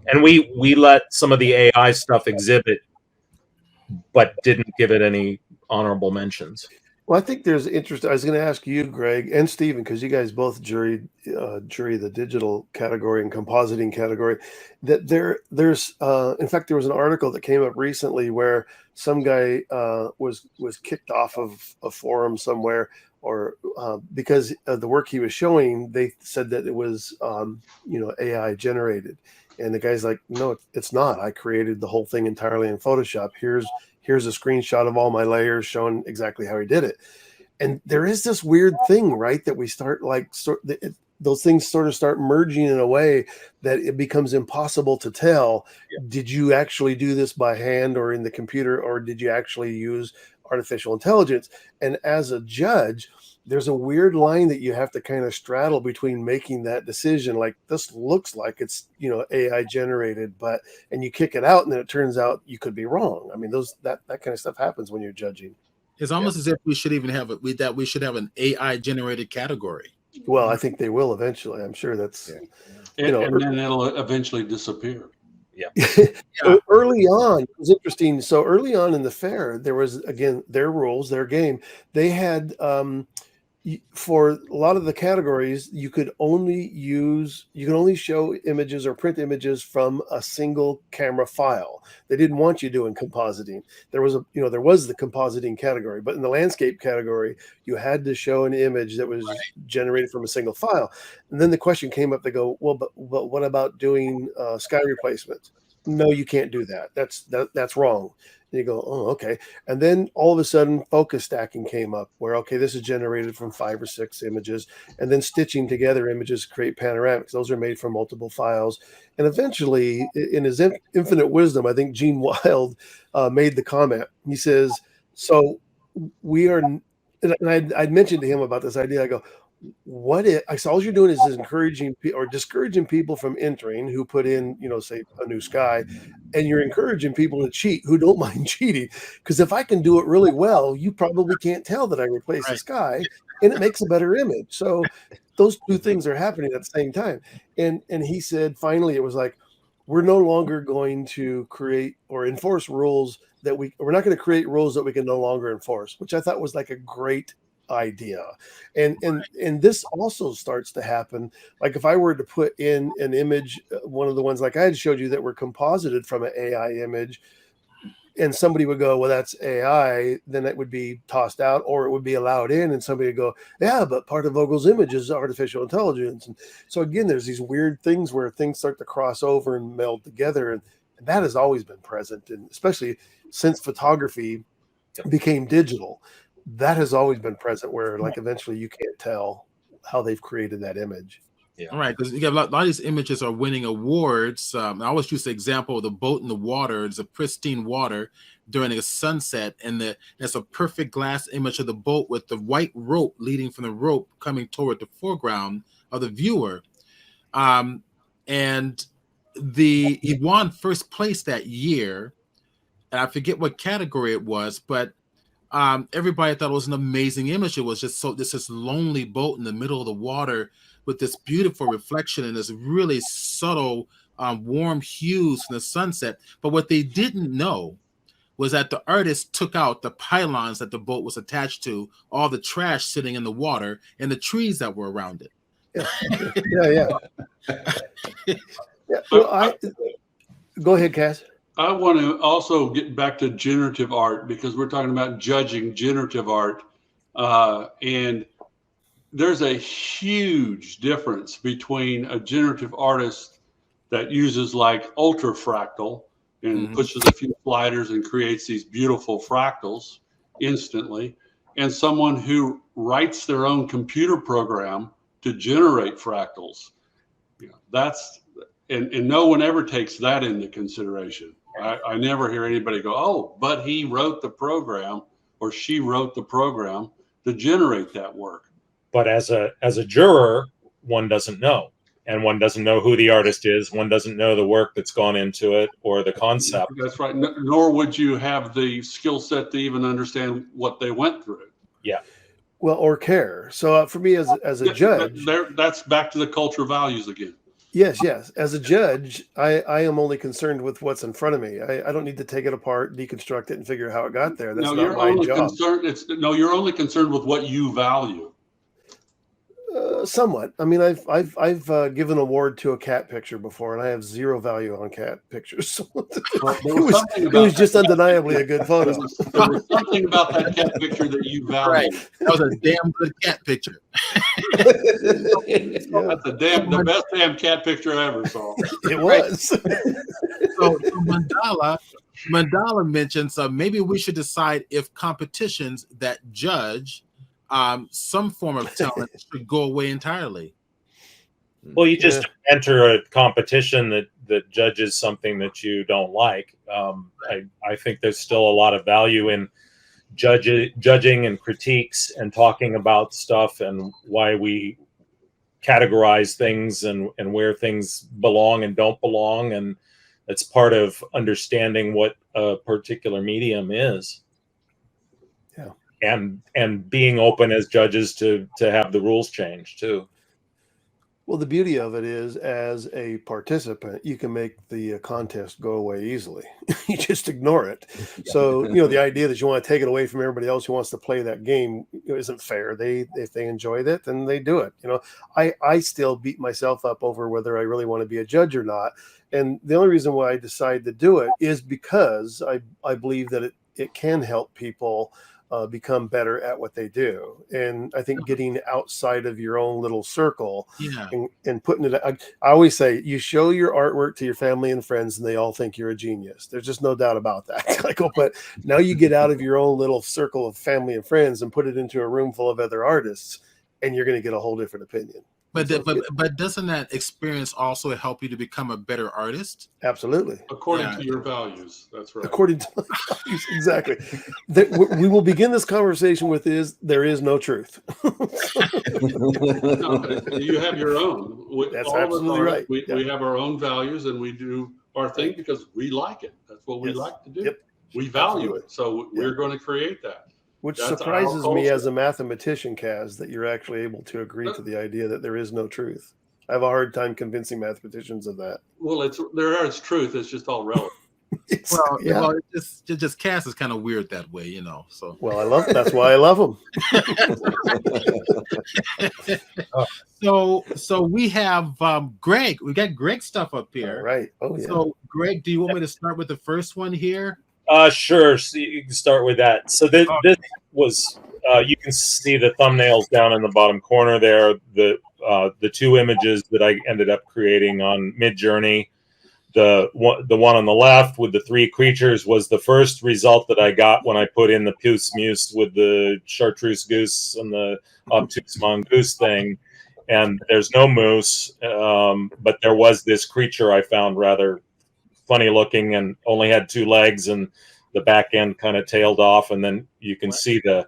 And we let some of the AI stuff exhibit, but didn't give it any honorable mentions. Well, I think there's interest. I was going to ask you, Greg, and Stephen, because you guys both jury the digital category and compositing category. That there's in fact, there was an article that came up recently where some guy was kicked off of a forum somewhere, or because of the work he was showing, they said that it was AI generated, and the guy's like, no, it's not. I created the whole thing entirely in Photoshop. Here's a screenshot of all my layers showing exactly how he did it. And there is this weird thing, right? That we start those things sort of start merging in a way that it becomes impossible to tell. Yeah. Did you actually do this by hand or in the computer, or did you actually use artificial intelligence? And as a judge, there's a weird line that you have to kind of straddle between making that decision. Like, this looks like it's, AI generated, and you kick it out and then it turns out you could be wrong. I mean, that kind of stuff happens when you're judging. It's almost as if we should even have we should have an AI generated category. Well, I think they will eventually. I'm sure that's, and then it'll eventually disappear. Yeah. Early on, it was interesting. So early on in the fair, there was, again, their rules, their game. They had, for a lot of the categories, you could only show images or print images from a single camera file. They didn't want you doing compositing. There was the compositing category, but in the landscape category, you had to show an image that was generated from a single file. And then the question came up, they go, well, but what about doing sky replacement? No, you can't do that. That's wrong. And you go, oh, okay. And then all of a sudden, focus stacking came up where, okay, this is generated from 5 or 6 images, and then stitching together images to create panoramics. Those are made from multiple files. And eventually, in his infinite wisdom, I think Gene Wild made the comment. He says, so we are, and I'd mentioned to him about this idea. I go, what if all you're doing is encouraging or discouraging people from entering who put in, say, a new sky, and you're encouraging people to cheat who don't mind cheating? Because if I can do it really well, you probably can't tell that I replaced the sky, and it makes a better image. So those two things are happening at the same time. And he said, finally, it was like, we're no longer going to create or enforce rules that we're not going to create rules that we can no longer enforce, which I thought was like a great idea. And this also starts to happen. Like, if I were to put in an image, one of the ones like I had showed you that were composited from an AI image, and somebody would go, well, that's AI, then it would be tossed out, or it would be allowed in, and somebody would go, yeah, but part of Vogel's image is artificial intelligence. And so again, there's these weird things where things start to cross over and meld together, and that has always been present, and especially since photography became digital, that has always been present, where like eventually you can't tell how they've created that image. Yeah. All right, because you got a lot of these images are winning awards. I always use the example of the boat in the water. It's a pristine water during a sunset, and there's a perfect glass image of the boat with the white rope leading from the rope coming toward the foreground of the viewer. And he won first place that year, and I forget what category it was, but everybody thought it was an amazing image. It was just this lonely boat in the middle of the water with this beautiful reflection and this really subtle warm hues from the sunset. But what they didn't know was that the artist took out the pylons that the boat was attached to, all the trash sitting in the water, and the trees that were around it. Yeah. Well, go ahead, Cass. I want to also get back to generative art, because we're talking about judging generative art. And there's a huge difference between a generative artist that uses like ultrafractal and pushes a few sliders and creates these beautiful fractals instantly, and someone who writes their own computer program to generate fractals. That's and no one ever takes that into consideration. I never hear anybody go, oh, but he wrote the program or she wrote the program to generate that work. But as a juror, one doesn't know, and one doesn't know who the artist is. One doesn't know the work that's gone into it or the concept. That's right. Nor would you have the skill set to even understand what they went through. Yeah. Well, or care. So for me, as a judge, that's back to the culture values again. yes. As a judge, I am only concerned with what's in front of me. I don't need to take it apart, deconstruct it, and figure out how it got there. That's not my job. You're only concerned with what you value. Somewhat. I mean, I've given an award to a cat picture before, and I have zero value on cat pictures. So it was just undeniably a good photo. There was something about that cat picture that you value. Right. That was a damn good cat picture. That's the best damn cat picture I ever saw. It was. So Mandala mentioned, so maybe we should decide if competitions that judge some form of talent should go away entirely. Well, you just enter a competition that judges something that you don't like. I think there's still a lot of value in judging and critiques and talking about stuff and why we categorize things and where things belong and don't belong. And it's part of understanding what a particular medium is. And being open as judges to have the rules change too. Well, the beauty of it is, as a participant, you can make the contest go away easily. You just ignore it. So, the idea that you want to take it away from everybody else who wants to play that game isn't fair. If they enjoyed it, then they do it. I still beat myself up over whether I really want to be a judge or not. And the only reason why I decided to do it is because I believe that it can help people become better at what they do. And I think getting outside of your own little circle and putting it, I always say, you show your artwork to your family and friends and they all think you're a genius. There's just no doubt about that. But now you get out of your own little circle of family and friends and put it into a room full of other artists, and you're going to get a whole different opinion. But doesn't that experience also help you to become a better artist? Absolutely. According to your values. That's right. According to my values, exactly. We will begin this conversation with there is no truth. No, you have your own. That's absolutely right. We have our own values, and we do our thing because we like it. That's what we like to do. Yep. We value it. So we're going to create that. Which surprises me as a mathematician, Kaz, that you're actually able to agree to the idea that there is no truth. I have a hard time convincing mathematicians of that. Well, there is truth. It's just all relative. Well, it's just Kaz is kind of weird that way, So I love it. That's why I love him. So we have Greg. We got Greg stuff up here. All right. Oh yeah. So Greg, do you want me to start with the first one here? Sure. So you can start with that. So this was, you can see the thumbnails down in the bottom corner there. The two images that I ended up creating on Midjourney. The one on the left with the three creatures was the first result that I got when I put in the Puce Muse with the chartreuse goose and the obtuse mongoose thing. And there's no moose, but there was this creature I found rather funny looking and only had two legs, and the back end kind of tailed off, and then you can see the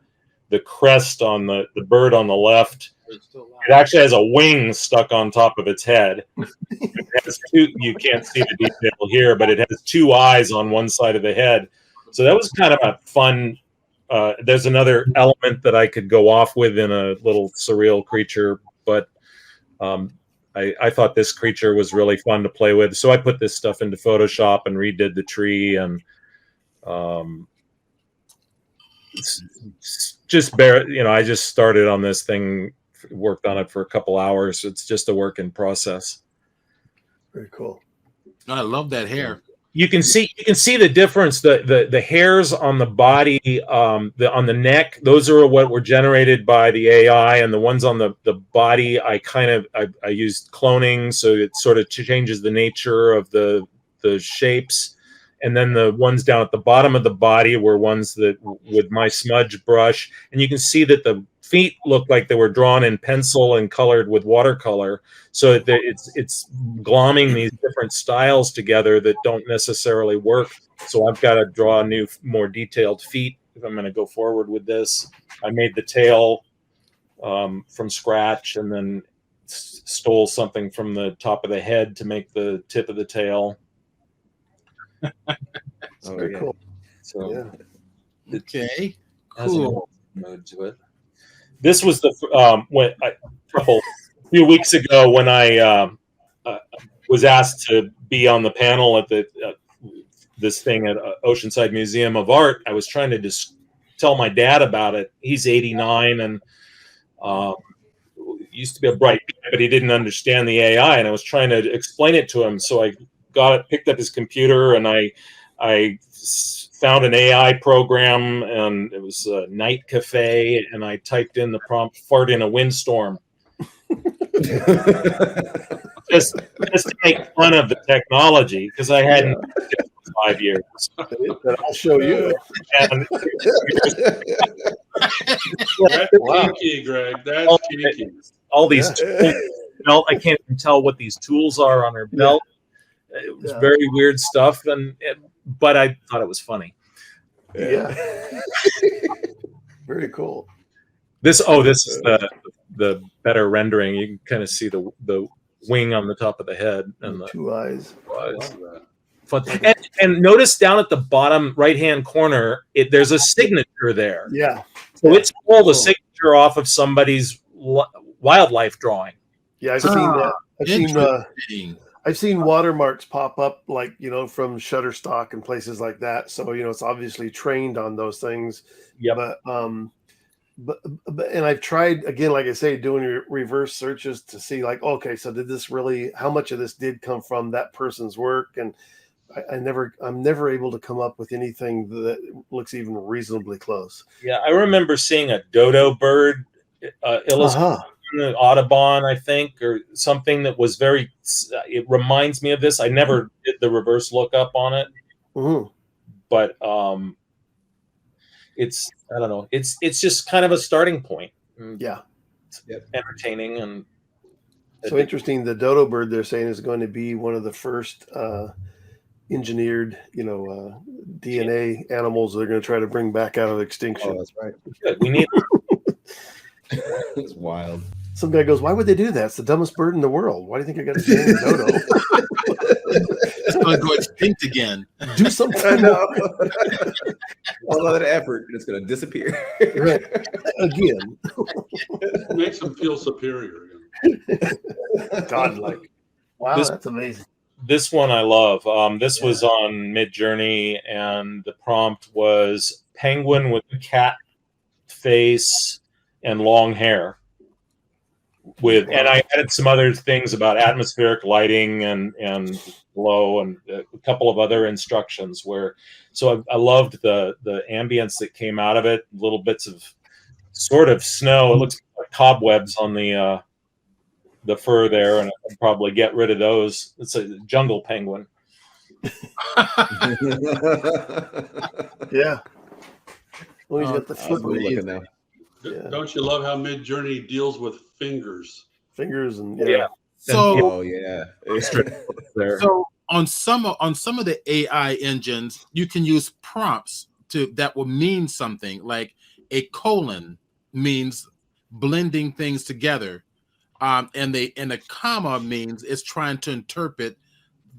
crest on the bird on the left. It actually has a wing stuck on top of its head. It has you can't see the detail here, but it has two eyes on one side of the head. So that was kind of a fun. There's another element that I could go off with in a little surreal creature, but I thought this creature was really fun to play with. So I put this stuff into Photoshop and redid the tree, and just I just started on this thing, worked on it for a couple hours. It's just a work in process. Very cool. I love that hair. You can see the difference. The hairs on the body, on the neck, those are what were generated by the AI, and the ones on the body, I used cloning, so it sort of changes the nature of the shapes. And then the ones down at the bottom of the body were ones that with my smudge brush, and you can see that the feet look like they were drawn in pencil and colored with watercolor. So it's glomming these different styles together that don't necessarily work. So I've got to draw new, more detailed feet if I'm going to go forward with this. I made the tail from scratch, and then stole something from the top of the head to make the tip of the tail. Very cool. So Yeah. Okay. has a Cool. mode to it. This was the a few weeks ago when I was asked to be on the panel at this thing at Oceanside Museum of Art. I was trying to just tell my dad about it. He's 89 and used to be a bright guy, but he didn't understand the AI, and I was trying to explain it to him. So I picked up his computer, and I found an AI program, and it was a Night Cafe, and I typed in the prompt "fart in a windstorm," just to make fun of the technology, because I hadn't used it for 5 years. But I'll show you. And That's kinky, Greg. That's kinky. all these tools, belt, I can't even tell what these tools are on her belt. It was very weird stuff, but I thought it was funny. Yeah. Very cool. This is the better rendering. You can kind of see the wing on the top of the head and the 2 eyes. eyes. Fun. And notice down at the bottom right-hand corner, there's a signature there. Yeah. So it's pulled a signature off of somebody's wildlife drawing. Yeah, I've seen that. Interesting. I've seen watermarks pop up, like, from Shutterstock and places like that. So, it's obviously trained on those things. Yep. But and I've tried, again, like I say, doing reverse searches to see, like, okay, so how much of this did come from that person's work? And I'm never able to come up with anything that looks even reasonably close. Yeah, I remember seeing a dodo bird illustrated in the Audubon, I think, or something that was it reminds me of this. I never did the reverse lookup on it, but I don't know. It's just kind of a starting point. Yeah. Entertaining and so interesting. The dodo bird, they're saying, is going to be one of the first engineered, DNA animals they're going to try to bring back out of extinction. Oh, that's right. Good. We need. It's wild. Some guy goes, "Why would they do that? It's the dumbest bird in the world. Why do you think I got to change a dodo?" It's going to go extinct again. Do something. I know. All of that effort, and it's going to disappear. Right. Again. It makes them feel superior. Godlike. Wow, that's amazing. This one I love. This was on Midjourney, and the prompt was penguin with a cat face and long hair. And I added some other things about atmospheric lighting and glow and a couple of other instructions so I loved the ambience that came out of it. Little bits of sort of snow. It looks like cobwebs on the fur there, and I could probably get rid of those. It's a jungle penguin. Yeah. Well, he's got the foot looking now. Yeah. Don't you love how Midjourney deals with fingers? Fingers and So There. So on some of the AI engines, you can use prompts that will mean something. Like a colon means blending things together, and a comma means it's trying to interpret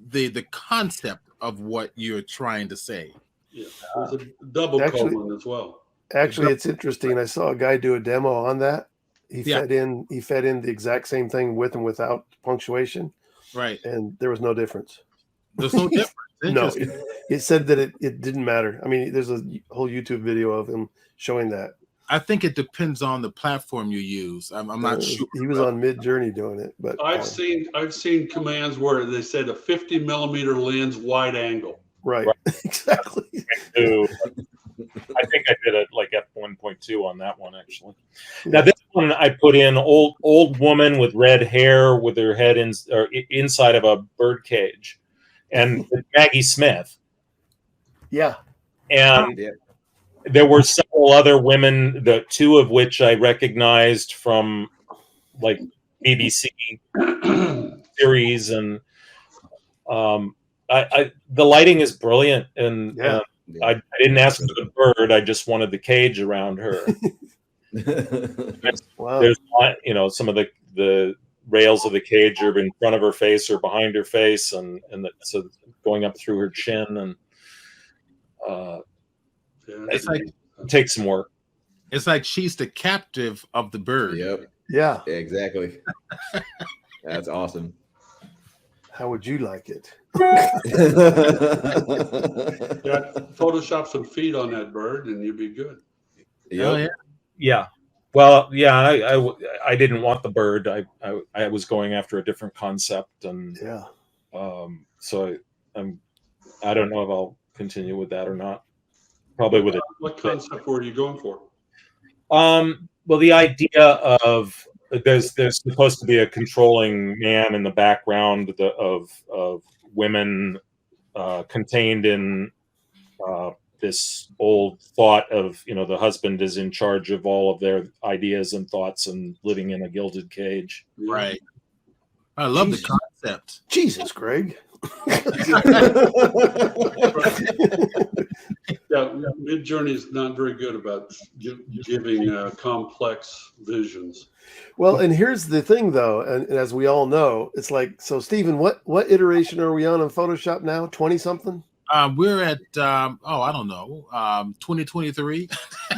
the concept of what you're trying to say. Yeah, there's a double colon as well. Actually, it's interesting. I saw a guy do a demo on that. He fed in the exact same thing with and without punctuation. Right. And there was no difference. There's no difference. No, it said that it didn't matter. I mean, there's a whole YouTube video of him showing that. I think it depends on the platform you use. I'm not sure. He was on Midjourney doing it, but I've seen commands where they said a 50 millimeter lens wide angle. Right. Right. Exactly. I think I did it like F1.2 on that one actually. Now this one I put in old woman with red hair with her head inside of a bird cage, and Maggie Smith, Yeah. and Yeah. there were several other women, the two of which I recognized from like BBC series, and the lighting is brilliant, and Yeah. I didn't ask for the bird. I just wanted the cage around her. Wow. There's, some of the rails of the cage are in front of her face or behind her face, and so going up through her chin, and It's like it takes some work. it's like she's the captive of the bird. Yep. Yeah. Exactly. That's awesome. How would you like it? Yeah, Photoshop some feet on that bird, and you'd be good. Oh, yeah. Yeah. Well, yeah, I didn't want the bird. I was going after a different concept, and Yeah. so I don't know if I'll continue with that or not. Probably with it. What concept were you going for? Well, the idea of there's supposed to be a controlling man in the background of women contained in this old thought of, the husband is in charge of all of their ideas and thoughts and living in a gilded cage. Right. I love Jesus. the concept. Jesus, Greg. Yeah, Midjourney is not very good about giving complex visions. Well, and here's the thing, though, and as we all know, it's like, so Stephen, what iteration are we on in Photoshop now? 20 something? We're at I don't know, 2023.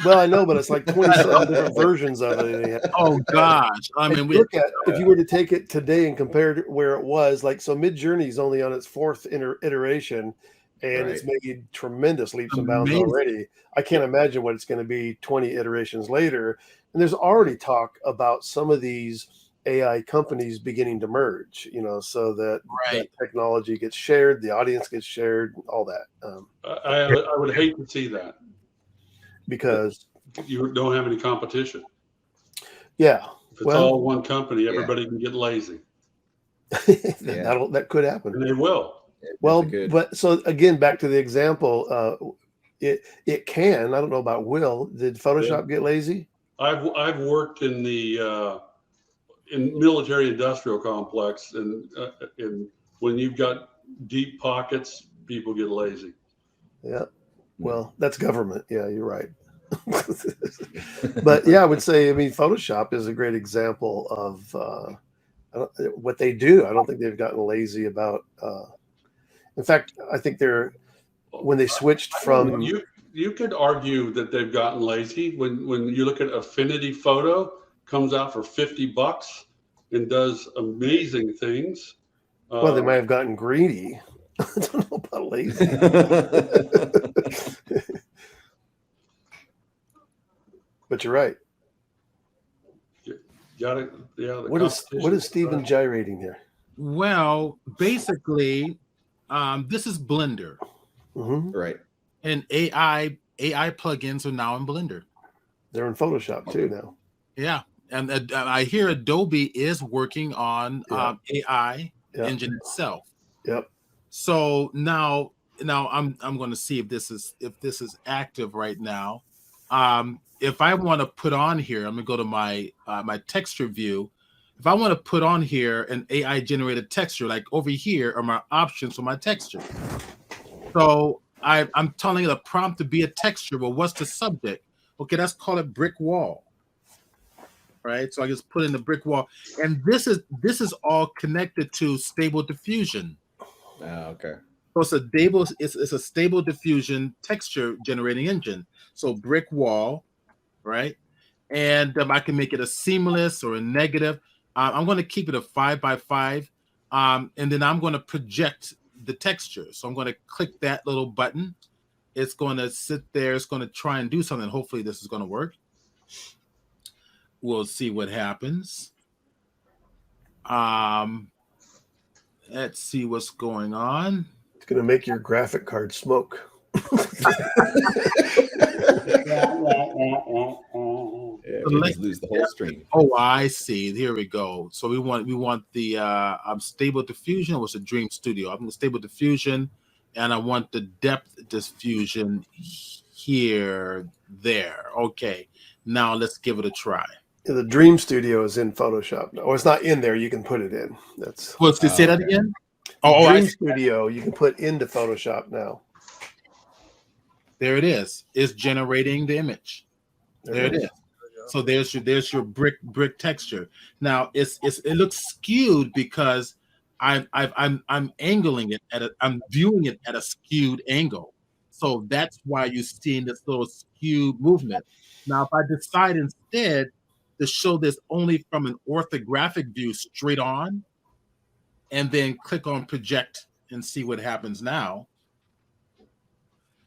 Well, I know, but it's like 27 different versions of it. Oh gosh, I mean, Look at if you were to take it today and compare it where it was, like, so Midjourney is only on its fourth iteration, and it's made tremendous leaps and bounds Amazing. already. I can't imagine what it's going to be 20 iterations later. And there's already talk about some of these AI companies beginning to merge, so that, that technology gets shared, the audience gets shared, all that. I would hate to see that Because you don't have any competition. yeah, If it's all one company, everybody can get lazy. that could happen. And they will. Well, but so again, back to the example, it can. I don't know about will. Did Photoshop get lazy? I've worked in the in military industrial complex, and when you've got deep pockets, people get lazy. Yeah. Well, that's government. Yeah, you're right. But yeah, I would say, Photoshop is a great example of what they do. I don't think they've gotten lazy about. In fact, I think when they switched from. You could argue that they've gotten lazy when you look at Affinity Photo, comes out for $50 and does amazing things. Well, they might have gotten greedy. I don't know about lazy. But you're right. What is Stephen gyrating here? Well, basically, this is Blender. Mm-hmm. Right. And AI plugins are now in Blender. They're in Photoshop too now. Yeah, and I hear Adobe is working on AI engine itself. Yep. So now I'm going to see if this is active right now. If I want to put on here, I'm going to go to my my texture view. If I want to put on here an AI generated texture, like over here are my options for my texture. So I'm telling the prompt to be a texture. Well, what's the subject? Okay, let's call it brick wall. Right. So I just put in the brick wall, and this is all connected to Stable Diffusion. Okay. So it's a Stable Diffusion texture generating engine. So brick wall, right? And I can make it a seamless or a negative. I'm going to keep it a 5x5, and then I'm going to project the texture. So I'm going to click that little button. It's going to sit there. It's going to try and do something. Hopefully this is going to work. We'll see what happens. Let's see what's going on. It's going to make your graphic card smoke. Yeah, we just lose the whole stream. Oh, I see. Here we go. So we want the Stable Diffusion. Was a Dream Studio. I'm the Stable Diffusion, and I want the Depth Diffusion here, there. Okay. Now let's give it a try. The Dream Studio is in Photoshop now. Or it's not in there. You can put it in. That's Let's say that again. Oh, Dream Studio you can put into Photoshop now. There it is. It's generating the image. There it is. So there's your brick texture. Now it looks skewed because I'm angling it I'm viewing it at a skewed angle. So that's why you're seeing this little skewed movement. Now, if I decide instead to show this only from an orthographic view straight on, and then click on project and see what happens now.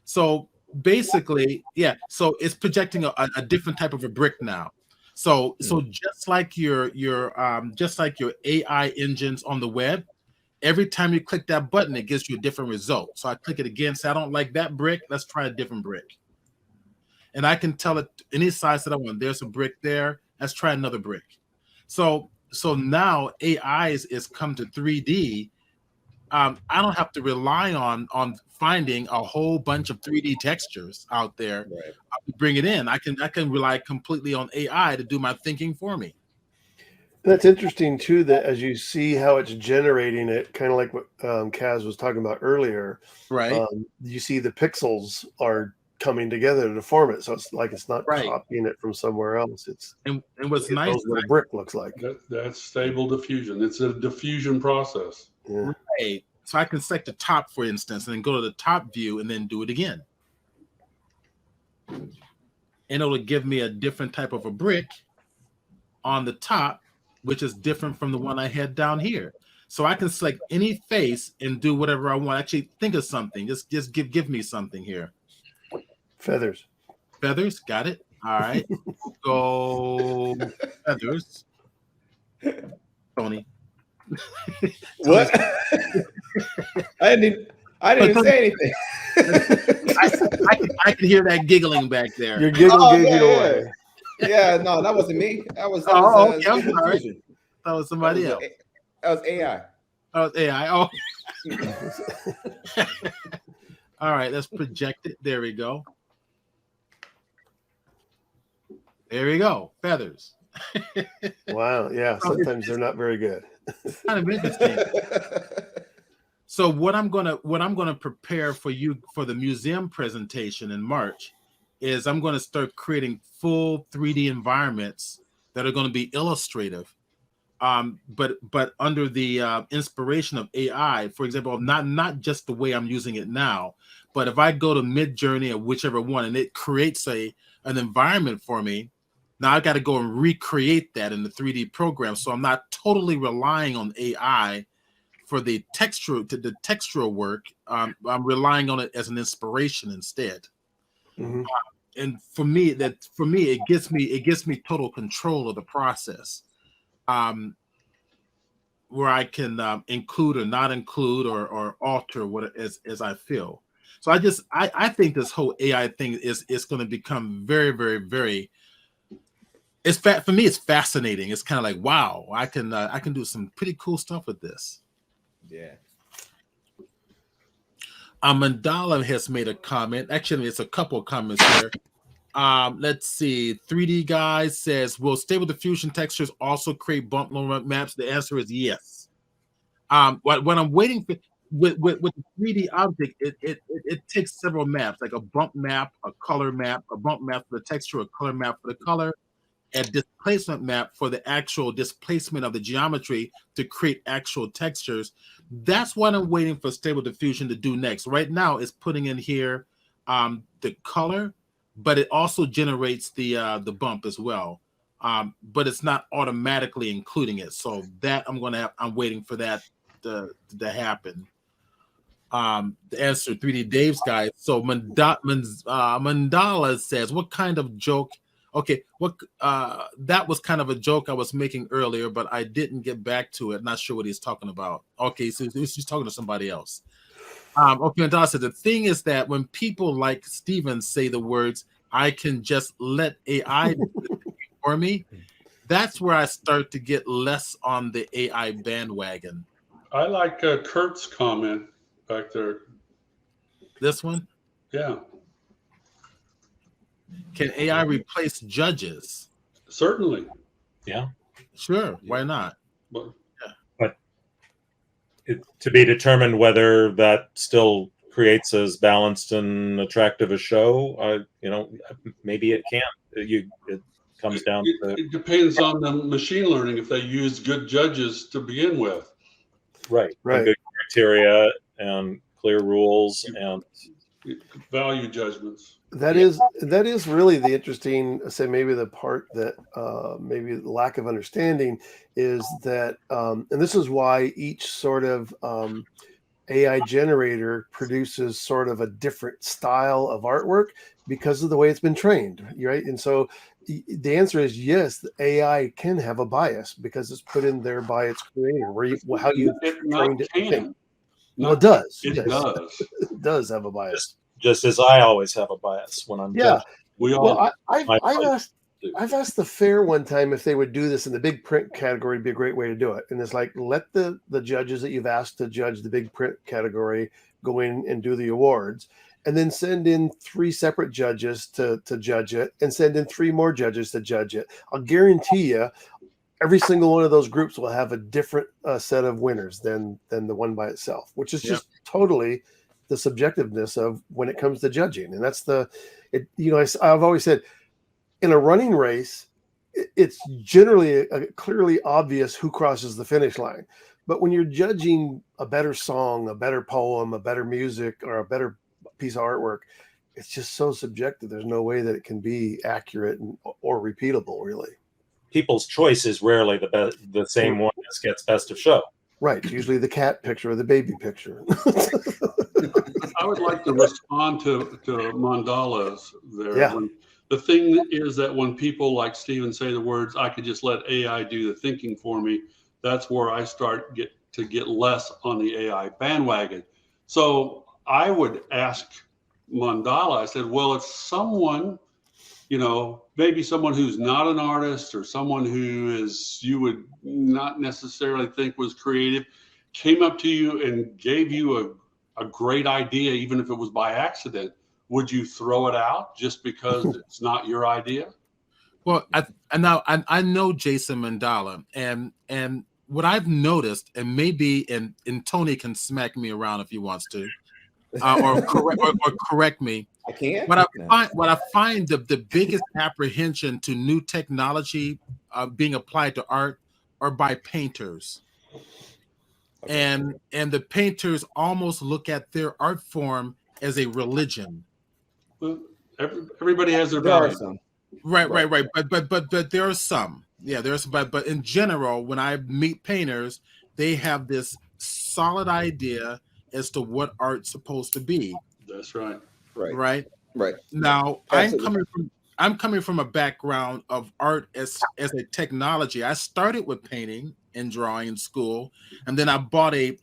So basically, yeah, so it's projecting a different type of a brick now. So just like your AI engines on the web, every time you click that button, it gives you a different result. So I click it again, say I don't like that brick, let's try a different brick. And I can tell it any size that I want. There's a brick there, let's try another brick. So now AI is come to 3D. I don't have to rely on finding a whole bunch of 3D textures out there. Right. Bring it in. I can rely completely on AI to do my thinking for me. That's interesting too, that as you see how it's generating it, kind of like what Kaz was talking about earlier, Right. You see the pixels are coming together to form it. So it's like it's not Right. copying it from somewhere else. And what's It nice knows what a brick looks like. That's Stable Diffusion. It's a diffusion process. Yeah. right. So I can select the top, for instance, and then go to the top view and then do it again. And it'll give me a different type of a brick on the top, which is different from the one I had down here. So I can select any face and do whatever I want. Actually, think of something. Just give me something here. Feathers. Feathers, got it. All right. Go feathers. Tony. What? I didn't even say anything. I can hear that giggling back there. Your giggle Oh, gave yeah, you yeah. away. Yeah, no, that wasn't me. That was Okay, I'm Stable sorry. Diffusion. That was somebody else. That was AI. Oh, AI. Oh. All right, let's project it. There we go. There we go. Feathers. Wow. Yeah. Sometimes they're not very good. It's kind of interesting. So what I'm gonna prepare for you for the museum presentation in March is I'm gonna start creating full 3D environments that are gonna be illustrative. But under the inspiration of AI, for example, not just the way I'm using it now, but if I go to Midjourney or whichever one and it creates an environment for me, now I got to go and recreate that in the 3D program. So I'm not totally relying on AI for the textural work. I'm relying on it as an inspiration instead. Mhm. And for me, it gives me total control of the process. Where I can include or not include or alter what as I feel. So I think this whole AI thing is going to become very, very, very. For me, it's fascinating. It's kind of like, wow, I can do some pretty cool stuff with this. Yeah. Mandala has made a comment. Actually, it's a couple of comments here. Let's see. 3D guy says, will Stable Diffusion textures also create bump maps? The answer is yes. When I'm waiting for with the 3D object, it takes several maps, like a bump map, a color map, a bump map for the texture, a color map for the color, a displacement map for the actual displacement of the geometry to create actual textures. That's what I'm waiting for Stable Diffusion to do next. Right now, it's putting in here the color, but it also generates the bump as well. But it's not automatically including it. So that I'm waiting for that to happen. The answer 3D Dave's guy. So Mandala says, what kind of joke? Okay, that was kind of a joke I was making earlier, but I didn't get back to it. Not sure what he's talking about. Okay, so he's talking to somebody else. Okay, and Dawson, the thing is that when people like Steven say the words, I can just let AI do it for me, that's where I start to get less on the AI bandwagon. I like Kurt's comment back there. This one, Yeah, can AI replace judges? certainly. Sure, why not? But To be determined whether that still creates as balanced and attractive a show. Maybe it can. It comes down to it depends on the machine learning if they use good judges to begin with. right, Right. good criteria and clear rules and Value judgments. That is really the interesting, say maybe the part that maybe the lack of understanding is that, and this is why each sort of AI generator produces sort of a different style of artwork because of the way it's been trained, right? And so the answer is yes, the AI can have a bias because it's put in there by its creator, how you trained it to think. Well, it does. It Yes. does. It does have a bias. just as I always have a bias when I'm Yeah. judging. We all. Well, I've My asked I've asked the fair one time if they would do this in the big print category. It'd be a great way to do it. And it's like, let the judges that you've asked to judge the big print category go in and do the awards, and then send in 3 separate judges to judge it, and send in 3 more judges to judge it. I'll guarantee you, every single one of those groups will have a different set of winners than the one by itself, which is just totally the subjectiveness of when it comes to judging. And that's I've always said, in a running race, it's generally clearly obvious who crosses the finish line. But when you're judging a better song, a better poem, a better music, or a better piece of artwork, it's just so subjective. There's no way that it can be accurate or repeatable, really. People's choice is rarely the same one as gets best of show. Right. It's usually the cat picture or the baby picture. I would like to respond to Mandala's there. Yeah. The thing is that when people like Steven say the words, I could just let AI do the thinking for me, that's where I start to get less on the AI bandwagon. So I would ask Mandala, I said, well, if someone, maybe someone who's not an artist or someone who you would not necessarily think was creative, came up to you and gave you a great idea, even if it was by accident, would you throw it out just because it's not your idea? Well, I know Jason Mandala, and what I've noticed, and maybe and Tony can smack me around if he wants to, or correct me. I can't. What I find the biggest apprehension to new technology being applied to art are by painters. Okay. And the painters almost look at their art form as a religion. Well, everybody has their value. Right. But there are some. Yeah, there's but in general, when I meet painters, they have this solid idea as to what art's supposed to be. That's right. Right. Now, Absolutely. I'm coming from a background of art as a technology. I started with painting and drawing in school, and then I bought a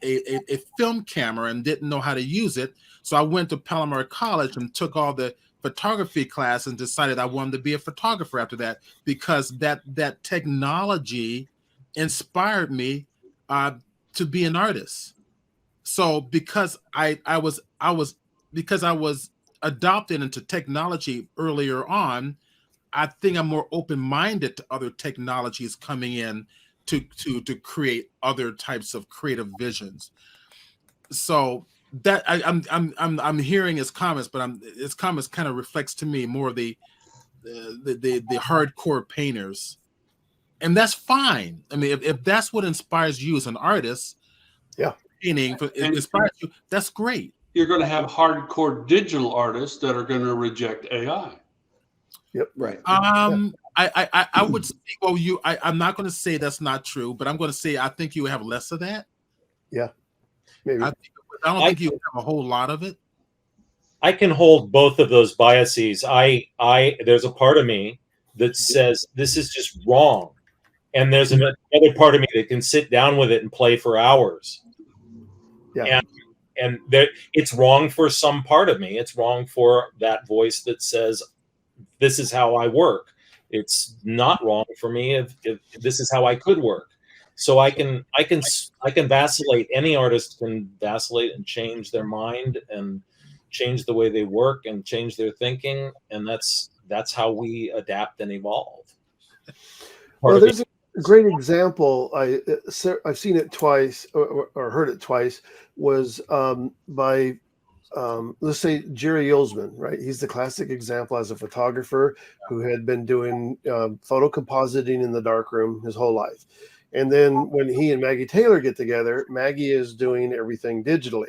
film camera and didn't know how to use it. So I went to Palomar College and took all the photography class and decided I wanted to be a photographer after that, because that technology inspired me to be an artist. So because I was adopted into technology earlier on, I think I'm more open-minded to other technologies coming in to create other types of creative visions. So that I'm hearing his comments, but his comments kind of reflects to me more of the hardcore painters, and that's fine. I mean, if that's what inspires you as an artist, painting inspires you, that's great. You're going to have hardcore digital artists that are going to reject AI. Yep. Right. I would say, well, I'm not going to say that's not true, but I'm going to say I think you have less of that. Yeah, maybe. I don't think you have a whole lot of it. I can hold both of those biases. There's a part of me that says this is just wrong, and there's another part of me that can sit down with it and play for hours. Yeah. and that it's wrong for some part of me. It's wrong for that voice that says, this is how I work. It's not wrong for me if this is how I could work. So I can vacillate. Any artist can vacillate and change their mind and change the way they work and change their thinking, and that's how we adapt and evolve. Well, there's a great example. I've seen it twice or heard it twice. Was by let's say Jerry Yulzman, right? He's the classic example as a photographer who had been doing photo compositing in the darkroom his whole life. And then when he and Maggie Taylor get together, Maggie is doing everything digitally.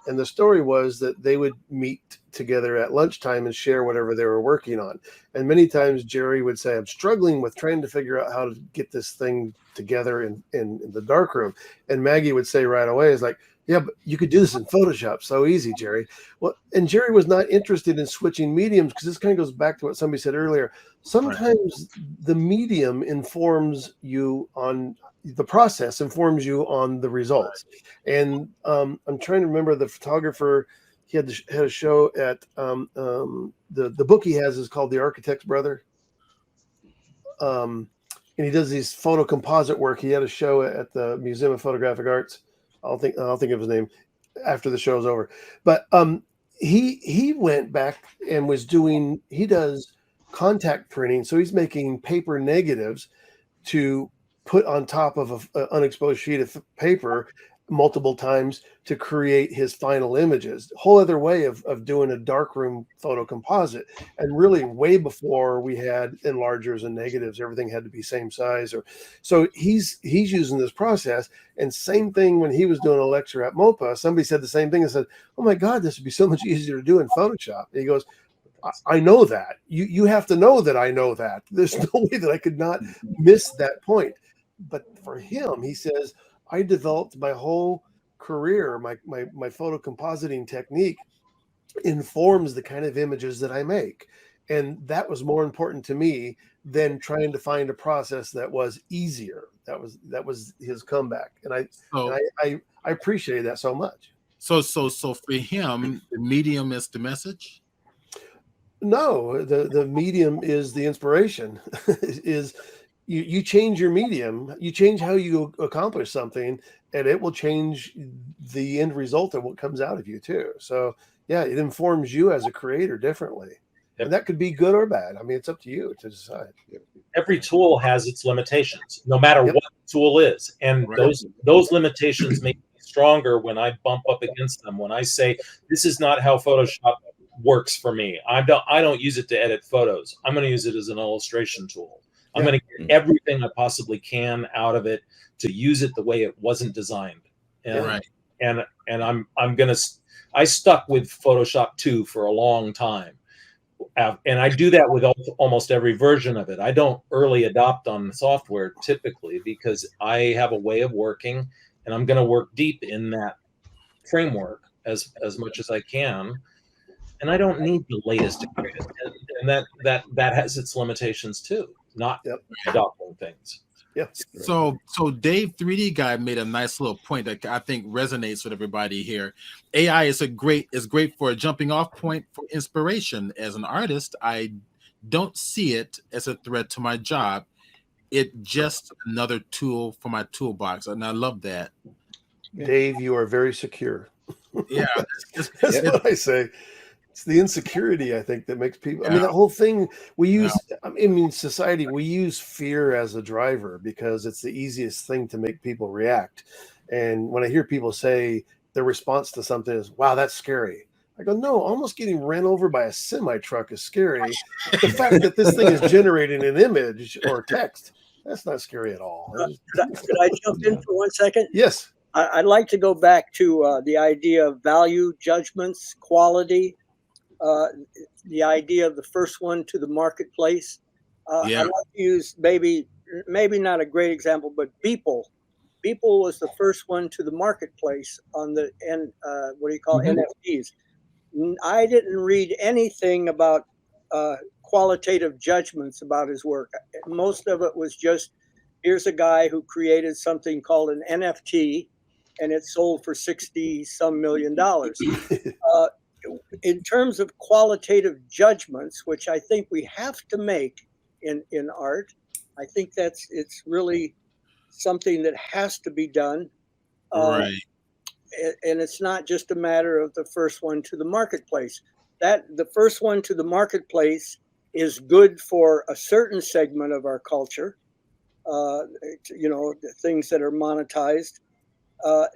And the story was that they would meet together at lunchtime and share whatever they were working on. And many times Jerry would say, I'm struggling with trying to figure out how to get this thing together in the darkroom. And Maggie would say right away, is like, yeah, but you could do this in Photoshop. So easy, Jerry. Well, and Jerry was not interested in switching mediums, because this kind of goes back to what somebody said earlier. Sometimes the medium informs you on the process, informs you on the results. And I'm trying to remember the photographer. He had a show at the book he has is called The Architect's Brother. And he does these photo composite work. He had a show at the Museum of Photographic Arts. I'll think of his name after the show's over. But he went back and he does contact printing. So he's making paper negatives to put on top of an unexposed sheet of paper multiple times to create his final images. Whole other way of doing a darkroom photo composite. And really way before we had enlargers and negatives, everything had to be same size. So he's using this process. And same thing when he was doing a lecture at MOPA, somebody said the same thing and said, oh my God, this would be so much easier to do in Photoshop. And he goes, I know that. You have to know that I know that. There's no way that I could not miss that point. But for him, he says, I developed my whole career, my photo compositing technique informs the kind of images that I make. And that was more important to me than trying to find a process that was easier. That was his comeback. And I appreciate that so much. So for him, the medium is the message? No, the medium is the inspiration. is you change your medium, you change how you accomplish something, and it will change the end result of what comes out of you too. So yeah, it informs you as a creator differently. Yep. And that could be good or bad. I mean, it's up to you to decide. Every tool has its limitations, no matter what the tool is. And those limitations make me stronger when I bump up against them. When I say, this is not how Photoshop works for me. I don't use it to edit photos. I'm going to use it as an illustration tool. I'm going to get everything I possibly can out of it to use it the way it wasn't designed. And I stuck with Photoshop 2 for a long time. And I do that with almost every version of it. I don't early adopt on software typically, because I have a way of working, and I'm going to work deep in that framework as much as I can. And I don't need the latest and greatest. And that has its limitations too. Not adopting things. Yep. So Dave 3D Guy made a nice little point that I think resonates with everybody here. AI is great for a jumping off point for inspiration. As an artist, I don't see it as a threat to my job. It's just another tool for my toolbox, and I love that. Dave, you are very secure. Yeah, that's what I say. It's the insecurity, I think, that makes people. I mean, that whole thing we use. I mean, society, we use fear as a driver because it's the easiest thing to make people react. And when I hear people say their response to something is, "Wow, that's scary," I go, "No, almost getting ran over by a semi truck is scary. The fact that this thing is generating an image or text, that's not scary at all." Could I jump in for 1 second? Yes. I'd like to go back to the idea of value, judgments, quality. The idea of the first one to the marketplace. I'd like to use maybe not a great example, but Beeple. Beeple was the first one to the marketplace on the NFTs. I didn't read anything about qualitative judgments about his work. Most of it was just, here's a guy who created something called an NFT, and it sold for 60 some $million. In terms of qualitative judgments, which I think we have to make in art, I think it's really something that has to be done. Right. And it's not just a matter of the first one to the marketplace. That the first one to the marketplace is good for a certain segment of our culture. The things that are monetized.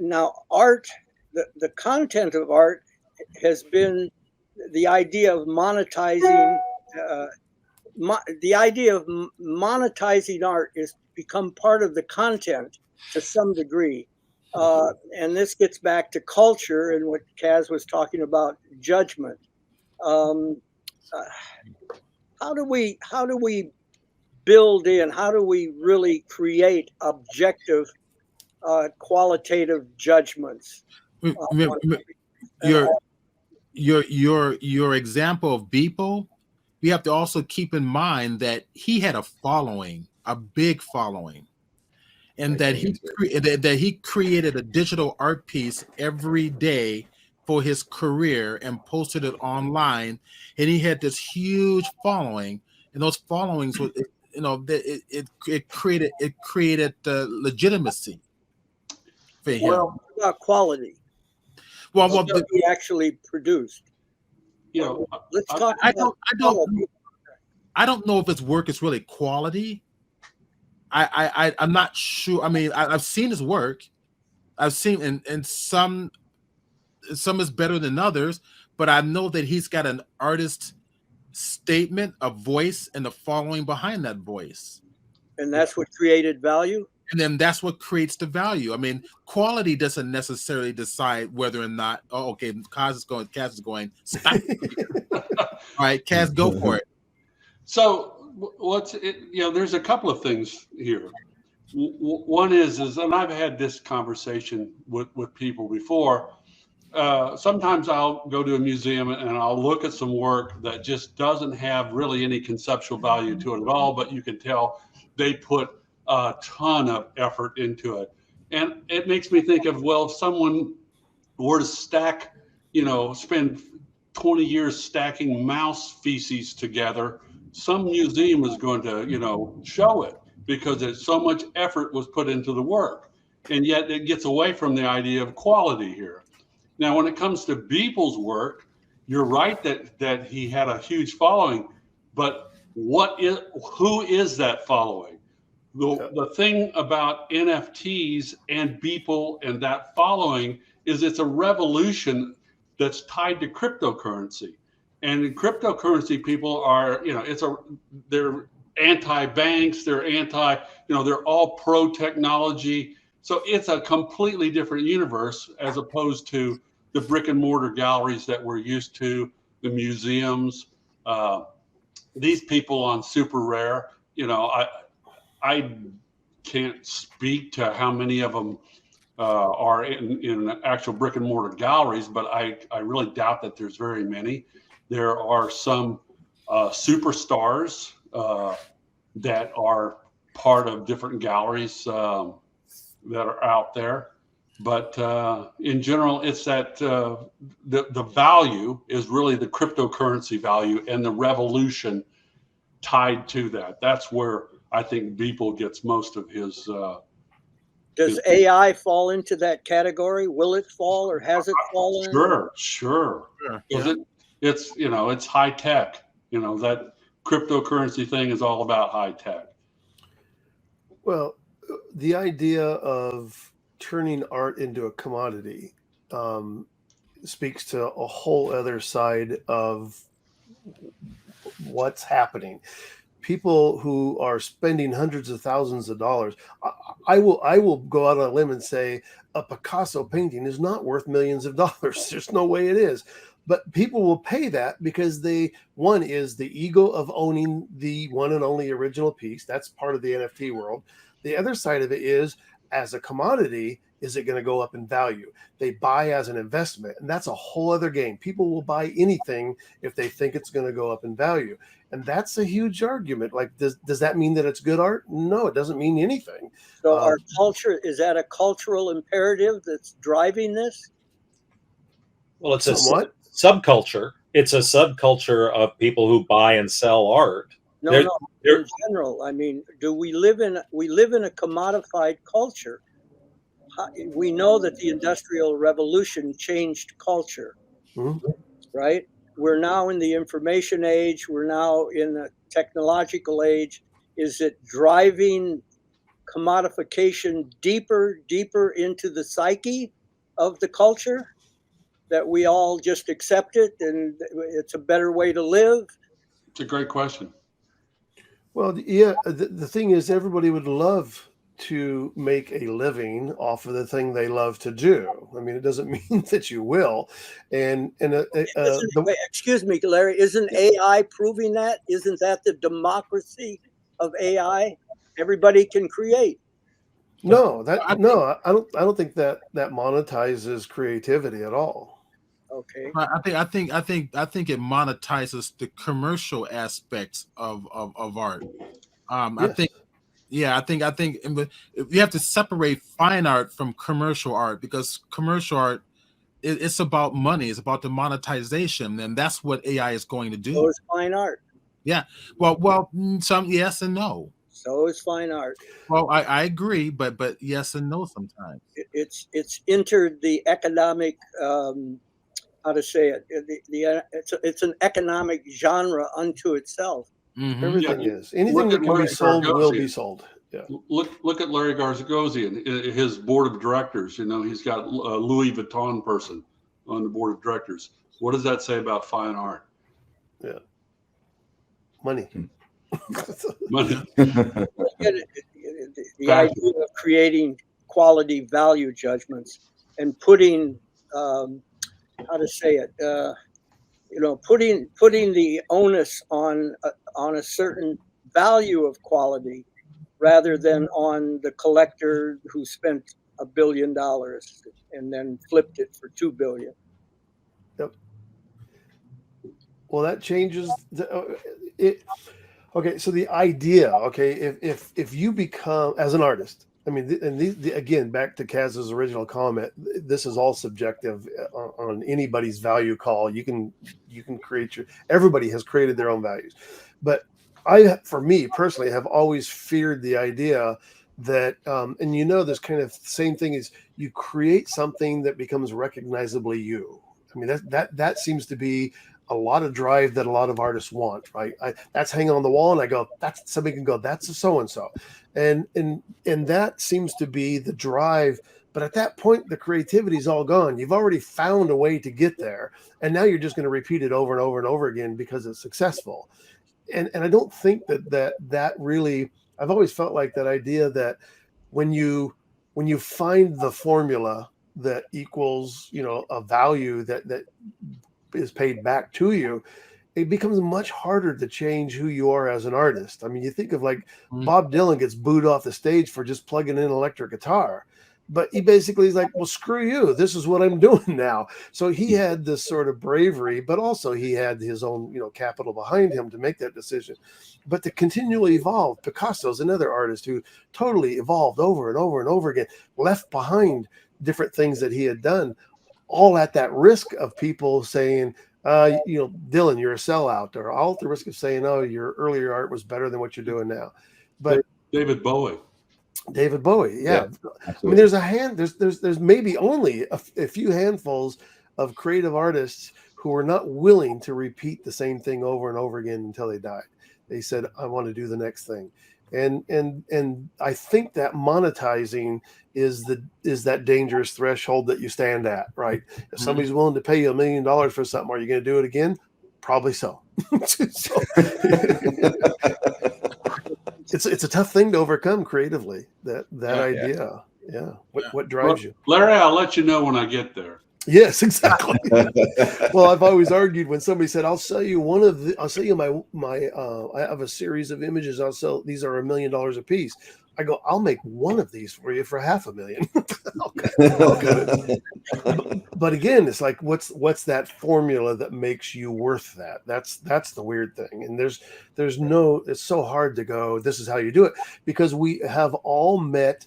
Now, art, the content of art has been the idea of monetizing. The idea of monetizing art has become part of the content to some degree. And this gets back to culture and what Kaz was talking about, judgment. How do we build in? How do we really create objective, qualitative judgments? Your example of Beeple, we have to also keep in mind that he had a following, a big following, and that he created a digital art piece every day for his career and posted it online, and he had this huge following, and those followings were, it created legitimacy for him. Well, about quality. Well, what he actually produced. Let's talk. I don't know if his work is really quality. I'm not sure. I mean, I've seen his work. I've seen, and some is better than others. But I know that he's got an artist statement, a voice, and a following behind that voice. And that's what created value. And then that's what creates the value. I mean, quality doesn't necessarily decide whether or not. Oh, okay, Kaz is going. Stop. All right, Kaz, go for it. So there's a couple of things here. One is, and I've had this conversation with people before. Sometimes I'll go to a museum and I'll look at some work that just doesn't have really any conceptual value to it at all, but you can tell they put a ton of effort into it. And it makes me think of, well, if someone were to stack, spend 20 years stacking mouse feces together, some museum is going to, show it because there's so much effort was put into the work. And yet it gets away from the idea of quality here. Now, when it comes to Beeple's work, you're right that he had a huge following, but who is that following? The thing about NFTs and Beeple and that following is it's a revolution that's tied to cryptocurrency. And cryptocurrency people are, they're anti-banks, they're they're all pro-technology. So it's a completely different universe as opposed to the brick and mortar galleries that we're used to, the museums. These people on Super Rare, I can't speak to how many of them are in actual brick and mortar galleries, but I really doubt that there's very many. There are some superstars that are part of different galleries that are out there. But in general, it's that the value is really the cryptocurrency value and the revolution tied to that. That's where I think Beeple gets most of his. Does AI fall into that category? Will it fall, or has it fallen? Sure. Yeah. It's high tech. That cryptocurrency thing is all about high tech. Well, the idea of turning art into a commodity speaks to a whole other side of what's happening. People who are spending hundreds of thousands of dollars. I will go out on a limb and say a Picasso painting is not worth millions of dollars. There's no way it is. But people will pay that because one is the ego of owning the one and only original piece. That's part of the NFT world. The other side of it is, as a commodity, is it going to go up in value? They buy as an investment, and that's a whole other game. People will buy anything if they think it's going to go up in value. And that's a huge argument. Like, does that mean that it's good art? No, it doesn't mean anything. So our culture, is that a cultural imperative that's driving this? Well, it's a Somewhat. subculture. It's a subculture of people who buy and sell art. No, There- no. there- In general, I mean, we live in a commodified culture. We know that the Industrial Revolution changed culture, Mhm. right? We're now in the information age. We're now in the technological age. Is it driving commodification deeper into the psyche of the culture, that we all just accept it and it's a better way to live? It's a great question. Well, yeah, the thing is, everybody would love to make a living off of the thing they love to do. I mean, it doesn't mean that you will. Excuse me, Larry, isn't AI proving that? Isn't that the democracy of AI? Everybody can create. No, I don't think that monetizes creativity at all. Okay. I think it monetizes the commercial aspects of art. Yes. I think you have to separate fine art from commercial art, because commercial art, it's about money, it's about the monetization, and that's what AI is going to do. So is fine art. Yeah. Well, some yes and no. So is fine art. Well, I agree, but yes and no sometimes. It's entered the economic, how to say it? It's an economic genre unto itself. Mhm. Everything Yeah. is. Anything Look that at can be Larry sold will Gargosian. be sold. Yeah. Look at Larry Gargosian, his board of directors. You know, he's got a Louis Vuitton person on the board of directors. What does that say about fine art? Yeah. Money. Money. The idea of creating quality value judgments and putting, how to say it, putting the onus on a certain value of quality, rather than on the collector who spent $1 billion and then flipped it for $2 billion. Yep. Well, that changes it. Okay, so the idea, okay, if you become, as an artist, I mean, again, back to Kaz's original comment, this is all subjective on anybody's value call. You can create everybody has created their own values, but for me personally, have always feared the idea that, and this kind of same thing is, you create something that becomes recognizably you. I mean, that seems to be a lot of drive that a lot of artists want, right? That's hanging on the wall, and I go, that's somebody can go, that's a so-and-so. And that seems to be the drive. But at that point, the creativity is all gone. You've already found a way to get there. And now you're just going to repeat it over and over and over again because it's successful. And I don't think that really, I've always felt like that idea that when you find the formula that equals, a value that is paid back to you, it becomes much harder to change who you are as an artist. I mean, you think of like Bob Dylan gets booed off the stage for just plugging in an electric guitar, but he basically is like, well, screw you. This is what I'm doing now. So he had this sort of bravery, but also he had his own, capital behind him to make that decision. But to continually evolve, Picasso's another artist who totally evolved over and over and over again, left behind different things that he had done, all at that risk of people saying, Dylan, you're a sellout, or all at the risk of saying, oh, your earlier art was better than what you're doing now. But David Bowie, yeah. I mean, there's maybe only a few handfuls of creative artists who are not willing to repeat the same thing over and over again until they died. They said, I want to do the next thing. And I think that monetizing is that dangerous threshold that you stand at, right? If somebody's willing to pay you $1 million for something, are you going to do it again? Probably so. It's a tough thing to overcome creatively. That idea. Yeah. What drives you? Larry? I'll let you know when I get there. Yes, exactly. Well, I've always argued when somebody said, "I'll sell you I'll sell you my I have a series of images. These are $1 million a piece." I go, "I'll make one of these for you for $500,000." Okay. But again, it's like, what's that formula that makes you worth that? That's the weird thing. And it's so hard to go, this is how you do it, because we have all met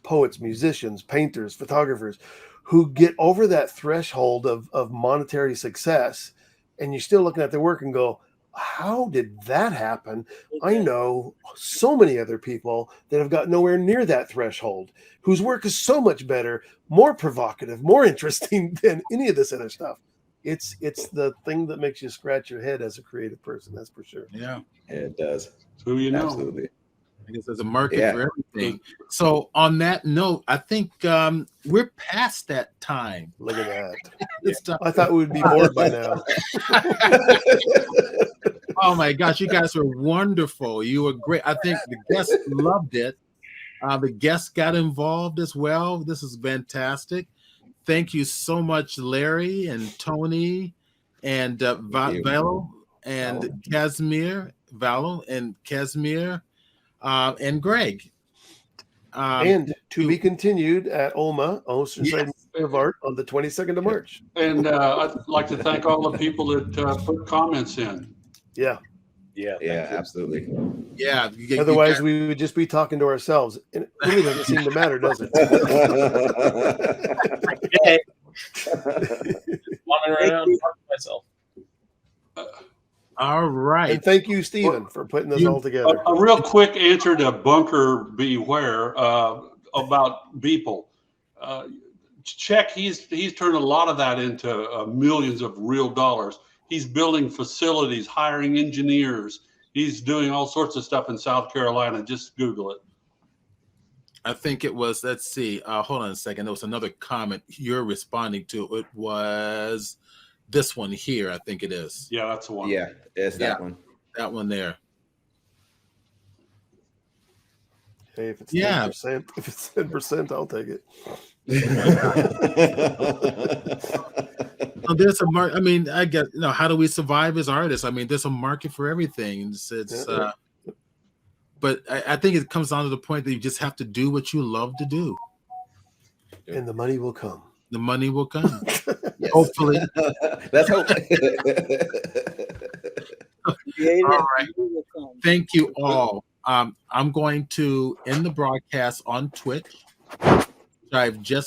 poets, musicians, painters, photographers who get over that threshold of monetary success, and you're still looking at their work and go, how did that happen? I know so many other people that have got nowhere near that threshold, whose work is so much better, more provocative, more interesting than any of this other stuff. It's the thing that makes you scratch your head as a creative person, that's for sure. Yeah, It does. Who you know? Absolutely. I guess there's a market Yeah. for everything. So on that note, I think we're past that time. Look at that. It's time. I thought we would be bored by now. Oh my gosh, you guys were wonderful. You were great. I think the guests loved it. The guests got involved as well. This is fantastic. Thank you so much, Larry and Tony and Valo and Casimir, and Greg. And to be continued at OMA, Oceanside Museum of Art, on the 22nd of March. And I'd like to thank all the people that put comments in. Yeah. Yeah. Yeah, absolutely. Yeah. Otherwise, we would just be talking to ourselves. And it really doesn't seem to matter, does it? Okay. Wandering around talking to myself. All right. And thank you, Stephen, for putting this all together. A real quick answer to Bunker Beware about Beeple. Check, he's turned a lot of that into millions of real dollars. He's building facilities, hiring engineers. He's doing all sorts of stuff in South Carolina. Just Google it. I think it was, let's see, hold on a second. There was another comment you're responding to. It was this one here, I think it is. Yeah, that's the one. Yeah, it's that one. That one there. Hey, if it's Yeah. 10%, if it's 10%, I'll take it. There's a market. I mean, I get, how do we survive as artists? I mean, there's a market for everything. But I think it comes down to the point that you just have to do what you love to do. And the money will come. The money will come. Yes. Hopefully. Let's hope. Creative All right. will come. Thank you all. I'm going to end the broadcast on Twitch. I've just